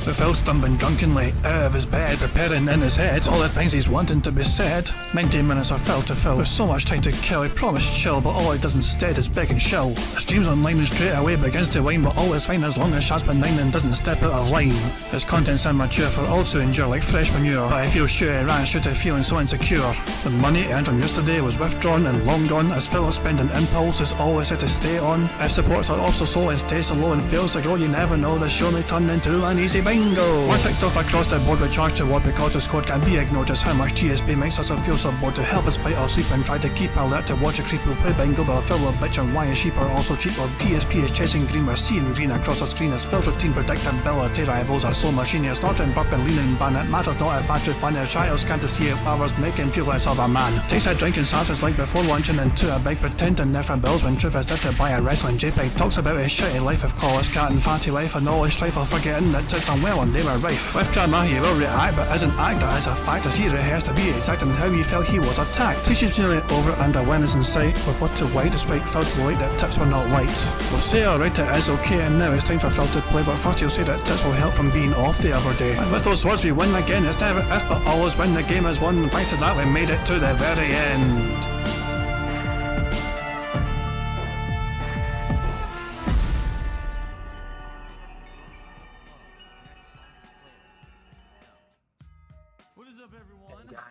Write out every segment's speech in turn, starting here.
With Phil stumbling drunkenly out of his bed, appearing in his head all the things he's wanting to be said. 90 minutes of Phil to Phil, with so much time to kill. He promised chill, but all he does instead is beg and shill. The stream's online and straight away begins to whine, but all is fine as long as Shaz's benign and doesn't step out of line. His content's immature for all to endure like fresh manure, but I feel sure he ran straight to feeling so insecure. The money earned from yesterday was withdrawn and long gone, as Phil's spending impulse is always set to stay on. If supports are also slow and stays so low and fails to grow, you never know, the show may turn into an easy bingo. One ticked off across the board with charge to what because his code can be ignored. Just how much DSP makes us feel so bored to help us fight or sleep and try to keep alert to watch a creep who play bingo, but Phil will bitch and why his sheep are also cheap. While DSP is chasing green, we're seeing green across the screen as Phil's routine predictability rivals are so machine. Snorting, burping, leaning, ban. It matters not if battery fun is child can't see it powers make him feel less of a man. Takes a drink and starts his like before lunching into a big pretending there for bills when truth is there to buy a wrestling JPEG. Talks about his shitty life of college cat and fatty life and all his strife of forgetting that it's unwell and they were rife. With drama he will react but isn't act as a fact as he rehearsed to be exact in how he felt he was attacked. He's nearly over and awareness in sight with what to white despite Phil to light that tips were not light. We'll say alright it is okay and now it's time for Phil to play, but first he'll say that tips will help from being off the other day. And with those words we win again. It's never if but always when the game is won. Thanks to that we made it to the very end.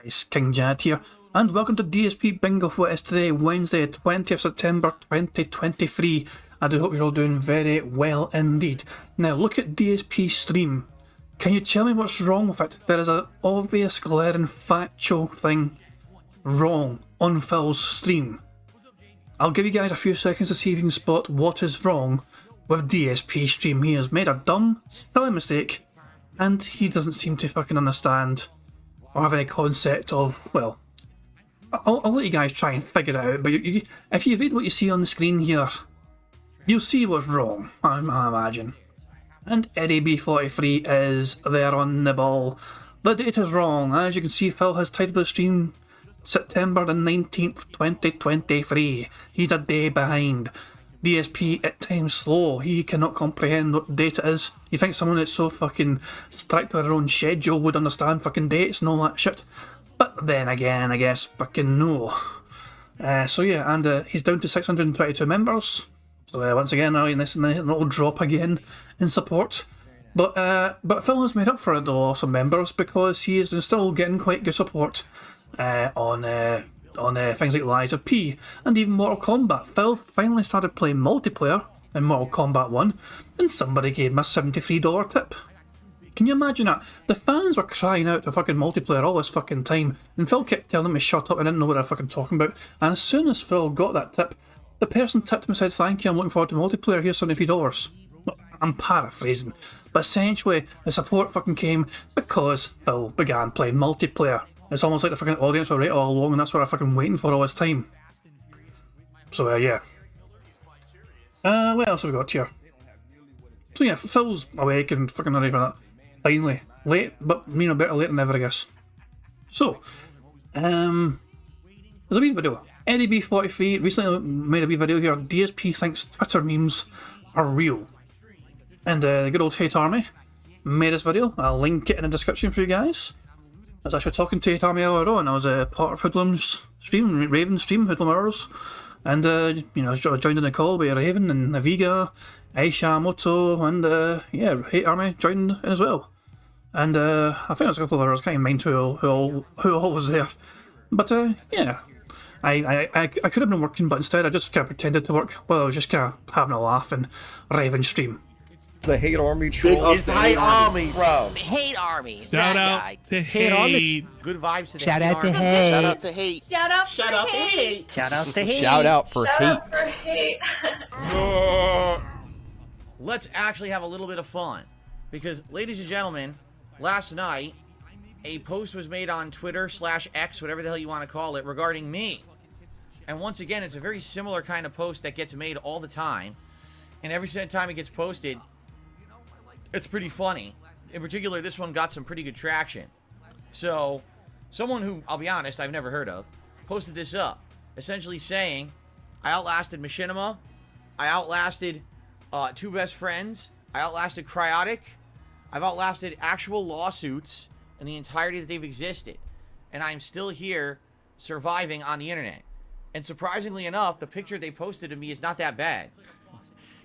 Guys, King Jad here, and welcome to DSP Bingo for what is today, Wednesday, 20th September 2023. I do hope you're all doing very well indeed. Now, look at DSP's stream. Can you tell me what's wrong with it? There is an obvious, glaring, factual thing wrong on Phil's stream. I'll give you guys a few seconds to see if you can spot what is wrong with DSP's stream. He has made a dumb, silly mistake, and he doesn't seem to fucking understand or have any concept of, well, I'll let you guys try and figure it out, but if you read what you see on the screen here, you'll see what's wrong, I imagine. And Eddie B43 is there on the ball. The date is wrong. As you can see, Phil has titled the stream September the 19th, 2023. He's a day behind. DSP at times slow. He cannot comprehend what date it is. You think someone that's so fucking strict with their own schedule would understand fucking dates and all that shit. But then again, I guess fucking no. So yeah, and he's down to 622 members. So once again, nice and a little drop again in support. But Phil has made up for it though, some members, because he is still getting quite good support on things like Lies of P and even Mortal Kombat. Phil finally started playing multiplayer in Mortal Kombat 1 and somebody gave him a $73 tip. Can you imagine that? The fans were crying out for fucking multiplayer all this fucking time and Phil kept telling them to shut up and didn't know what they're fucking talking about. And as soon as Phil got that tip, the person tipped him and said, "Thank you, I'm looking forward to multiplayer, here's $73. I'm paraphrasing, but essentially the support fucking came because Phil began playing multiplayer. It's almost like the fucking audience were right all along and that's what I'm fucking waiting for all this time. So yeah. What else have we got here? So yeah, Phil's awake and fucking arriving at finally. Late, but better late than never, I guess. So, there's a wee video. Eddie B43 recently made a wee video here. DSP thinks Twitter memes are real. And the good old Hate Army made this video. I'll link it in the description for you guys. I was actually talking to Hate Army earlier on. I was part of Hoodlum's stream, Raven's stream, Hoodlum Hours. And, I joined in the call with Raven and Naviga, Aisha, Moto, and, yeah, Hate Army joined in as well. And, I think there's a couple of others, I can't even mind who all was there. But, yeah. I could have been working, but instead I just kind of pretended to work. Well, I was just kind of having a laugh and Raven stream. The Hate Army troll. It's the Hate Army, bro. The Hate Army. Shout out to Hate. Good vibes to the Shout Hate out to Army. Hate. Shout out to Hate. Shout out Shout for out to hate. Hate. Shout out to hate. Shout out for Shout hate. out for hate. Let's actually have a little bit of fun. Because, ladies and gentlemen, last night, a post was made on Twitter/X, whatever the hell you want to call it, regarding me. And once again, it's a very similar kind of post that gets made all the time. And every single time it gets posted, it's pretty funny. In particular, this one got some pretty good traction. So, someone who, I'll be honest, I've never heard of, posted this up. Essentially saying, I outlasted Machinima, I outlasted Two Best Friends, I outlasted Cryotic, I've outlasted actual lawsuits in the entirety that they've existed. And I'm still here surviving on the internet. And surprisingly enough, the picture they posted of me is not that bad.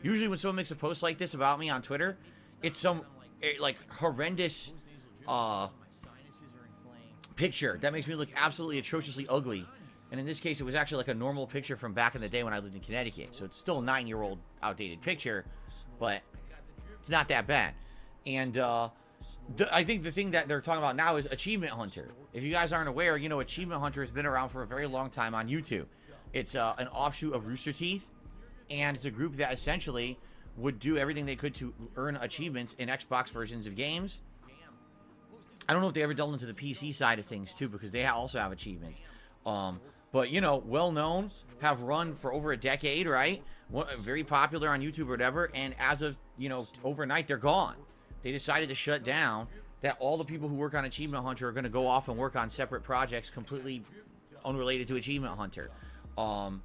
Usually when someone makes a post like this about me on Twitter, it's some like horrendous picture that makes me look absolutely atrociously ugly. And in this case, it was actually like a normal picture from back in the day when I lived in Connecticut. So it's still a 9-year-old outdated picture, but it's not that bad. And I think the thing that they're talking about now is Achievement Hunter. If you guys aren't aware, you know, Achievement Hunter has been around for a very long time on YouTube. It's an offshoot of Rooster Teeth, and it's a group that essentially would do everything they could to earn achievements in Xbox versions of games. I don't know if they ever delved into the PC side of things too, because they also have achievements. But you know, well known, have run for over a decade, right? Very popular on YouTube or whatever. And as of, you know, overnight, they're gone. They decided to shut down. That all the people who work on Achievement Hunter are going to go off and work on separate projects completely unrelated to Achievement Hunter. I'm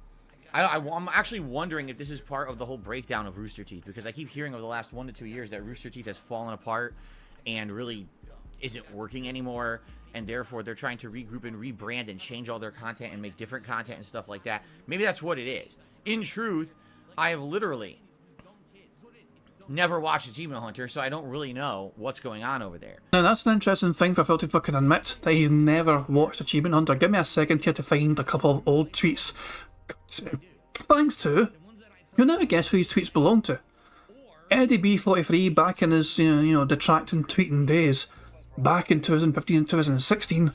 actually wondering if this is part of the whole breakdown of Rooster Teeth, because I keep hearing over the last 1 to 2 years that Rooster Teeth has fallen apart and really isn't working anymore, and therefore they're trying to regroup and rebrand and change all their content and make different content and stuff like that. Maybe that's what it is. In truth, I have literally never watched Achievement Hunter, so I don't really know what's going on over there. Now that's an interesting thing for Phil to fucking admit, that he's never watched Achievement Hunter. Give me a second here to find a couple of old tweets. Thanks to, you'll never guess who these tweets belong to. Eddie B43, back in his detracting tweeting days, back in 2015 and 2016,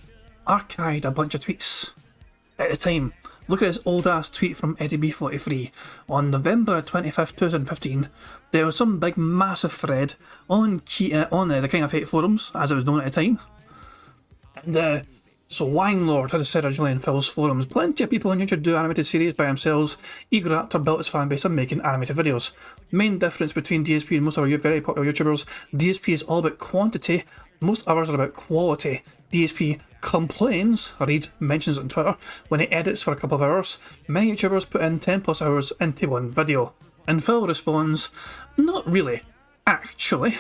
archived a bunch of tweets at the time. Look at this old ass tweet from Eddie B43. On November 25th, 2015, there was some big massive thread on the King of Hate forums, as it was known at the time. And so Wine Lord had said originally in Phil's forums, plenty of people on YouTube do animated series by themselves. Egoraptor built his fanbase on making animated videos. Main difference between DSP and most of our very popular YouTubers, DSP is all about quantity, most others are about quality. DSP complains, read mentions it on Twitter, when he edits for a couple of hours. Many YouTubers put in 10 plus hours into one video. And Phil responds, not really, actually.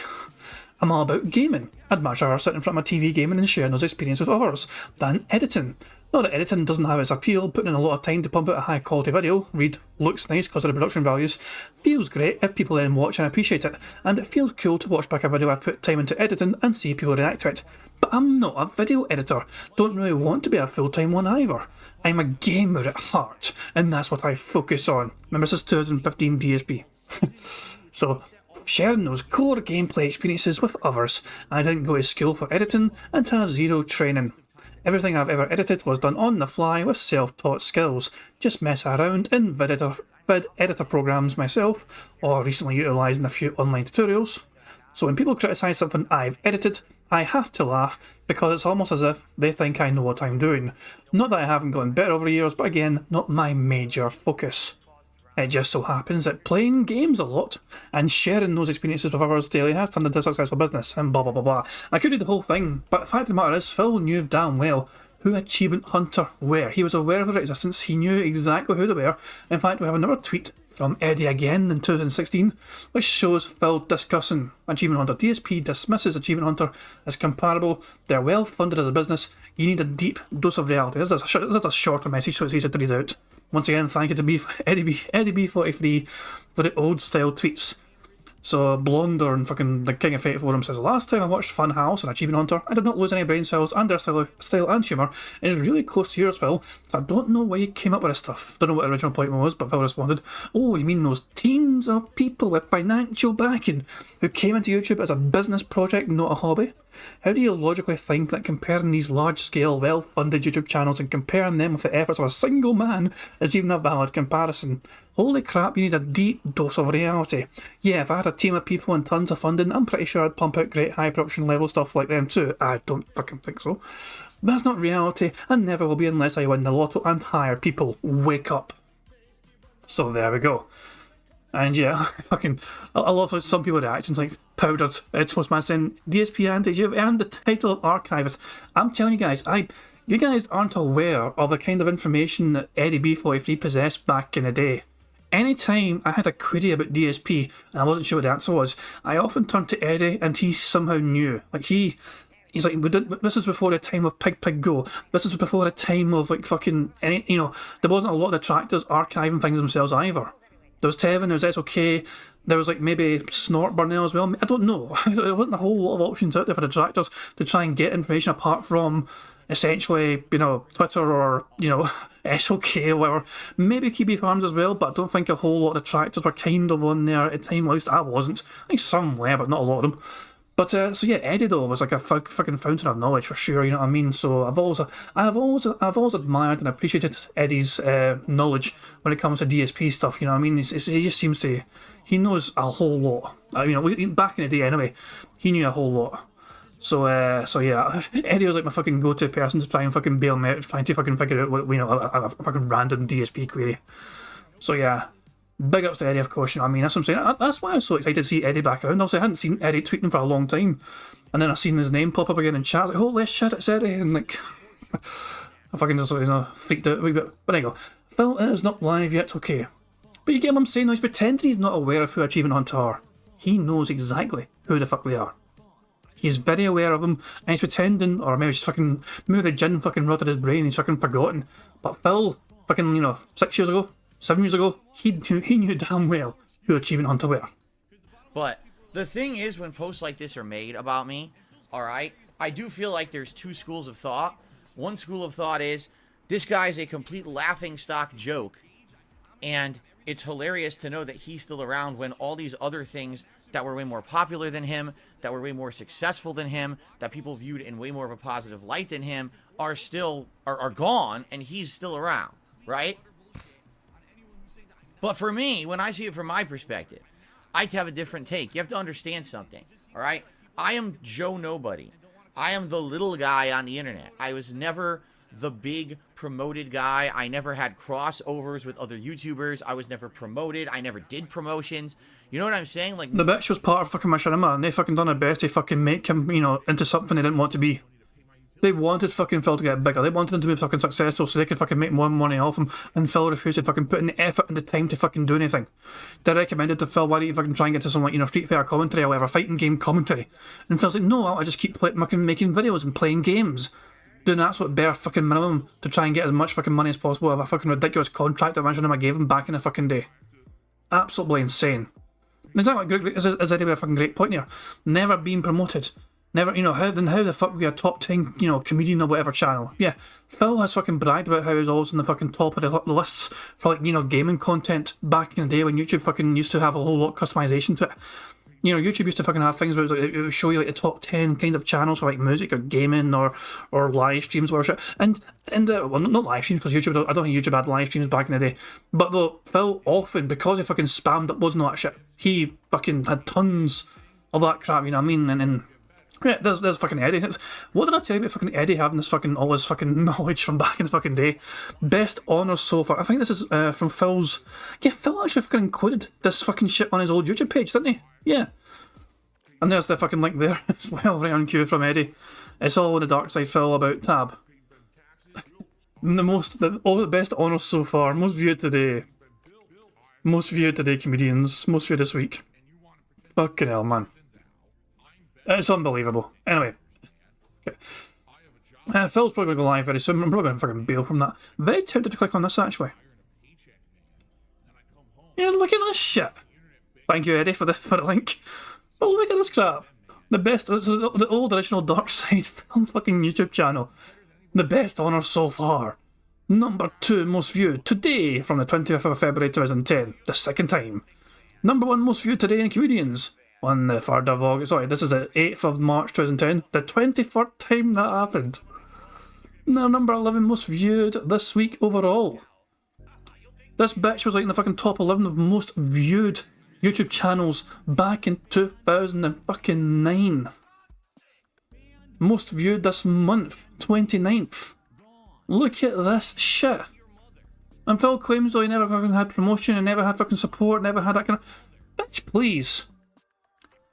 I'm all about gaming. I'd much rather sit in front of my TV gaming and sharing those experiences with others than editing. Not that editing doesn't have its appeal, putting in a lot of time to pump out a high quality video, read, looks nice because of the production values, feels great if people then watch and appreciate it, and it feels cool to watch back a video I put time into editing and see people react to it. But I'm not a video editor, don't really want to be a full-time one either. I'm a gamer at heart, and that's what I focus on. Remember, this is 2015 DSP. So, sharing those core gameplay experiences with others. I didn't go to school for editing and have zero training. Everything I've ever edited was done on the fly with self-taught skills. Just mess around in vid editor programs myself, or recently utilising a few online tutorials. So when people criticise something I've edited, I have to laugh because it's almost as if they think I know what I'm doing. Not that I haven't gotten better over the years, but again, not my major focus. It just so happens that playing games a lot and sharing those experiences with others daily has turned into a successful business, and blah blah blah blah. I could read the whole thing, but the fact of the matter is, Phil knew damn well who Achievement Hunter were. He was aware of their existence, he knew exactly who they were. In fact, we have another tweet from Eddie again in 2016, which shows Phil discussing Achievement Hunter. DSP dismisses Achievement Hunter as comparable. They're well funded as a business. You need a deep dose of reality. This is a shorter message, so it's easier to read out. Once again, thank you to Eddie B43 for the old style tweets. So Blonder and fucking the King of Fate forum says, last time I watched Fun House and Achievement Hunter, I did not lose any brain cells, and their style and humour is really close to yours, Phil. So I don't know why you came up with this stuff. Don't know what the original point was, but Phil responded, oh, you mean those teams of people with financial backing who came into YouTube as a business project, not a hobby? How do you logically think that comparing these large-scale, well-funded YouTube channels and comparing them with the efforts of a single man is even a valid comparison? Holy crap, you need a deep dose of reality. Yeah, if I had a team of people and tons of funding, I'm pretty sure I'd pump out great high production level stuff like them too. I don't fucking think so. That's not reality, and never will be unless I win the lotto and hire people. Wake up. So there we go. And yeah, I love how some people reactions like powdered. It's what's my saying, DSP Antics, you've earned the title of archivist. I'm telling you guys, you guys aren't aware of the kind of information that Eddie B43 possessed back in the day. anytime I had a query about DSP and I wasn't sure what the answer was, I often turned to Eddie and he somehow knew. Like he's like, this is before the time of Pig Go. This is before the time of like fucking any, there wasn't a lot of detractors archiving things themselves either. There was Tevin, there was SOK, there was like maybe Snort Burnell as well. I don't know. There wasn't a whole lot of options out there for detractors to try and get information apart from essentially, Twitter or, SOK or whatever. Maybe QB Farms as well, but I don't think a whole lot of detractors were kind of on there at the time, at least I wasn't. I think some were, but not a lot of them. But so yeah, Eddie though was like a fucking fountain of knowledge for sure. You know what I mean? So I've always admired and appreciated Eddie's knowledge when it comes to DSP stuff. You know what I mean? He just seems to, he knows a whole lot. Back in the day anyway, he knew a whole lot. So yeah, Eddie was like my fucking go-to person to try and fucking bail me out, trying to fucking figure out what a fucking random DSP query. So yeah. Big ups to Eddie, of course, you know what I mean? That's what I'm saying. That's why I was so excited to see Eddie back around. Obviously, I hadn't seen Eddie tweeting for a long time. And then I seen his name pop up again in chat. I was like, holy shit, it's Eddie. And like, I fucking just freaked out a wee bit. But there you go. Phil is not live yet, okay. But you get what I'm saying? He's pretending he's not aware of who Achievement Hunter are. He knows exactly who the fuck they are. He's very aware of them, and he's pretending, or maybe the gin fucking rotted his brain, he's fucking forgotten. But Phil, fucking, 6 years ago, 7 years ago, he knew damn well who Achievement Hunter were. But the thing is, when posts like this are made about me, alright, I do feel like there's two schools of thought. One school of thought is, this guy is a complete laughingstock joke, and it's hilarious to know that he's still around when all these other things that were way more popular than him, that were way more successful than him, that people viewed in way more of a positive light than him, are gone, and he's still around, right? But for me, when I see it from my perspective, I have a different take. You have to understand something, all right? I am Joe Nobody. I am the little guy on the internet. I was never the big promoted guy. I never had crossovers with other YouTubers. I was never promoted. I never did promotions. You know what I'm saying? Like, the bitch was part of fucking Machinima, and they fucking done their best to fucking make him, into something they didn't want to be. They wanted fucking Phil to get bigger. They wanted him to be fucking successful so they could fucking make more money off him, and Phil refused to fucking put in the effort and the time to fucking do anything. They recommended to Phil, why don't you fucking try and get to some, like, Street Fighter commentary or whatever, fighting game commentary. And Phil's like, no, I just keep making videos and playing games. Doing the absolute bare fucking minimum to try and get as much fucking money as possible of a fucking ridiculous contract that Machinima gave him back in the fucking day. Absolutely insane. Exactly, is anyway a fucking great point here. Never been promoted. Never, how the fuck we a top 10, comedian or whatever channel? Yeah, Phil has fucking bragged about how he's always on the fucking top of the lists for, like, gaming content back in the day when YouTube fucking used to have a whole lot of customization to it. YouTube used to fucking have things where it would show you, like, the top 10 kind of channels for, like, music or gaming or live streams or shit. And well, not live streams, because I don't think YouTube had live streams back in the day. But though, Phil often, because he fucking spammed uploads and all that shit, he fucking had tons of that crap, you know what I mean? And yeah, there's fucking Eddie. What did I tell you about fucking Eddie having this fucking, all his fucking knowledge from back in the fucking day? Best honours so far. I think this is from Phil's. Yeah, Phil actually fucking included this fucking shit on his old YouTube page, didn't he? Yeah. And there's the fucking link there as well, right on cue from Eddie. It's all on the Dark Side Phil about Tab. The best honours so far. Most viewed today. Most viewed today, comedians. Most viewed this week. Fucking hell, man. It's unbelievable. Anyway. Okay. Phil's probably going to go live very soon. I'm probably going to fucking bail from that. Very tempted to click on this, actually. Yeah, look at this shit. Thank you, Eddie, for the link. But look at this crap. The best, this is the old original Dark Side Film fucking YouTube channel. The best honours so far. Number 2 most viewed today from the 20th of February 2010. The second time. Number 1 most viewed today in comedians. On the 3rd of August, sorry, this is the 8th of March 2010, the 23rd time that happened. Now, number 11 most viewed this week overall. This bitch was like in the fucking top 11 of most viewed YouTube channels back in 2009. Most viewed this month, 29th. Look at this shit. And Phil claims though he never fucking had promotion and never had fucking support, never had that kind of... Bitch, please.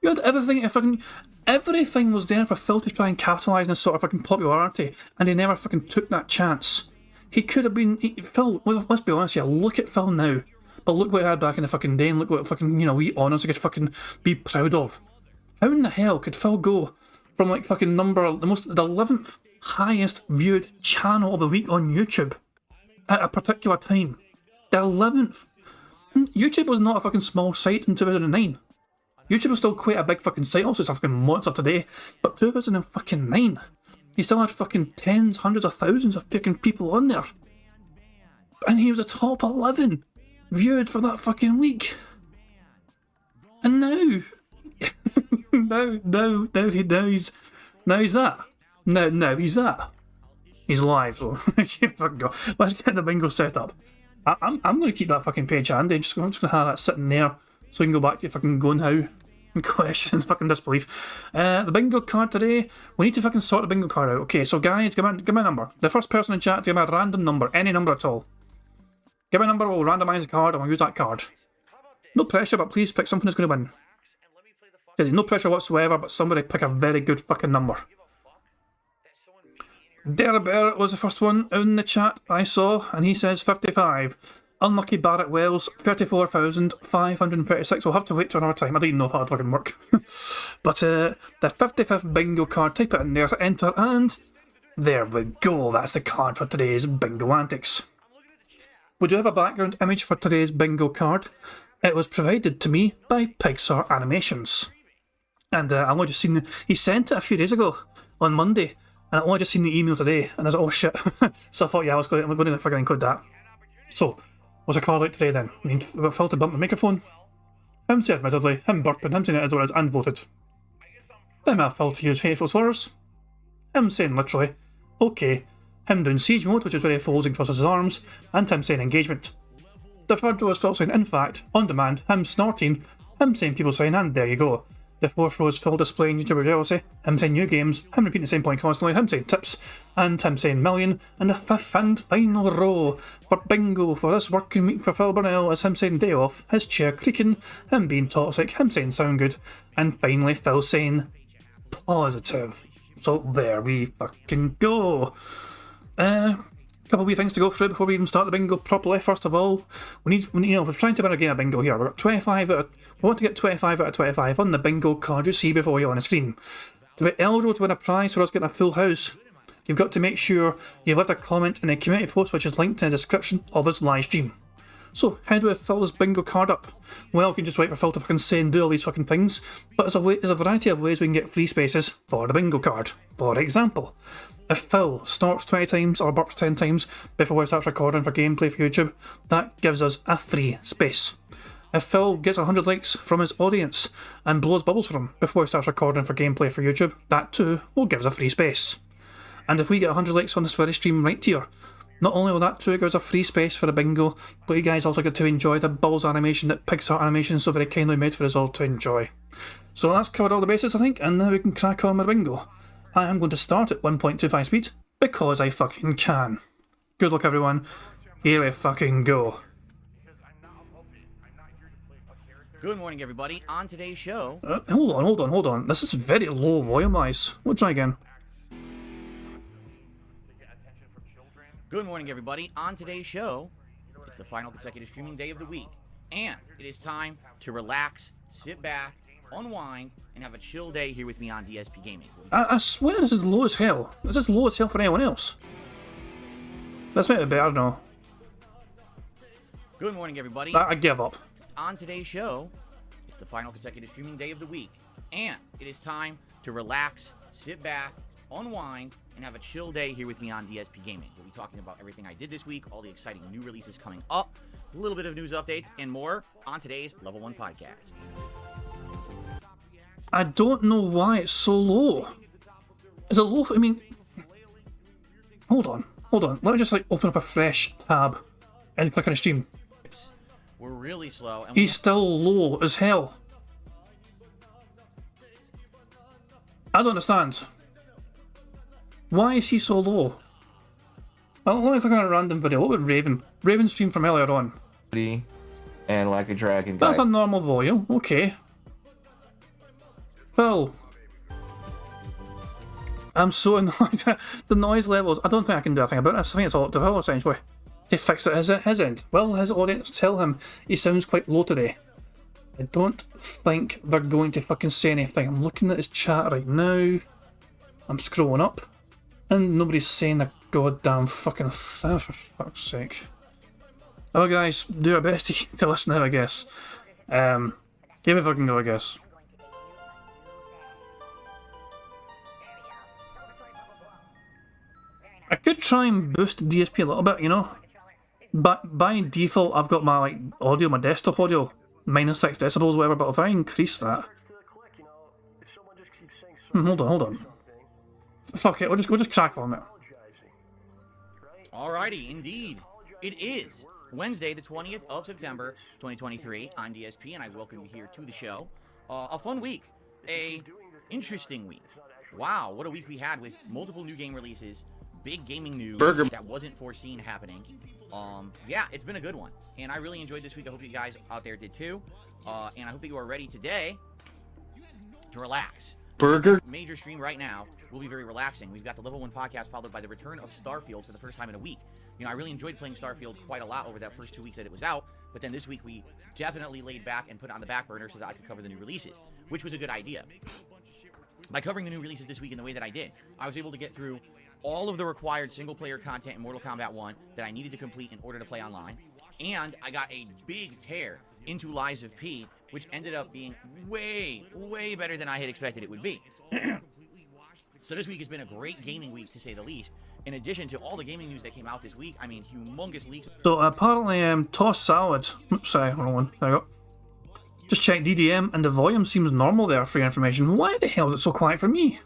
You had everything was there for Phil to try and capitalise on this sort of fucking popularity, and he never fucking took that chance. He could have been... Phil, let's be honest here, look at Phil now. But look what I had back in the fucking day, and look what fucking, you know, we honours I could fucking be proud of. How in the hell could Phil go from like fucking the 11th highest viewed channel of the week on YouTube at a particular time? The 11th. YouTube was not a fucking small site in 2009. YouTube was still quite a big fucking site, also it's a fucking monster today, but 2009, he still had fucking tens, hundreds of thousands of fucking people on there. And he was a top 11 viewed for that fucking week. And now, now he's that. Now he's that. He's live, so let's get the bingo set up. I'm going to keep that fucking page handy. I'm just going to have that sitting there so we can go back to fucking going how and questions, fucking disbelief. The bingo card today, we need to fucking sort the bingo card out. Okay, so guys, give me a number. The first person in chat to give me a random number, any number at all. Give me a number, we'll randomise the card, and we'll use that card. No pressure, but please pick something that's going to win. There's no pressure whatsoever, but somebody pick a very good fucking number. Dare Bear was the first one in the chat I saw, and he says 55. Unlucky Barrett Wells, 34,536. We'll have to wait till another time. I don't even know if that would fucking work. But the 55th bingo card, type it in there, enter, and there we go. That's the card for today's bingo antics. We do have a background image for today's bingo card. It was provided to me by Pixar Animations. And I only just seen, he sent it a few days ago, on Monday. And I only just seen the email today, and I was like, oh shit. So I thought, yeah, I'm going to fucking encode that. So, what's the card like today then? I mean, we've got Phil to bump the microphone. Him say admittedly, him burping, him saying it as well as and voted. Then I have Phil to use hateful slurs. Him saying literally, okay. Him doing siege mode, which is where he folds and crosses his arms, and him saying engagement. The third row is Phil saying in fact, on demand, him snorting, him saying people saying, and there you go. The fourth row is Phil displaying YouTuber jealousy, him saying new games, him repeating the same point constantly, him saying tips, and him saying million, and the fifth and final row for bingo for this working week for Phil Burnell is him saying day off, his chair creaking, him being toxic, him saying sound good, and finally Phil saying positive. So there we fucking go. Couple of wee things to go through before we even start the bingo properly. First of all, we need, we're trying to win a game of bingo here. We've got 25 out of, we want to get 25 out of 25 on the bingo card you see before you on the screen. To be eligible to win a prize for us getting a full house, you've got to make sure you've left a comment in a community post which is linked in the description of this live stream. So, how do we fill this bingo card up? Well, you can just wait for Phil to fucking say and do all these fucking things, but there's a variety of ways we can get free spaces for the bingo card. For example, if Phil snorts 20 times or burps 10 times before he starts recording for gameplay for YouTube, that gives us a free space. If Phil gets 100 likes from his audience and blows bubbles for him before he starts recording for gameplay for YouTube, that too will give us a free space. And if we get 100 likes on this very stream right here, not only will that too give us a free space for the bingo, but you guys also get to enjoy the bubbles animation that Pixar Animations so very kindly made for us all to enjoy. So that's covered all the bases I think, and now we can crack on with the bingo. I am going to start at 1.25 speed, because I fucking can. Good luck everyone, here we fucking go. Good morning everybody, on today's show... Hold on, this is very low volume wise. We'll try again. Good morning everybody, on today's show, it's the final consecutive streaming day of the week, and it is time to relax, sit back, unwind, and have a chill day here with me on DSP Gaming. I swear this is low as hell. This is low as hell for anyone else. This might be better now. Good morning everybody. I give up. On today's show, it's the final consecutive streaming day of the week, and it is time to relax, sit back, unwind, and have a chill day here with me on DSP Gaming. We'll be talking about everything I did this week, all the exciting new releases coming up, a little bit of news updates, and more on today's Level 1 podcast. I don't know why it's so low. Is it low? I mean, hold on. Let me just like open up a fresh tab and click on a stream. We're really slow. And he's still low as hell. I don't understand. Why is he so low? Well, let me click on a random video. What about Raven? Raven stream from earlier on. And like a dragon guy. That's a normal volume. Okay. Phil. I'm so annoyed. The noise levels. I don't think I can do anything about this. I think it's all up to Phil essentially. to fix it at his end? Will his audience tell him he sounds quite low today? I don't think they're going to fucking say anything. I'm looking at his chat right now. I'm scrolling up. And nobody's saying a goddamn fucking thing, for fuck's sake. Oh guys, do our best to listen out, I guess. Give it a fucking go, I guess. I could try and boost DSP a little bit, you know? But by default, I've got my audio, my desktop audio, minus 6 decibels, whatever, but if I increase that... hold on. Fuck it, we'll just crack on it. Alrighty, indeed. It is Wednesday, the 20th of September, 2023. I'm DSP, and I welcome you here to the show. A fun week. A interesting week. Wow, what a week we had with multiple new game releases, big gaming news that wasn't foreseen happening. Yeah, it's been a good one, and I really enjoyed this week. I hope you guys out there did too, and I hope that you are ready today to relax. Major stream right now will be very relaxing. We've got the Level 1 podcast followed by the return of Starfield for the first time in a week. You know, I really enjoyed playing Starfield quite a lot over that first 2 weeks that it was out, but then this week we definitely laid back and put it on the back burner so that I could cover the new releases, which was a good idea. By covering the new releases this week in the way that I did, I was able to get through all of the required single-player content in Mortal Kombat 1 that I needed to complete in order to play online, and I got a big tear into Lies of P, which ended up being way, way better than I had expected it would be. So this week has been a great gaming week, to say the least. In addition to all the gaming news that came out this week, I mean, humongous leaks. So apparently, Toss Salad... Oops, sorry, wrong one. There you go. Just check DDM, and the volume seems normal there for your information. Why the hell is it so quiet for me?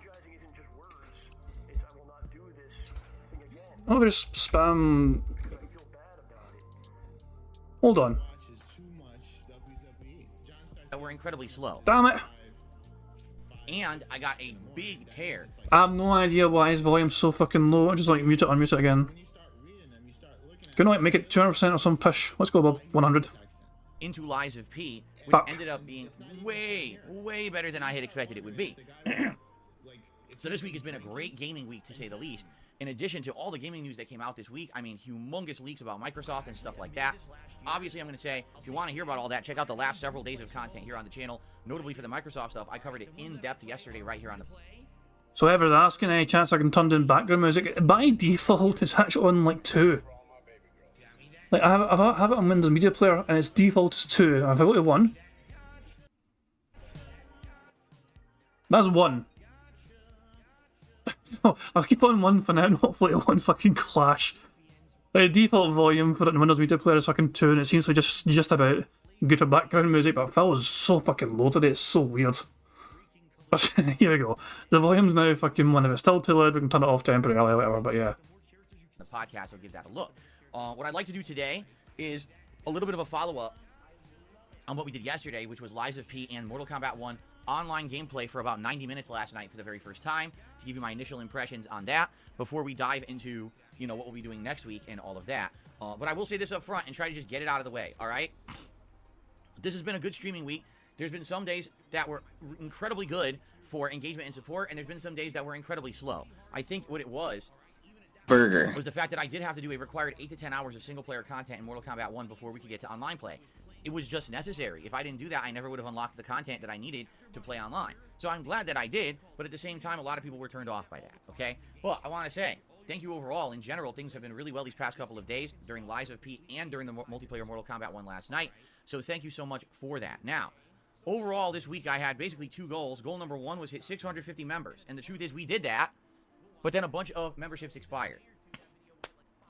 Oh, just spam... Hold on. That were incredibly slow. Damn it. And I got a big tear. I have no idea why his volume's so fucking low. I just like mute it, unmute it again. Gonna like make it 200% or some push. Let's go above 100. Into Lies of P, which Fuck. ended up being way, way better than I had expected it would be. So this week has been a great gaming week, to say the least. In addition to all the gaming news that came out this week, I mean, humongous leaks about Microsoft and stuff like that. Obviously, I'm going to say, if you want to hear about all that, check out the last several days of content here on the channel. Notably for the Microsoft stuff, I covered it in depth yesterday right here on the... So whoever's asking, any chance I can turn down background music? By default, it's actually on like 2. Like I have it on Windows Media Player, and its default is 2. If I go to 1, that's 1. I'll keep on 1 for now, and hopefully it won't fucking clash. The default volume for it in Windows Media Player is fucking 2, and it seems to be just about good for background music, but that was so fucking low today, it's so weird. But here we go. The volume's now fucking 1. If it's still too loud, we can turn it off temporarily or whatever, but yeah. The podcast, I'll give that a look. What I'd like to do today is a little bit of a follow-up on what we did yesterday, which was Lies of P and Mortal Kombat 1 online gameplay for about 90 minutes last night for the very first time, to give you my initial impressions on that before we dive into, you know, what we'll be doing next week and all of that. But I will say this up front and try to just get it out of the way, all right? This has been a good streaming week. There's been some days that were incredibly good for engagement and support, and there's been some days that were incredibly slow. I think what it was the fact that I did have to do a required 8 to 10 hours of single-player content in Mortal Kombat 1 before we could get to online play. It was just necessary. If I didn't do that, I never would have unlocked the content that I needed to play online. So I'm glad that I did, but at the same time, a lot of people were turned off by that, okay? But I want to say, thank you overall. In general, things have been really well these past couple of days during Lies of P and during the multiplayer Mortal Kombat 1 last night. So thank you so much for that. Now, overall this week I had basically 2 goals. Goal number 1 was hit 650 members. And the truth is we did that, but then a bunch of memberships expired.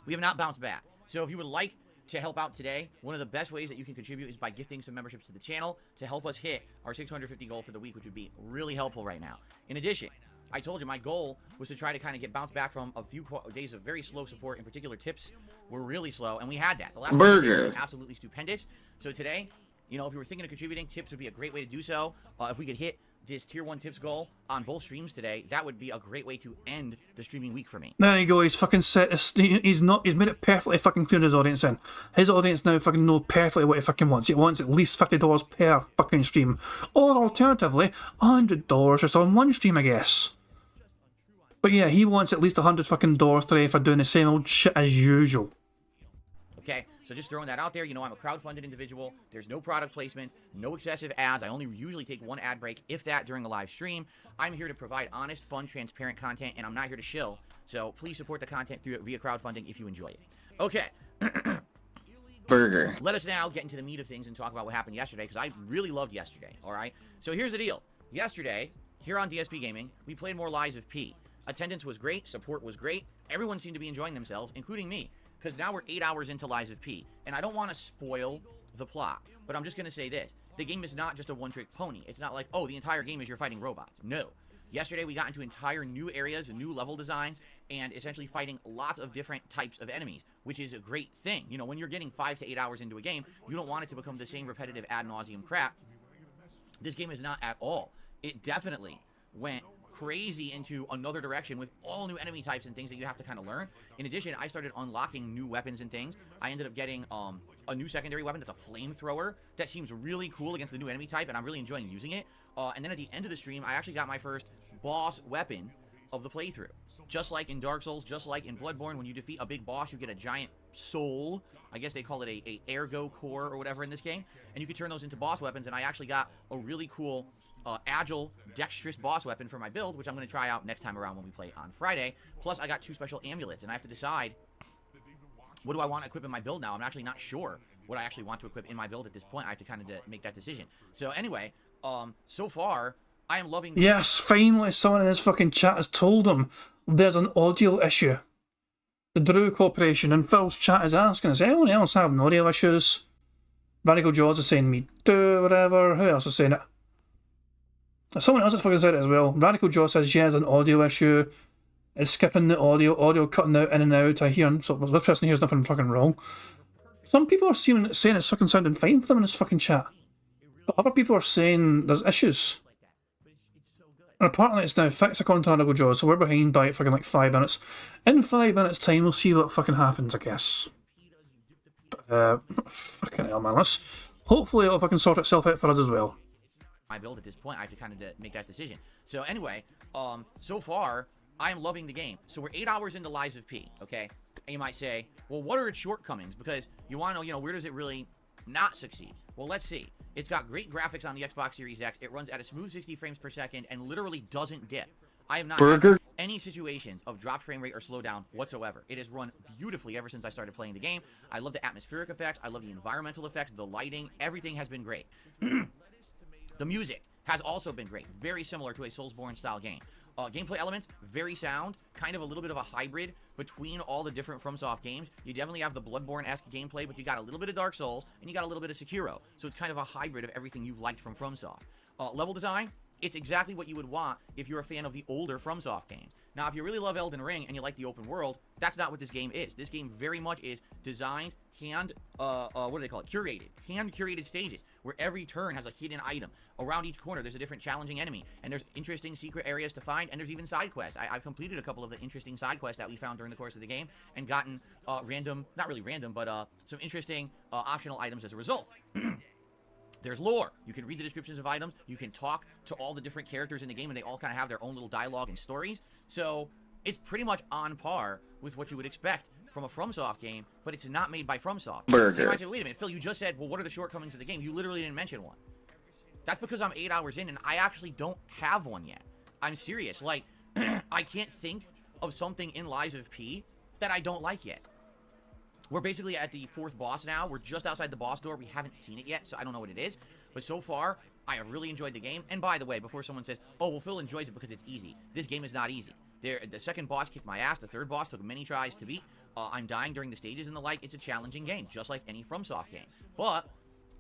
We have not bounced back. So if you would like to help out today, one of the best ways that you can contribute is by gifting some memberships to the channel to help us hit our 650 goal for the week, which would be really helpful right now. In addition, I told you my goal was to try to kind of get bounced back from a few days of very slow support. In particular, tips were really slow, and we had that. The last was absolutely stupendous. So today, you know, if you were thinking of contributing, tips would be a great way to do so. If we could hit this tier 1 tips goal on both streams today, that would be a great way to end the streaming week for me. There you go, he's fucking set, he's made it perfectly fucking clear to his audience in. His audience now fucking know perfectly what he fucking wants. He wants at least $50 per fucking stream. Or alternatively, $100 just on one stream, I guess. But yeah, he wants at least $100 fucking dollars today for doing the same old shit as usual. Okay, so just throwing that out there. You know, I'm a crowdfunded individual. There's no product placements, no excessive ads. I only usually take one ad break, if that, during a live stream. I'm here to provide honest, fun, transparent content, and I'm not here to shill. So please support the content via crowdfunding if you enjoy it. Okay. Burger. Let us now get into the meat of things and talk about what happened yesterday, because I really loved yesterday, all right? So here's the deal. Yesterday, here on DSP Gaming, we played more Lies of P. Attendance was great. Support was great. Everyone seemed to be enjoying themselves, including me. Because now we're 8 hours into Lies of P, and I don't want to spoil the plot, but I'm just going to say this. The game is not just a one-trick pony. It's not like, oh, the entire game is you're fighting robots. No. Yesterday, we got into entire new areas, new level designs, and essentially fighting lots of different types of enemies, which is a great thing. You know, when you're getting 5 to 8 hours into a game, you don't want it to become the same repetitive ad nauseum crap. This game is not at all. It definitely went crazy into another direction with all new enemy types and things that you have to kind of learn. In addition, I started unlocking new weapons and things. I ended up getting a new secondary weapon that's a flamethrower that seems really cool against the new enemy type, and I'm really enjoying using it. And then at the end of the stream, I actually got my first boss weapon of the playthrough. Just like in Dark Souls, just like in Bloodborne, when you defeat a big boss, you get a giant soul. I guess they call it a ergo core or whatever in this game. And you can turn those into boss weapons, and I actually got a really cool agile, dexterous boss weapon for my build, which I'm going to try out next time around when we play on Friday. Plus, I got 2 special amulets, and I have to decide, what do I want to equip in my build now? I'm actually not sure what I actually want to equip in my build at this point. I have to kind of make that decision. So anyway, so far, I am loving... Yes, finally someone in his fucking chat has told him there's an audio issue. The Drew Corporation and Phil's chat is asking, is anyone else having audio issues? Radical Jaws is saying me too, whatever. Who else is saying it? Someone else has fucking said it as well. Radical Jaws says she has an audio issue. It's skipping the audio cutting out in and out. I hear, so this person hears nothing fucking wrong. Some people are saying it's fucking sounding fine for them in this fucking chat. But other people are saying there's issues. And apparently it's now fixed according to Radical Jaws, so we're behind by fucking like 5 minutes. In 5 minutes time we'll see what fucking happens, I guess. Fucking hell, man. Hopefully it'll fucking sort itself out for us as well. My build at this point, I have to kind of make that decision. So anyway, so far, I am loving the game. So we're 8 hours into Lies of P, okay? And you might say, well, what are its shortcomings? Because you want to know, you know, where does it really not succeed? Well, let's see. It's got great graphics on the Xbox Series X. It runs at a smooth 60 frames per second and literally doesn't dip. I have not had any situations of drop frame rate or slowdown whatsoever. It has run beautifully ever since I started playing the game. I love the atmospheric effects. I love the environmental effects, the lighting. Everything has been great. The music has also been great, very similar to a Soulsborne style game. Gameplay elements, very sound, kind of a little bit of a hybrid between all the different FromSoft games. You definitely have the Bloodborne-esque gameplay, but you got a little bit of Dark Souls, and you got a little bit of Sekiro. So it's kind of a hybrid of everything you've liked from FromSoft. Level design, it's exactly what you would want if you're a fan of the older FromSoft games. Now, if you really love Elden Ring and you like the open world, that's not what this game is. This game very much is designed, what do they call it? Curated. Hand-curated stages, where every turn has a hidden item. Around each corner, there's a different challenging enemy, and there's interesting secret areas to find, and there's even side quests. I've completed a couple of the interesting side quests that we found during the course of the game, and gotten random, not really random, but some interesting optional items as a result. There's lore. You can read the descriptions of items. You can talk to all the different characters in the game, and they all kind of have their own little dialogue and stories. So it's pretty much on par with what you would expect from a FromSoft game, but it's not made by FromSoft. Burger. So you might say, wait a minute, Phil, you just said, well, what are the shortcomings of the game? You literally didn't mention one. That's because I'm 8 hours in, and I actually don't have one yet. I'm serious. Like, I can't think of something in Lies of P that I don't like yet. We're basically at the 4th boss now. We're just outside the boss door. We haven't seen it yet, so I don't know what it is. But so far, I have really enjoyed the game. And by the way, before someone says, oh, well, Phil enjoys it because it's easy. This game is not easy. The second boss kicked my ass. The third boss took many tries to beat. I'm dying during the stages and the like. It's a challenging game, just like any FromSoft game. But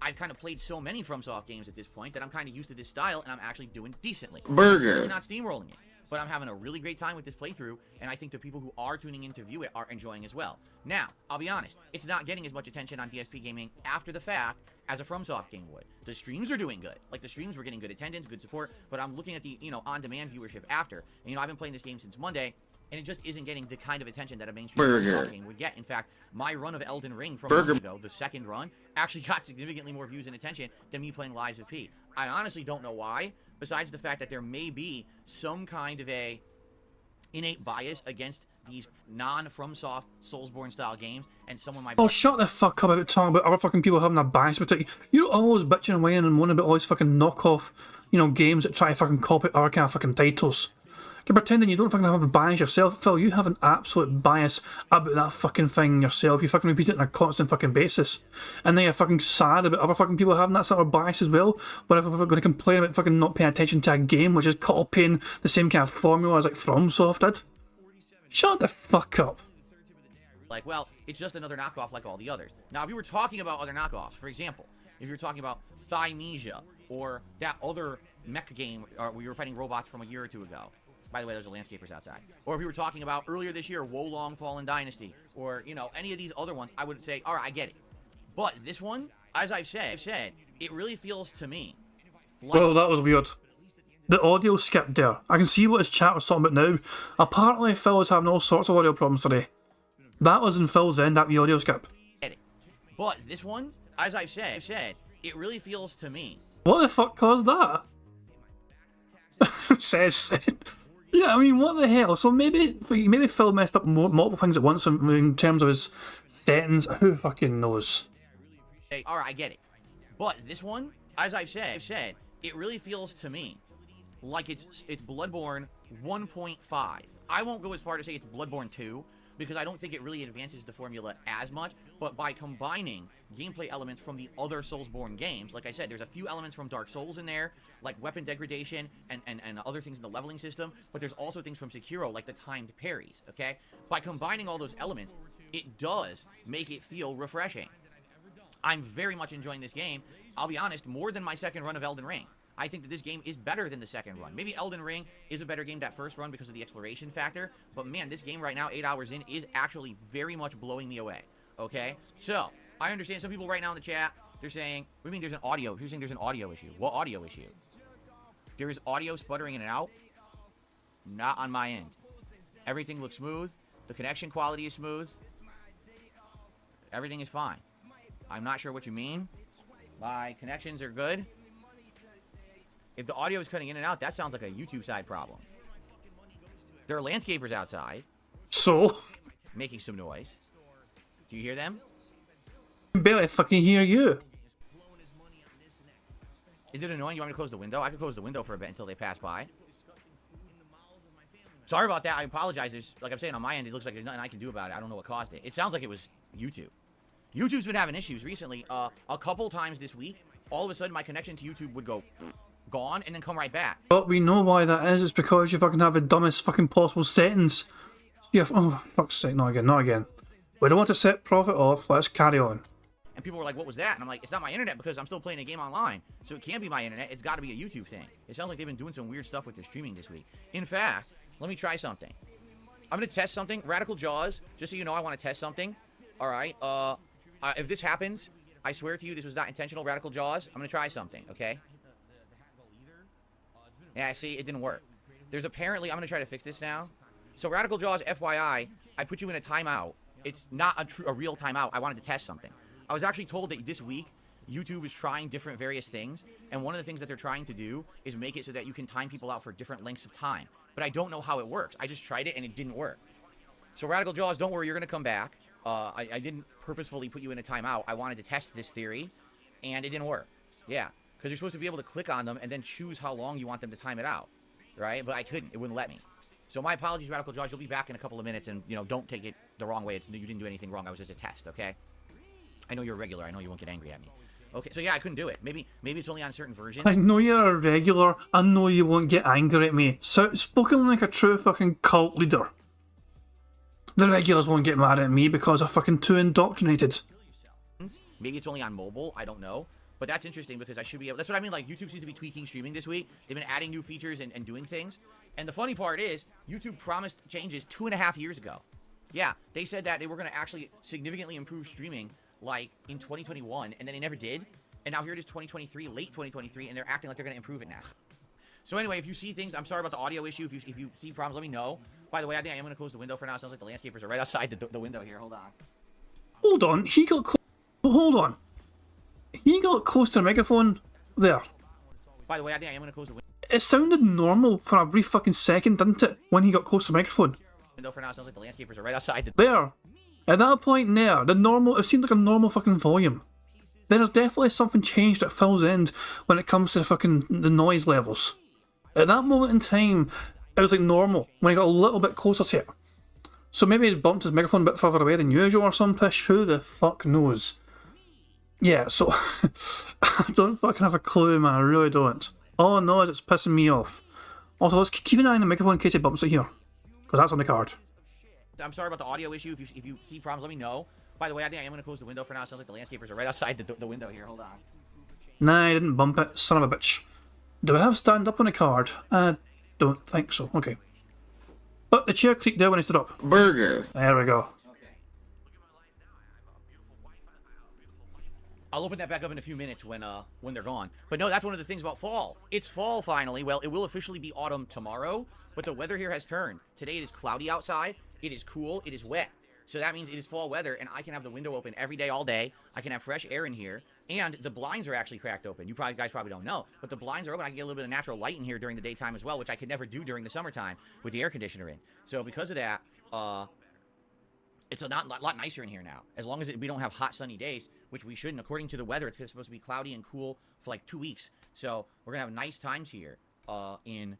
I've kind of played so many FromSoft games at this point that I'm kind of used to this style, and I'm actually doing decently. Burger. I'm not steamrolling it. But I'm having a really great time with this playthrough, and I think the people who are tuning in to view it are enjoying as well. Now, I'll be honest, it's not getting as much attention on DSP Gaming after the fact as a FromSoft game would. The streams are doing good. Like, the streams were getting good attendance, good support, but I'm looking at the, on-demand viewership after. And, I've been playing this game since Monday, and it just isn't getting the kind of attention that a mainstream FromSoft game would get. In fact, my run of Elden Ring from months ago, the second run, actually got significantly more views and attention than me playing Lies of P. I honestly don't know why, besides the fact that there may be some kind of a innate bias against these non-FromSoft Soulsborne style games, and someone might. Oh, shut the fuck up about talking about other fucking people having a bias about it. You're always bitching and whining and moaning about all these fucking knockoff, you know, games that try to fucking copy other kind of fucking titles. You're pretending you don't fucking have a bias yourself. Phil, you have an absolute bias about that fucking thing yourself. You fucking repeat it on a constant fucking basis. And then you're fucking sad about other fucking people having that sort of bias as well. But if we're going to complain about fucking not paying attention to a game, which is copying the same kind of formula as like FromSoft did. Shut the fuck up. Like, well, it's just another knockoff like all the others. Now, if you were talking about other knockoffs, for example, if you're talking about Thymesia or that other mech game where you were fighting robots from a year or two ago. By the way, there's a landscapers outside. Or if we were talking about earlier this year, Wolong Fallen Dynasty, or, you know, any of these other ones, I would say, all right, I get it. But this one, as I've said, it really feels to me like... Well, that was weird. The audio skipped there. I can see what his chat was talking about now. Apparently, Phil was having all sorts of audio problems today. That was in Phil's end, that wee audio skip. But this one, as I've said, it really feels to me... What the fuck caused that? Says... Yeah, I mean, what the hell? So maybe Phil messed up multiple things at once in terms of his settings. Who fucking knows? Hey, all right, I get it. But this one, as I've said, it really feels to me like it's Bloodborne 1.5. I won't go as far to say it's Bloodborne 2 because I don't think it really advances the formula as much. But by combining gameplay elements from the other Soulsborne games, like I said, there's a few elements from Dark Souls in there, like weapon degradation and other things in the leveling system, but there's also things from Sekiro, like the timed parries, okay? By combining all those elements, it does make it feel refreshing. I'm very much enjoying this game. I'll be honest, more than my second run of Elden Ring. I think that this game is better than the second run. Maybe Elden Ring is a better game that first run because of the exploration factor, but man, this game right now, 8 hours in, is actually very much blowing me away, okay? So, I understand some people right now in the chat, they're saying, what do you mean there's an audio? Who's saying there's an audio issue? What audio issue? There is audio sputtering in and out? Not on my end. Everything looks smooth. The connection quality is smooth. Everything is fine. I'm not sure what you mean. My connections are good. If the audio is cutting in and out, that sounds like a YouTube side problem. There are landscapers outside. So? Making some noise. Do you hear them? I barely fucking hear you. Is it annoying? You want me to close the window? I could close the window for a bit until they pass by. Sorry about that. I apologize. Like I'm saying, on my end, it looks like there's nothing I can do about it. I don't know what caused it. It sounds like it was YouTube. YouTube's been having issues recently. A couple times this week, all of a sudden my connection to YouTube would go gone and then come right back. But we know why that is. It's because you fucking have the dumbest fucking possible settings. Yeah. Oh, fuck's sake. Not again. Not again. We don't want to set profit off. Let's carry on. And people were like, what was that? And I'm like, it's not my internet because I'm still playing a game online. So it can't be my internet. It's got to be a YouTube thing. It sounds like they've been doing some weird stuff with their streaming this week. In fact, let me try something. I'm going to test something. Radical Jaws, just so you know, I want to test something. All right. If this happens, I swear to you, this was not intentional, Radical Jaws. I'm going to try something, okay? Yeah, see, it didn't work. There's apparently, I'm going to try to fix this now. So Radical Jaws, FYI, I put you in a timeout. It's not a real timeout. I wanted to test something. I was actually told that this week, YouTube is trying different various things, and one of the things that they're trying to do is make it so that you can time people out for different lengths of time. But I don't know how it works. I just tried it, and it didn't work. So Radical Jaws, don't worry, you're going to come back. I didn't purposefully put you in a timeout. I wanted to test this theory, and it didn't work. Yeah, because you're supposed to be able to click on them and then choose how long you want them to time it out, right? But I couldn't. It wouldn't let me. So my apologies, Radical Jaws. You'll be back in a couple of minutes, and, you know, don't take it the wrong way. You didn't do anything wrong. I was just a test, okay? I know you're a regular. I know you won't get angry at me. Okay, so yeah, I couldn't do it. Maybe it's only on certain versions. I know you're a regular. I know you won't get angry at me. So, spoken like a true fucking cult leader. The regulars won't get mad at me because I'm fucking too indoctrinated. Maybe it's only on mobile. I don't know. But that's interesting because I should be able... That's what I mean, like, YouTube seems to be tweaking streaming this week. They've been adding new features and doing things. And the funny part is, YouTube promised changes 2.5 years ago. Yeah, they said that they were going to actually significantly improve streaming, like, in 2021, and then they never did. And now here it is 2023, late 2023, and they're acting like they're going to improve it now. So anyway, if you see things, I'm sorry about the audio issue. If you see problems, let me know. By the way, I think I am going to close the window for now. It sounds like the landscapers are right outside the window here. Hold on. Hold on. Hold on. He got close to the microphone there. By the way, I think I am going to close the window. It sounded normal for a brief fucking second, didn't it? When he got close to the microphone. window for now. Sounds like the landscapers are right outside. There. At that point there, it seemed like a normal fucking volume. Then there's definitely something changed at Phil's end when it comes to the noise levels. At that moment in time, it was like normal when he got a little bit closer to it. So maybe he bumped his microphone a bit further away than usual or some pish. Who the fuck knows? Yeah, so I don't fucking have a clue, man. I really don't. All I know is it's pissing me off. Also, let's keep an eye on the microphone in case he bumps it here, because that's on the card. I'm sorry about the audio issue. If you see problems, let me know. By the way, I think I am going to close the window for now. It sounds like the landscapers are right outside the window here. Hold on. Nah, I didn't bump it. Son of a bitch. Do I have stand up on the card? I don't think so. Okay. But the chair creaked there when I stood up. Burger. There we go. I'll open that back up in a few minutes when they're gone. But no, that's one of the things about fall. It's fall finally. Well, it will officially be autumn tomorrow, but the weather here has turned. Today it is cloudy outside. It is cool. It is wet. So that means it is fall weather, and I can have the window open every day, all day. I can have fresh air in here, and the blinds are actually cracked open. You guys probably don't know, but the blinds are open. I can get a little bit of natural light in here during the daytime as well, which I could never do during the summertime with the air conditioner in. So because of that, it's a lot nicer in here now. As long as we don't have hot, sunny days, which we shouldn't. According to the weather, it's supposed to be cloudy and cool for like 2 weeks. So we're gonna have nice times here in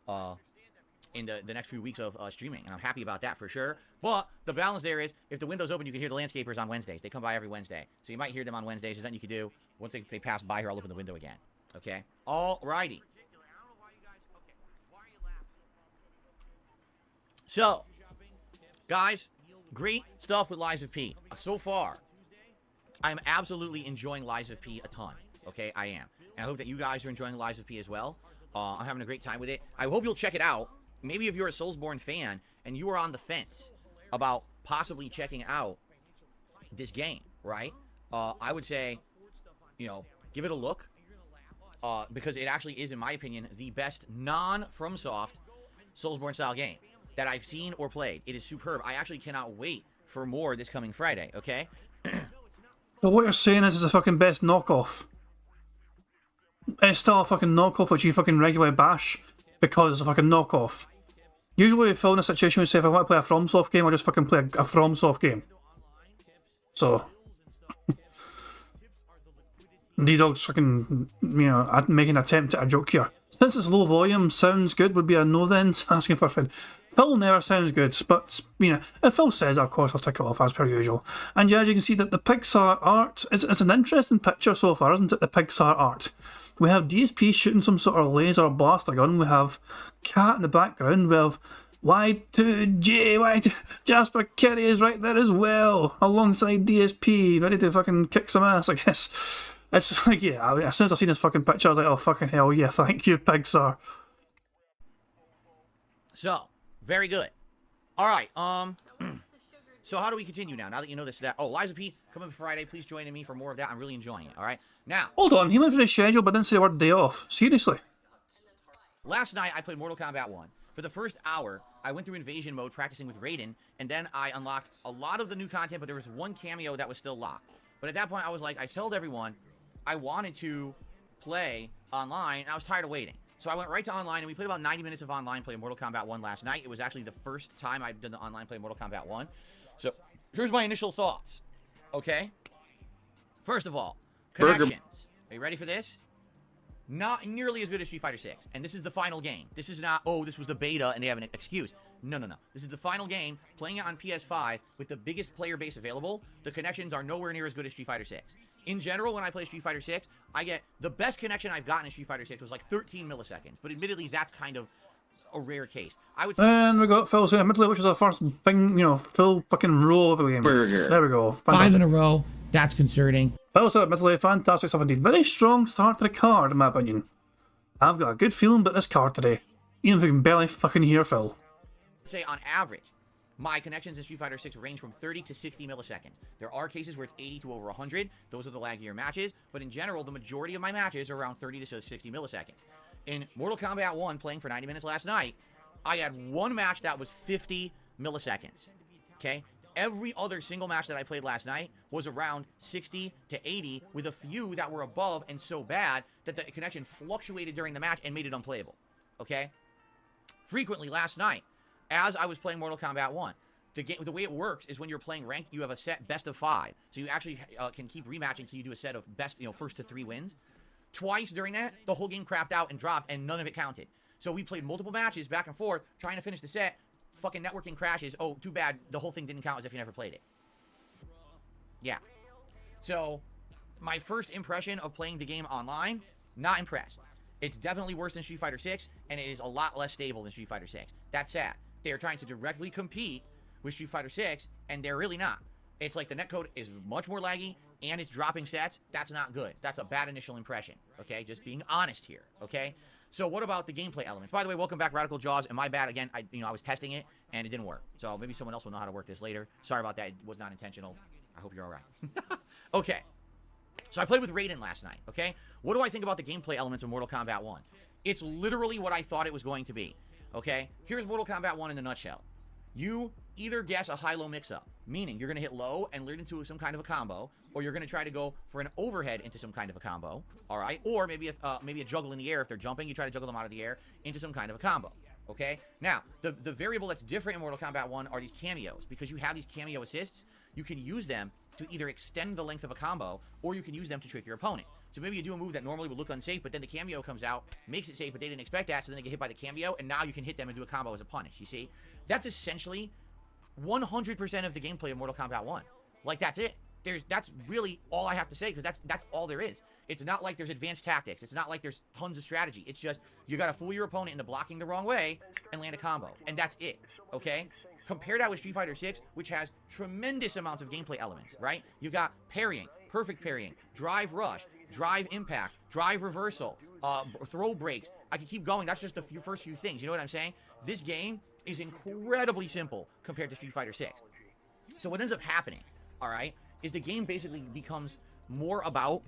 the next few weeks of streaming, and I'm happy about that for sure. But the balance there is, if the window's open, you can hear the landscapers on Wednesdays. They come by every Wednesday, so you might hear them on Wednesdays. There's nothing you can do. Once they pass by here, I'll open the window again. Okay? Alrighty. So, guys, great stuff with Lies of P. So far, I'm absolutely enjoying Lies of P a ton. Okay, I am. And I hope that you guys are enjoying Lies of P as well. I'm having a great time with it. I hope you'll check it out. Maybe if you're a Soulsborne fan and you are on the fence about possibly checking out this game, right? I would say, you know, give it a look. Because it actually is, in my opinion, the best non-FromSoft Soulsborne style game that I've seen or played. It is superb. I actually cannot wait for more this coming Friday, okay? But what you're saying is it's the fucking best knockoff. It's still a fucking knockoff which you fucking regularly bash because it's a fucking knockoff. Usually if I'm in a situation where say if I want to play a FromSoft game, I'll just fucking play a FromSoft game. So D-Dog's fucking, you know, making an attempt at a joke here. Since it's low volume, sounds good would be a no then, asking for a friend. Phil never sounds good, but, you know, if Phil says, of course, I'll tick it off as per usual. And yeah, as you can see, that the Pixar art, it's an interesting picture so far, isn't it, the Pixar art? We have DSP shooting some sort of laser blaster gun, we have Cat in the background, we have Y2J, Jasper Kerry is right there as well, alongside DSP, ready to fucking kick some ass, I guess. It's like, yeah, as soon as I seen this fucking picture, I was like, oh, fucking hell, yeah, thank you, Pixar. So, very good. All right, so how do we continue now that you know this? Oh, Lies of P, coming Friday. Please join me for more of that. I'm really enjoying it, all right? Now. Hold on, he went for the schedule but didn't say the word day off. Seriously? Last night, I played Mortal Kombat 1. For the first hour, I went through Invasion mode, practicing with Raiden, and then I unlocked a lot of the new content, but there was one cameo that was still locked. But at that point, I was like, I told everyone I wanted to play online, and I was tired of waiting. So I went right to online, and we played about 90 minutes of online play Mortal Kombat 1 last night. It was actually the first time I've done the online play Mortal Kombat 1. So here's my initial thoughts, okay? First of all, connections. Are you ready for this? Not nearly as good as Street Fighter 6. And this is the final game. This is not, oh, this was the beta and they have an excuse. No, no, no. This is the final game, playing it on PS5 with the biggest player base available. The connections are nowhere near as good as Street Fighter 6. In general, when I play Street Fighter 6, I get the best connection I've gotten in Street Fighter 6 was like 13 milliseconds. But admittedly, that's kind of a rare case. I would. And we got Phil saying admittedly, which is our first thing, you know, full fucking row of the game. Burger. There we go. Fantastic. 5 in a row. That's concerning. Phil said admittedly, fantastic stuff indeed. Very strong start to the card, in my opinion. I've got a good feeling about this card today. Even if we can barely fucking hear Phil. Say on average, my connections in Street Fighter 6 range from 30 to 60 milliseconds. There are cases where it's 80 to over 100. Those are the laggier matches. But in general, the majority of my matches are around 30 to 60 milliseconds. In Mortal Kombat 1, playing for 90 minutes last night, I had one match that was 50 milliseconds. Okay? Every other single match that I played last night was around 60 to 80, with a few that were above and so bad that the connection fluctuated during the match and made it unplayable. Okay? Frequently last night, as I was playing Mortal Kombat 1. The way it works is when you're playing ranked, you have a set best of 5. So you actually can keep rematching until you do a set of best, first to 3 wins. Twice during that, the whole game crapped out and dropped, and none of it counted. So we played multiple matches back and forth, trying to finish the set. Fucking networking crashes. Oh, too bad. The whole thing didn't count as if you never played it. Yeah. So, my first impression of playing the game online, not impressed. It's definitely worse than Street Fighter 6, and it is a lot less stable than Street Fighter 6. That's sad. They are trying to directly compete with Street Fighter 6, and they're really not. It's like the netcode is much more laggy, and it's dropping sets. That's not good. That's a bad initial impression, okay? Just being honest here, okay? So what about the gameplay elements? By the way, welcome back, Radical Jaws, and my bad, again, I was testing it, and it didn't work. So maybe someone else will know how to work this later. Sorry about that. It was not intentional. I hope you're all right. Okay. So I played with Raiden last night, okay? What do I think about the gameplay elements of Mortal Kombat 1? It's literally what I thought it was going to be, okay? Here's Mortal Kombat 1 in a nutshell. You either guess a high-low mix-up, meaning you're going to hit low and lead into some kind of a combo, or you're going to try to go for an overhead into some kind of a combo, all right? Or maybe a juggle in the air. If they're jumping, you try to juggle them out of the air into some kind of a combo, okay? Now, the variable that's different in Mortal Kombat 1 are these cameos. Because you have these cameo assists, you can use them to either extend the length of a combo, or you can use them to trick your opponent. So maybe you do a move that normally would look unsafe, but then the cameo comes out, makes it safe, but they didn't expect that, so then they get hit by the cameo, and now you can hit them and do a combo as a punish, you see? That's essentially 100% of the gameplay of Mortal Kombat 1. Like, that's it. That's really all I have to say, because that's all there is. It's not like there's advanced tactics. It's not like there's tons of strategy. It's just, you gotta fool your opponent into blocking the wrong way and land a combo. And that's it, okay? Compare that with Street Fighter 6, which has tremendous amounts of gameplay elements, right? You've got parrying, perfect parrying, drive rush, drive impact, drive reversal, throw breaks. I can keep going. That's just the first few things. You know what I'm saying? This game is incredibly simple compared to Street Fighter 6. So what ends up happening, all right, is the game basically becomes more about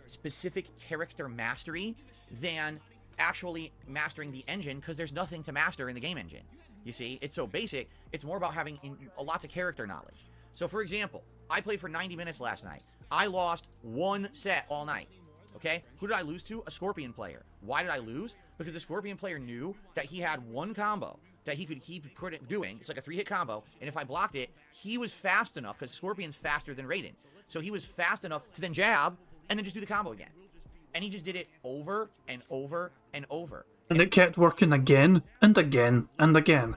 specific character mastery than actually mastering the engine, because there's nothing to master in the game engine. You see, it's so basic, it's more about having lots of character knowledge. So for example, I played for 90 minutes last night. I lost one set all night, okay? Who did I lose to? A Scorpion player. Why did I lose? Because the Scorpion player knew that he had one combo that he could keep doing. It's like a 3-hit combo, and if I blocked it, he was fast enough, because Scorpion's faster than Raiden. So he was fast enough to then jab, and then just do the combo again. And he just did it over and over and over. And it kept working again and again and again.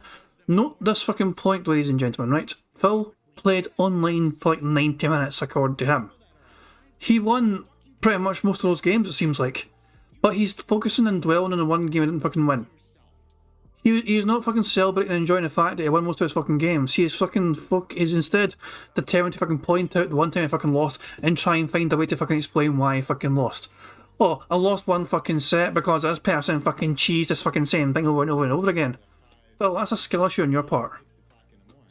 Note this fucking point, ladies and gentlemen, right? Phil played online for like 90 minutes, according to him. He won pretty much most of those games, it seems like. But he's focusing and dwelling on the one game he didn't fucking win. He's not fucking celebrating and enjoying the fact that he won most of his fucking games. He is he's instead determined to fucking point out the one time he fucking lost and try and find a way to fucking explain why he fucking lost. Oh, I lost one fucking set because this person fucking cheesed this fucking same thing over and over and over again. Well, that's a skill issue on your part.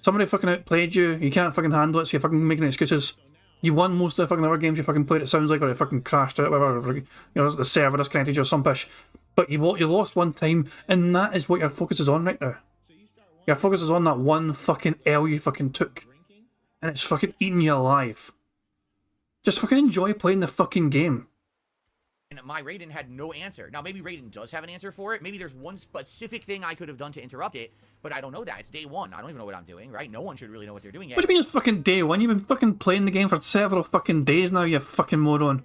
Somebody fucking outplayed you, you can't fucking handle it, so you're fucking making excuses. You won most of the fucking other games you fucking played, it sounds like, or you fucking crashed out, whatever, the server disconnected you or some pish. But you lost one time, and that is what your focus is on right now. Your focus is on that one fucking L you fucking took. And it's fucking eating you alive. Just fucking enjoy playing the fucking game. And my Raiden had no answer. Now, maybe Raiden does have an answer for it. Maybe there's one specific thing I could have done to interrupt it, but I don't know that. It's day one. I don't even know what I'm doing, right? No one should really know what they're doing yet. What do you mean it's fucking day one? You've been fucking playing the game for several fucking days now, you fucking moron.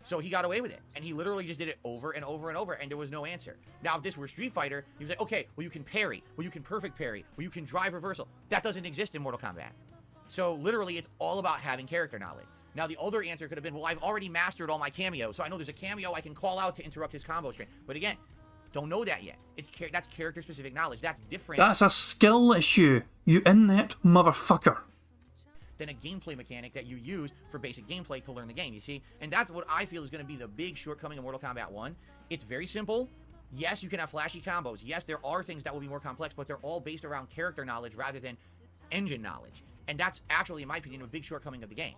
So he got away with it, and he literally just did it over and over and over, and there was no answer. Now, if this were Street Fighter, he was like, okay, well, you can parry, well, you can perfect parry, well, you can drive reversal. That doesn't exist in Mortal Kombat. So literally, it's all about having character knowledge. Now, the other answer could have been, well, I've already mastered all my cameos, so I know there's a cameo I can call out to interrupt his combo string. But again, don't know that yet. That's character-specific knowledge. That's different. That's a skill issue, you inept motherfucker. Than a gameplay mechanic that you use for basic gameplay to learn the game, you see? And that's what I feel is going to be the big shortcoming of Mortal Kombat 1. It's very simple. Yes, you can have flashy combos. Yes, there are things that will be more complex, but they're all based around character knowledge rather than engine knowledge. And that's actually, in my opinion, a big shortcoming of the game.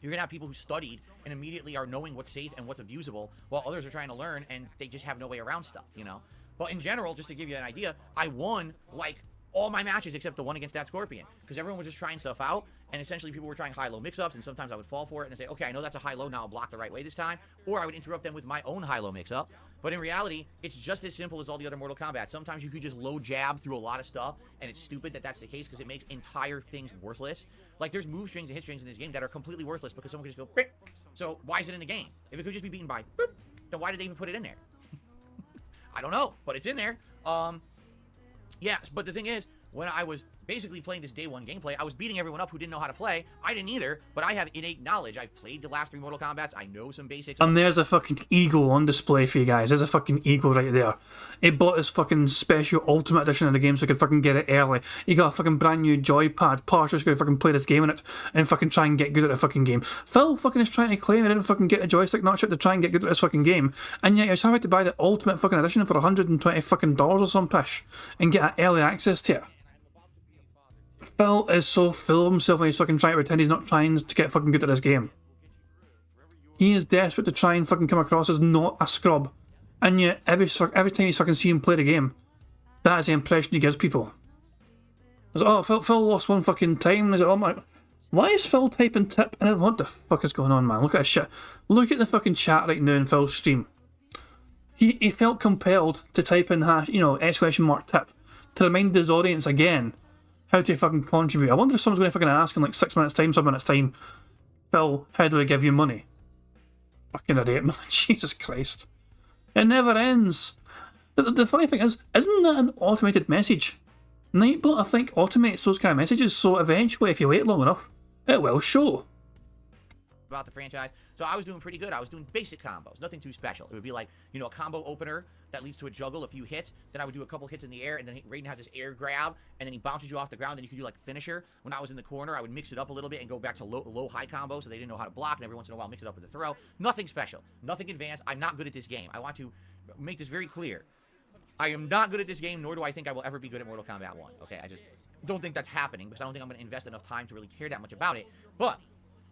You're going to have people who studied and immediately are knowing what's safe and what's abusable, while others are trying to learn and they just have no way around stuff, you know? But in general, just to give you an idea, I won like all my matches except the one against that Scorpion, because everyone was just trying stuff out, and essentially people were trying high-low mix-ups, and sometimes I would fall for it and say, okay, I know that's a high-low, now I'll block the right way this time, or I would interrupt them with my own high-low mix-up. But in reality, it's just as simple as all the other Mortal Kombat. Sometimes you could just low jab through a lot of stuff, and it's stupid that that's the case because it makes entire things worthless. Like, there's move strings and hit strings in this game that are completely worthless because someone can just go, Brick. So why is it in the game? If it could just be beaten by, Boop, then why did they even put it in there? I don't know, but it's in there. Yeah, but the thing is, when I was basically playing this day one gameplay, I was beating everyone up who didn't know how to play. I didn't either, but I have innate knowledge. I've played the last 3 Mortal Kombats. I know some basics. And there's a fucking ego on display for you guys. There's a fucking ego right there. It bought this fucking special Ultimate Edition of the game so I could fucking get it early. You got a fucking brand new joypad. Partial's gonna fucking play this game in it and fucking try and get good at the fucking game. Phil fucking is trying to claim he didn't fucking get a joystick notch to try and get good at this fucking game, and yet you're having to buy the Ultimate fucking Edition for $120 fucking or some pish and get early access to it. Phil is so full of himself when he's fucking trying to pretend he's not trying to get fucking good at this game. He is desperate to try and fucking come across as not a scrub. And yet, every time you fucking see him play the game, that is the impression he gives people. It's like, oh, Phil lost one fucking time. Is it, oh my... Why is Phil typing tip? And what the fuck is going on, man? Look at this shit. Look at the fucking chat right now in Phil's stream. He felt compelled to type in hash, exclamation mark tip to remind his audience again how to fucking contribute. I wonder if someone's going to fucking ask in like 6 minutes time, 7 minutes time, Phil, how do I give you money? Fucking idiot, man. Jesus Christ. It never ends. The funny thing is, isn't that an automated message? Nightbot, I think, automates those kind of messages, so eventually, if you wait long enough, it will show. About the franchise. So I was doing pretty good. I was doing basic combos, nothing too special. It would be like, a combo opener that leads to a juggle, a few hits. Then I would do a couple hits in the air, and then Raiden has this air grab, and then he bounces you off the ground, and you could do like finisher. When I was in the corner, I would mix it up a little bit and go back to low-high combo, so they didn't know how to block, and every once in a while mix it up with a throw. Nothing special. Nothing advanced. I'm not good at this game. I want to make this very clear. I am not good at this game, nor do I think I will ever be good at Mortal Kombat 1. Okay, I just don't think that's happening, because I don't think I'm going to invest enough time to really care that much about it. But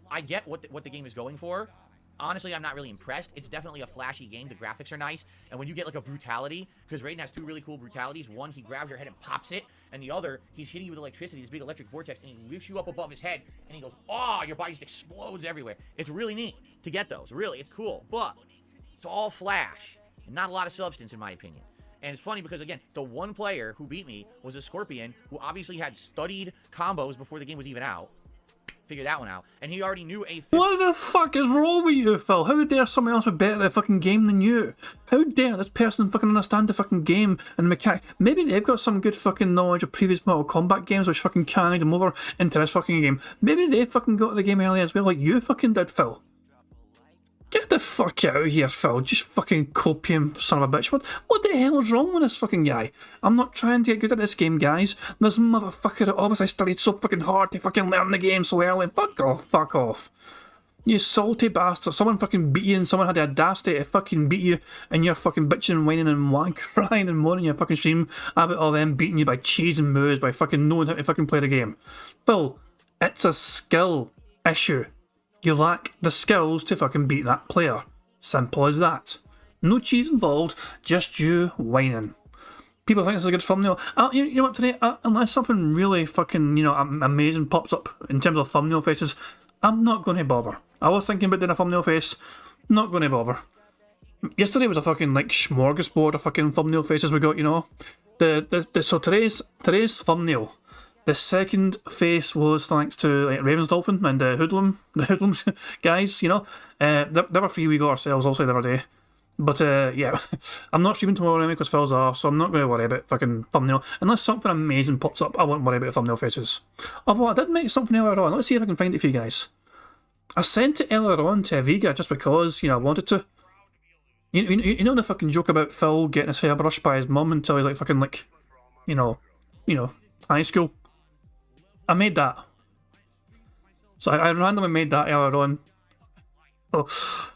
I get what the game is going for. Honestly, I'm not really impressed. It's definitely a flashy game. The graphics are nice. And when you get like a brutality, because Raiden has 2 really cool brutalities. One, he grabs your head and pops it. And the other, he's hitting you with electricity, this big electric vortex, and he lifts you up above his head. And he goes, oh, your body just explodes everywhere. It's really neat to get those. Really, it's cool. But it's all flash and not a lot of substance, in my opinion. And it's funny because, again, the one player who beat me was a Scorpion who obviously had studied combos before the game was even out. Figure that one out. And he already knew a... What the fuck is wrong with you, Phil? How dare someone else be better at the fucking game than you? How dare this person fucking understand the fucking game and the mechanic? Maybe they've got some good fucking knowledge of previous Mortal Kombat games which fucking carried them over into this fucking game. Maybe they fucking got the game early as well, like you fucking did, Phil. Get the fuck out of here, Phil. Just fucking copium, son of a bitch. What the hell is wrong with this fucking guy? I'm not trying to get good at this game, guys. This motherfucker obviously studied so fucking hard to fucking learn the game so early. Fuck off, fuck off. You salty bastard. Someone fucking beat you and someone had the audacity to fucking beat you and you're fucking bitching and whining and crying and moaning your fucking stream about all them beating you by cheese and moves by fucking knowing how to fucking play the game. Phil, it's a skill issue. You lack the skills to fucking beat that player. Simple as that. No cheese involved, just you whining. People think this is a good thumbnail. You know what, today, unless something really fucking, amazing pops up in terms of thumbnail faces, I'm not going to bother. I was thinking about doing a thumbnail face, not going to bother. Yesterday was a fucking, smorgasbord of fucking thumbnail faces we got, So today's thumbnail, the second face was thanks to Ravens Dolphin and the Hoodlums guys, There were 3 we got ourselves also the other day. But yeah, I'm not streaming tomorrow anyway because Phil's off, so I'm not going to worry about fucking thumbnail. Unless something amazing pops up, I won't worry about thumbnail faces. Although I did make something earlier on. Let's see if I can find it for you guys. I sent it earlier on to Aviga just because, I wanted to. You know the fucking joke about Phil getting his hair brushed by his mum until he's fucking high school? I made that. So I randomly made that earlier on. So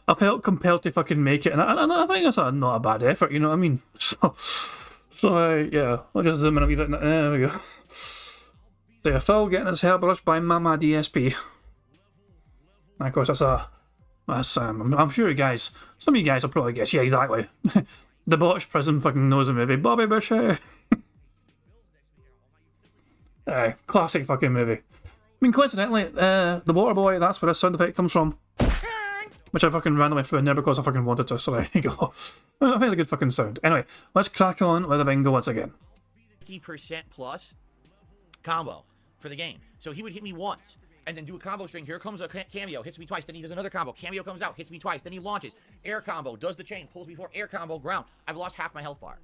I felt compelled to fucking make it, and I think that's not a bad effort, you know what I mean? So yeah, I'll just zoom in a wee bit. There we go. So yeah, Phil getting his hair brushed by Mama DSP. And of course, I'm sure you guys, some of you guys will probably guess, yeah, exactly. The Botched Prison fucking knows the movie, Bobby Bushy. Classic fucking movie. I mean, coincidentally, the Water Boy, that's where this sound effect comes from. Which I fucking randomly threw in there because I fucking wanted to, so there you go. I think it's a good fucking sound. Anyway, let's crack on with the bingo once again. 50% plus combo for the game. So he would hit me once, and then do a combo string. Here comes a cameo, hits me twice, then he does another combo. Cameo comes out, hits me twice, then he launches. Air combo, does the chain, pulls me forward, air combo, ground. I've lost half my health bar.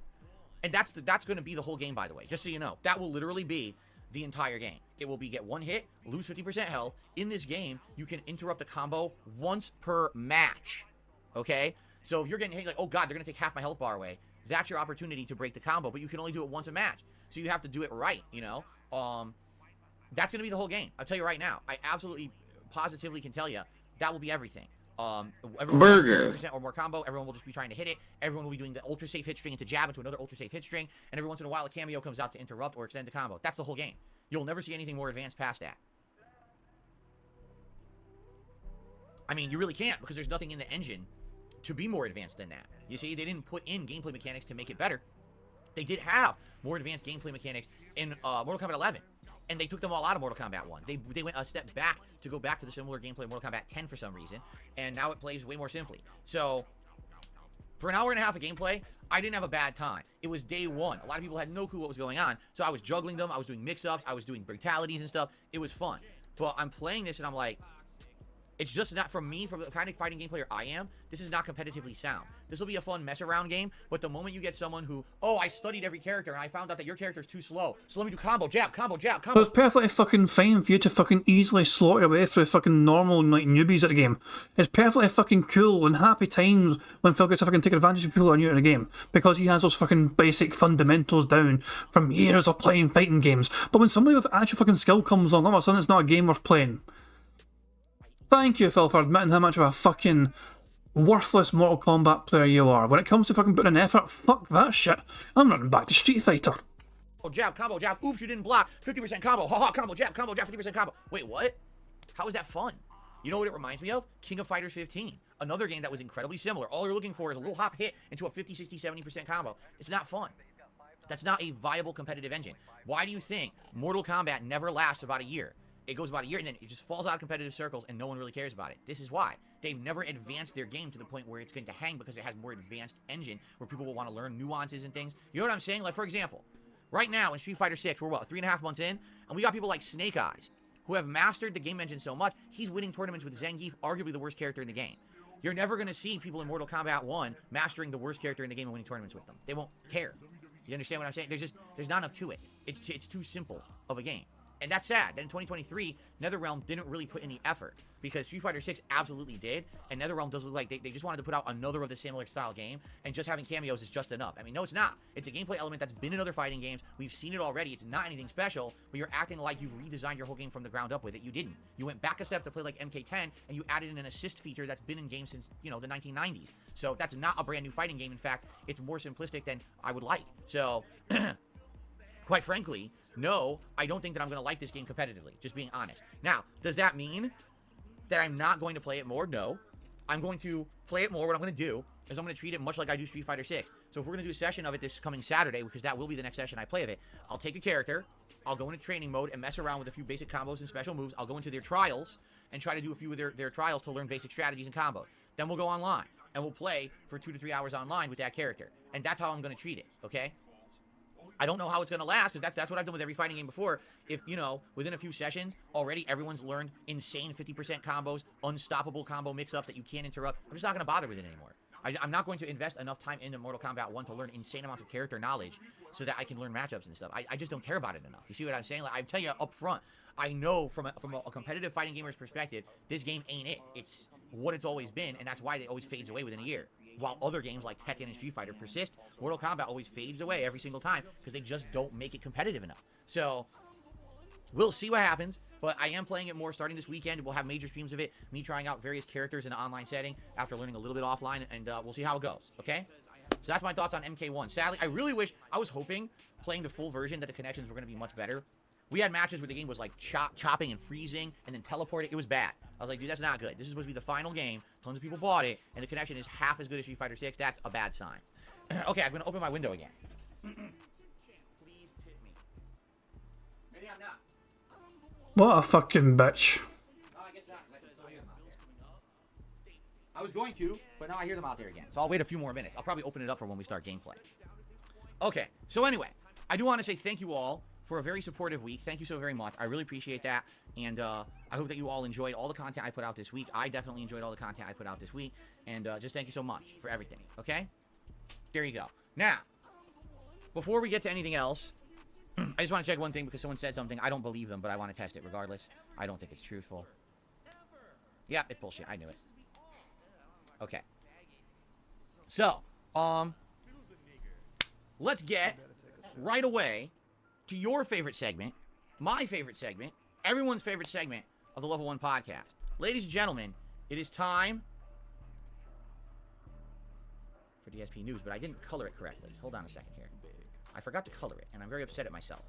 And that's going to be the whole game, by the way, just so you know. That will literally be the entire game. It will be get one hit, lose 50% health. In this game, you can interrupt a combo once per match, okay? So if you're getting hit like, oh god, they're going to take half my health bar away, that's your opportunity to break the combo, but you can only do it once a match. So you have to do it right, you know? That's going to be the whole game. I'll tell you right now. I absolutely, positively can tell you that will be everything. Burger. Or more combo. Everyone will just be trying to hit it. Everyone will be doing the ultra safe hit string into jab into another ultra safe hit string. And every once in a while, a cameo comes out to interrupt or extend the combo. That's the whole game. You'll never see anything more advanced past that. I mean, you really can't because there's nothing in the engine to be more advanced than that. You see, they didn't put in gameplay mechanics to make it better. They did have more advanced gameplay mechanics in Mortal Kombat 11. And they took them all out of Mortal Kombat 1. They went a step back to go back to the similar gameplay of Mortal Kombat 10 for some reason. And now it plays way more simply. So, for an hour and a half of gameplay, I didn't have a bad time. It was day one. A lot of people had no clue what was going on. So I was juggling them. I was doing mix-ups. I was doing brutalities and stuff. It was fun. But I'm playing this and I'm like, it's just not, from me, from the kind of fighting game player I am, this is not competitively sound. This will be a fun mess around game, but the moment you get someone who, oh, I studied every character and I found out that your character is too slow, so let me do combo, jab, combo, jab, combo. So it's perfectly fucking fine for you to fucking easily slot your way through fucking normal like newbies at the game. It's perfectly fucking cool and happy times when Phil gets to fucking take advantage of people who are new to the game, because he has those fucking basic fundamentals down from years of playing fighting games. But when somebody with actual fucking skill comes along, all of a sudden it's not a game worth playing. Thank you, Phil, for admitting how much of a fucking worthless Mortal Kombat player you are. When it comes to fucking putting in effort, fuck that shit. I'm running back to Street Fighter. Oh, jab, combo, jab. Oops, you didn't block. 50% combo. Haha, combo, jab, 50% combo. Wait, what? How is that fun? You know what it reminds me of? King of Fighters 15. Another game that was incredibly similar. All you're looking for is a little hop hit into a 50, 60, 70% combo. It's not fun. That's not a viable competitive engine. Why do you think Mortal Kombat never lasts about a year? It goes about a year and then it just falls out of competitive circles and no one really cares about it. This is why. They've never advanced their game to the point where it's going to hang because it has more advanced engine where people will want to learn nuances and things. You know what I'm saying? Like, for example, right now in Street Fighter 6, we're what, 3.5 months in? And we got people like Snake Eyes who have mastered the game engine so much, he's winning tournaments with Zangief, arguably the worst character in the game. You're never going to see people in Mortal Kombat 1 mastering the worst character in the game and winning tournaments with them. They won't care. You understand what I'm saying? There's not enough to it. It's too simple of a game. And that's sad. Then in 2023, NetherRealm didn't really put any effort because Street Fighter 6 absolutely did. And NetherRealm does look like they just wanted to put out another of the similar style game. And just having cameos is just enough. I mean, no, it's not. It's a gameplay element that's been in other fighting games. We've seen it already. It's not anything special. But you're acting like you've redesigned your whole game from the ground up with it. You didn't. You went back a step to play like MK10 and you added in an assist feature that's been in games since, you know, the 1990s. So that's not a brand new fighting game. In fact, it's more simplistic than I would like. So, quite frankly, no, I don't think that I'm going to like this game competitively, just being honest. Now, does that mean that I'm not going to play it more? No. I'm going to play it more. What I'm going to do is I'm going to treat it much like I do Street Fighter 6. So if we're going to do a session of it this coming Saturday, because that will be the next session I play of it, I'll take a character, I'll go into training mode and mess around with a few basic combos and special moves. I'll go into their trials and try to do a few of their trials to learn basic strategies and combos. Then we'll go online and we'll play for 2 to 3 hours online with that character. And that's how I'm going to treat it, okay? I don't know how it's going to last, because that's what I've done with every fighting game before. If, you know, within a few sessions, already everyone's learned insane 50% combos, unstoppable combo mix-ups that you can't interrupt, I'm just not going to bother with it anymore. I'm not going to invest enough time into Mortal Kombat 1 to learn insane amounts of character knowledge so that I can learn matchups and stuff. I just don't care about it enough. You see what I'm saying? Like, I tell you up front, I know from a competitive fighting gamer's perspective, this game ain't it. It's what it's always been, and that's why it always fades away within a year. While other games like Tekken and Street Fighter persist, Mortal Kombat always fades away every single time because they just don't make it competitive enough. So, we'll see what happens, but I am playing it more starting this weekend. We'll have major streams of it, me trying out various characters in an online setting after learning a little bit offline, and we'll see how it goes, okay? So that's my thoughts on MK1. Sadly, I was hoping playing the full version that the connections were going to be much better. We had matches where the game was like chopping and freezing and then teleporting. It was bad. I was like, dude, that's not good. This is supposed to be the final game. Tons of people bought it, and the connection is half as good as Street Fighter 6. That's a bad sign. Okay, I'm going to open my window again. Please tip me. Maybe I'm not. What a fucking bitch. No, I guess not, 'cause I can still hear them out there. I was going to, but now I hear them out there again. So I'll wait a few more minutes. I'll probably open it up for when we start gameplay. Okay, so anyway, I do want to say thank you all for a very supportive week. Thank you so very much. I really appreciate that. And I hope that you all enjoyed all the content I put out this week. I definitely enjoyed all the content I put out this week. And just thank you so much for everything, okay? There you go. Now, before we get to anything else, I just want to check one thing because someone said something. I don't believe them, but I want to test it regardless. I don't think it's truthful. Yeah, it's bullshit. I knew it. Okay. So, let's get right away to your favorite segment, my favorite segment, everyone's favorite segment of the Level 1 podcast. Ladies and gentlemen, it is time for DSP News, but I didn't color it correctly. Hold on a second here. I forgot to color it, and I'm very upset at myself.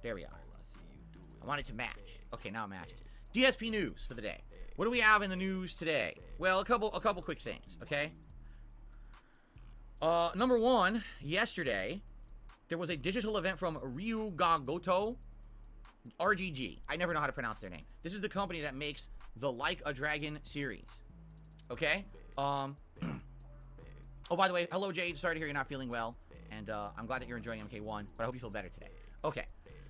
There we are. I want it to match. Okay, now it matches. DSP News for the day. What do we have in the news today? Well, a couple quick things, okay? Number one, yesterday, there was a digital event from Ryugagoto RGG. I never know how to pronounce their name. This is the company that makes the Like a Dragon series. Okay? Oh, by the way, hello, Jade. Sorry to hear you're not feeling well. And I'm glad that you're enjoying MK1, but I hope you feel better today. Okay.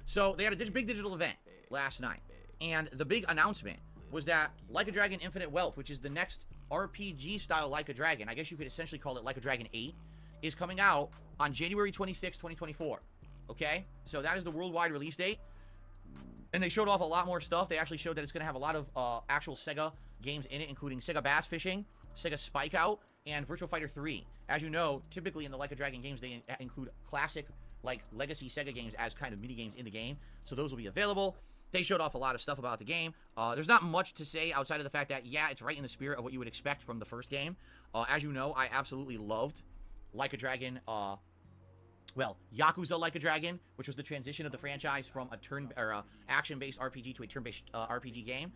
So, they had a big digital event last night. And the big announcement was that Like a Dragon Infinite Wealth, which is the next RPG-style Like a Dragon, I guess you could essentially call it Like a Dragon 8, is coming out on January 26, 2024. Okay? So, that is the worldwide release date. And they showed off a lot more stuff. They actually showed that it's going to have a lot of actual Sega games in it, including Sega Bass Fishing, Sega Spike Out, and Virtua Fighter 3. As you know, typically in the Like a Dragon games, they include classic, like, legacy Sega games as kind of mini-games in the game. So those will be available. They showed off a lot of stuff about the game. There's not much to say outside of the fact that, yeah, it's right in the spirit of what you would expect from the first game. As you know, I absolutely loved Like a Dragon, well, Yakuza Like a Dragon, which was the transition of the franchise from a action-based RPG to a turn-based RPG game.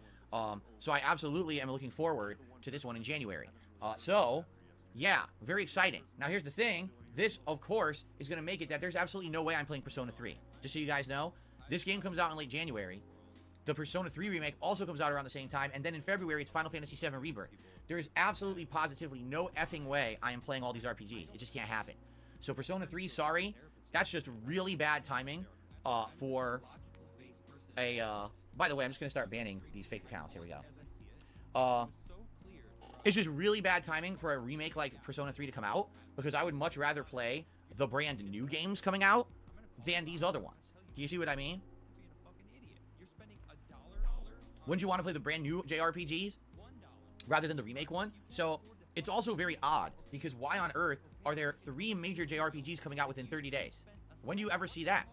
So I absolutely am looking forward to this one in January. So, yeah, very exciting. Now, here's the thing. This, of course, is going to make it that there's absolutely no way I'm playing Persona 3. Just so you guys know, this game comes out in late January. The Persona 3 remake also comes out around the same time. And then in February, it's Final Fantasy VII Rebirth. There is absolutely, positively no effing way I am playing all these RPGs. It just can't happen. So Persona 3, sorry. That's just really bad timing for a... by the way, I'm just going to start banning these fake accounts. Here we go. It's just really bad timing for a remake like Persona 3 to come out, because I would much rather play the brand new games coming out than these other ones. Do you see what I mean? Wouldn't you want to play the brand new JRPGs rather than the remake one? So it's also very odd, because why on earth are there 3 major JRPGs coming out within 30 days? When do you ever see that?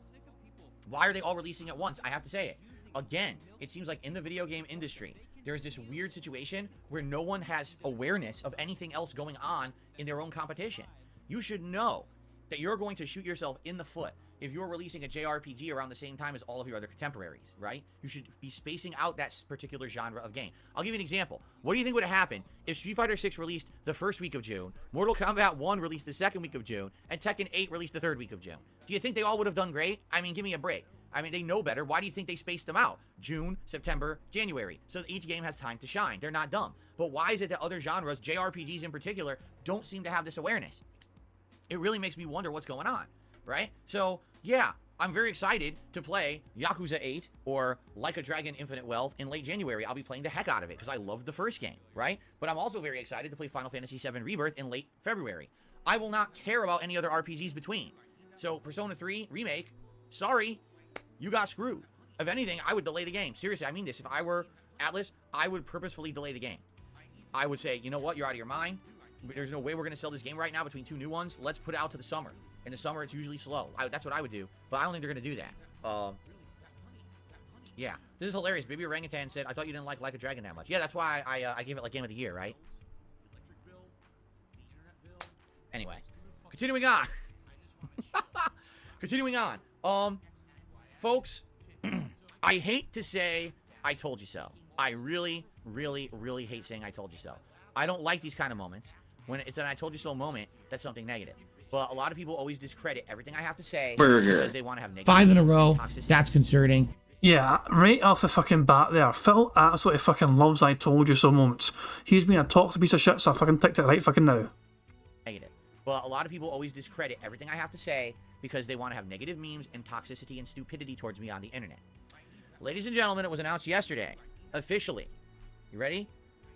Why are they all releasing at once? I have to say it. Again, it seems like in the video game industry, there's this weird situation where no one has awareness of anything else going on in their own competition. You should know that you're going to shoot yourself in the foot if you're releasing a JRPG around the same time as all of your other contemporaries, right? You should be spacing out that particular genre of game. I'll give you an example. What do you think would have happened if Street Fighter 6 released the first week of June, Mortal Kombat 1 released the second week of June, and Tekken 8 released the third week of June? Do you think they all would have done great? I mean, give me a break. I mean, they know better. Why do you think they spaced them out? June, September, January. So that each game has time to shine. They're not dumb. But why is it that other genres, JRPGs in particular, don't seem to have this awareness? It really makes me wonder what's going on, right? So, yeah, I'm very excited to play Yakuza 8 or Like a Dragon Infinite Wealth in late January. I'll be playing the heck out of it because I loved the first game, right? But I'm also very excited to play Final Fantasy VII Rebirth in late February. I will not care about any other RPGs between. So, Persona 3 Remake, sorry, you got screwed. If anything, I would delay the game. Seriously, I mean this. If I were Atlas, I would purposefully delay the game. I would say, you know what? You're out of your mind. There's no way we're going to sell this game right now between 2 new ones. Let's put it out to the summer. In the summer, it's usually slow. That's what I would do. But I don't think they're going to do that. Yeah. This is hilarious. Baby Orangutan said, I thought you didn't like a Dragon that much. Yeah, that's why I gave it like Game of the Year, right? Anyway. Continuing on. Continuing on. Folks, I hate to say I told you so. I really, really, really hate saying I told you so. I don't like these kind of moments. When it's an I told you so moment, that's something negative. But a lot of people always discredit everything I have to say Burger. because they want to have negative 5 in a memes, row. toxicity. That's concerning. Yeah, right off the fucking bat there. Phil absolutely fucking loves I told you so moments. He's been a toxic piece of shit, so I fucking ticked it right fucking now. Negative. But a lot of people always discredit everything I have to say because they want to have negative memes and toxicity and stupidity towards me on the internet. Ladies and gentlemen, it was announced yesterday, officially. You ready?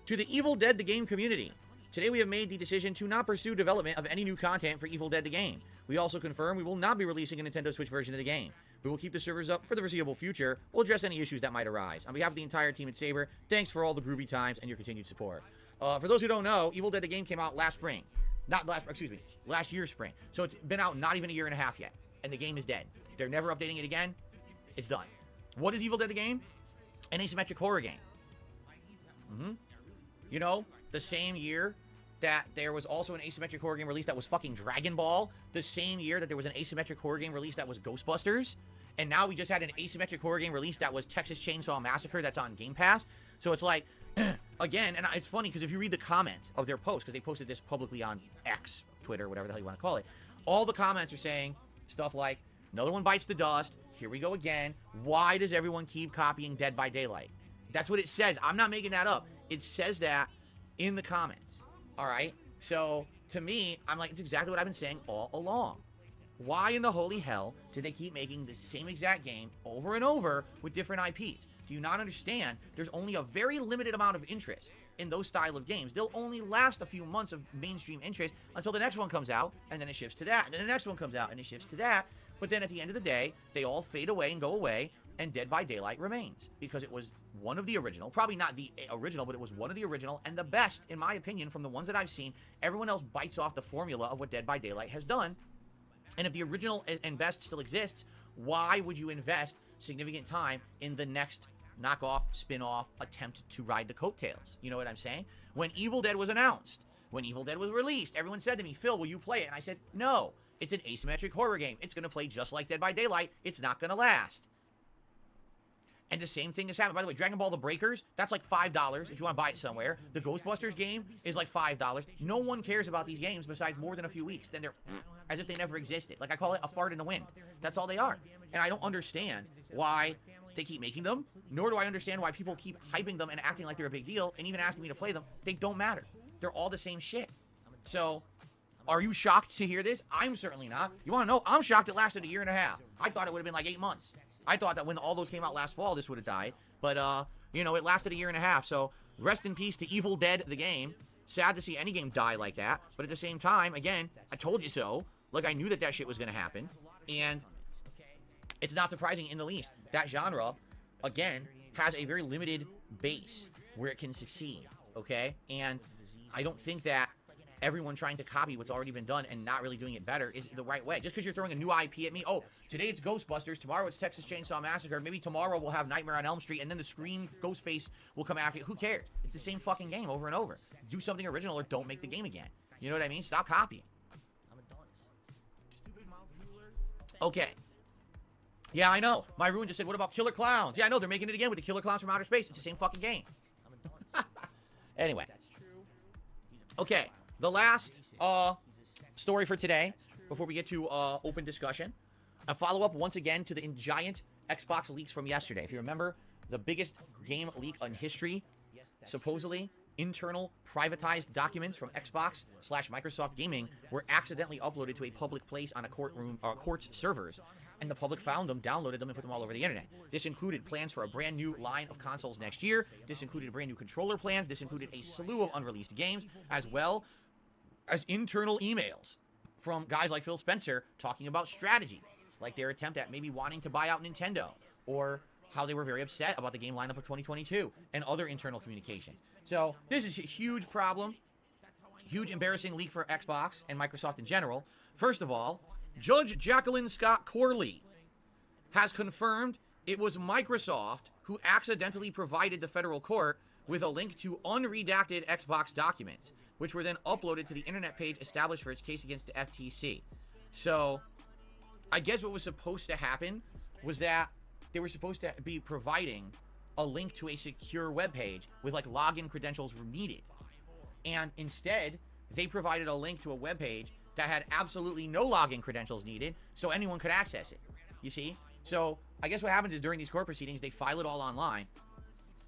To the Evil Dead the Game community. Today we have made the decision to not pursue development of any new content for Evil Dead the Game. We also confirm we will not be releasing a Nintendo Switch version of the game. We will keep the servers up for the foreseeable future. We'll address any issues that might arise. On behalf of the entire team at Saber, thanks for all the groovy times and your continued support. For those who don't know, Evil Dead the Game came out last spring. Last year's spring. So it's been out not even a year and a half yet. And the game is dead. They're never updating it again. It's done. What is Evil Dead the Game? An asymmetric horror game. You know, the same year that there was also an asymmetric horror game release that was fucking Dragon Ball. The same year that there was an asymmetric horror game release that was Ghostbusters. And now we just had an asymmetric horror game release that was Texas Chainsaw Massacre that's on Game Pass. So it's like, again, and it's funny because if you read the comments of their post, because they posted this publicly on X, Twitter, whatever the hell you want to call it, all the comments are saying stuff like, another one bites the dust, here we go again, why does everyone keep copying Dead by Daylight? That's what it says. I'm not making that up. It says that in the comments. All right? So, to me, I'm like, it's exactly what I've been saying all along. Why in the holy hell did they keep making the same exact game over and over with different IPs? Do you not understand? There's only a very limited amount of interest in those style of games. They'll only last a few months of mainstream interest until the next one comes out, and then it shifts to that. And then the next one comes out, and it shifts to that. But then at the end of the day, they all fade away and go away, and Dead by Daylight remains. Because it was one of the original, probably not the original, but it was one of the original, and the best, in my opinion, from the ones that I've seen. Everyone else bites off the formula of what Dead by Daylight has done. And if the original and best still exists, why would you invest significant time in the next knockoff, spin-off attempt to ride the coattails? You know what I'm saying? When Evil Dead was announced, when Evil Dead was released, everyone said to me, Phil, will you play it? And I said, no, it's an asymmetric horror game. It's going to play just like Dead by Daylight. It's not going to last. And the same thing has happened. By the way, Dragon Ball The Breakers, that's like $5 if you want to buy it somewhere. The Ghostbusters game is like $5. No one cares about these games besides more than a few weeks. Then they're as if they never existed. Like I call it a fart in the wind. That's all they are. And I don't understand why they keep making them, nor do I understand why people keep hyping them and acting like they're a big deal and even asking me to play them. They don't matter. They're all the same shit. So, are you shocked to hear this? I'm certainly not. You want to know? I'm shocked it lasted a year and a half. I thought it would have been like 8 months. I thought that when all those came out last fall, this would have died. But, you know, it lasted a year and a half. So, rest in peace to Evil Dead, the game. Sad to see any game die like that. But at the same time, again, I told you so. Like, I knew that that shit was going to happen. And it's not surprising in the least. That genre, again, has a very limited base where it can succeed. Okay? And I don't think that everyone trying to copy what's already been done and not really doing it better is the right way. Just because you're throwing a new IP at me, oh, today it's Ghostbusters, tomorrow it's Texas Chainsaw Massacre, maybe tomorrow we'll have Nightmare on Elm Street, and then the Scream Ghostface will come after you. Who cares? It's the same fucking game over and over. Do something original or don't make the game again. You know what I mean? Stop copying. Okay. Yeah, I know. My Ruin just said, what about Killer Clowns? Yeah, I know. They're making it again with the Killer Clowns from Outer Space. It's the same fucking game. Anyway. Okay. The last story for today, before we get to open discussion, a follow-up once again to the giant Xbox leaks from yesterday. If you remember, the biggest game leak in history, supposedly internal privatized documents from Xbox/Microsoft Gaming were accidentally uploaded to a public place on a court's servers, and the public found them, downloaded them, and put them all over the internet. This included plans for a brand new line of consoles next year. This included brand new controller plans. This included a slew of unreleased games, as well as internal emails from guys like Phil Spencer talking about strategy, like their attempt at maybe wanting to buy out Nintendo, or how they were very upset about the game lineup of 2022, and other internal communication. So this is a huge problem, huge embarrassing leak for Xbox and Microsoft in general. First of all, Judge Jacqueline Scott Corley has confirmed it was Microsoft who accidentally provided the federal court with a link to unredacted Xbox documents, which were then uploaded to the internet page established for its case against the FTC. So, I guess what was supposed to happen was that they were supposed to be providing a link to a secure web page with like login credentials needed. And instead, they provided a link to a web page that had absolutely no login credentials needed, so anyone could access it. You see? So I guess what happens is during these court proceedings, they file it all online.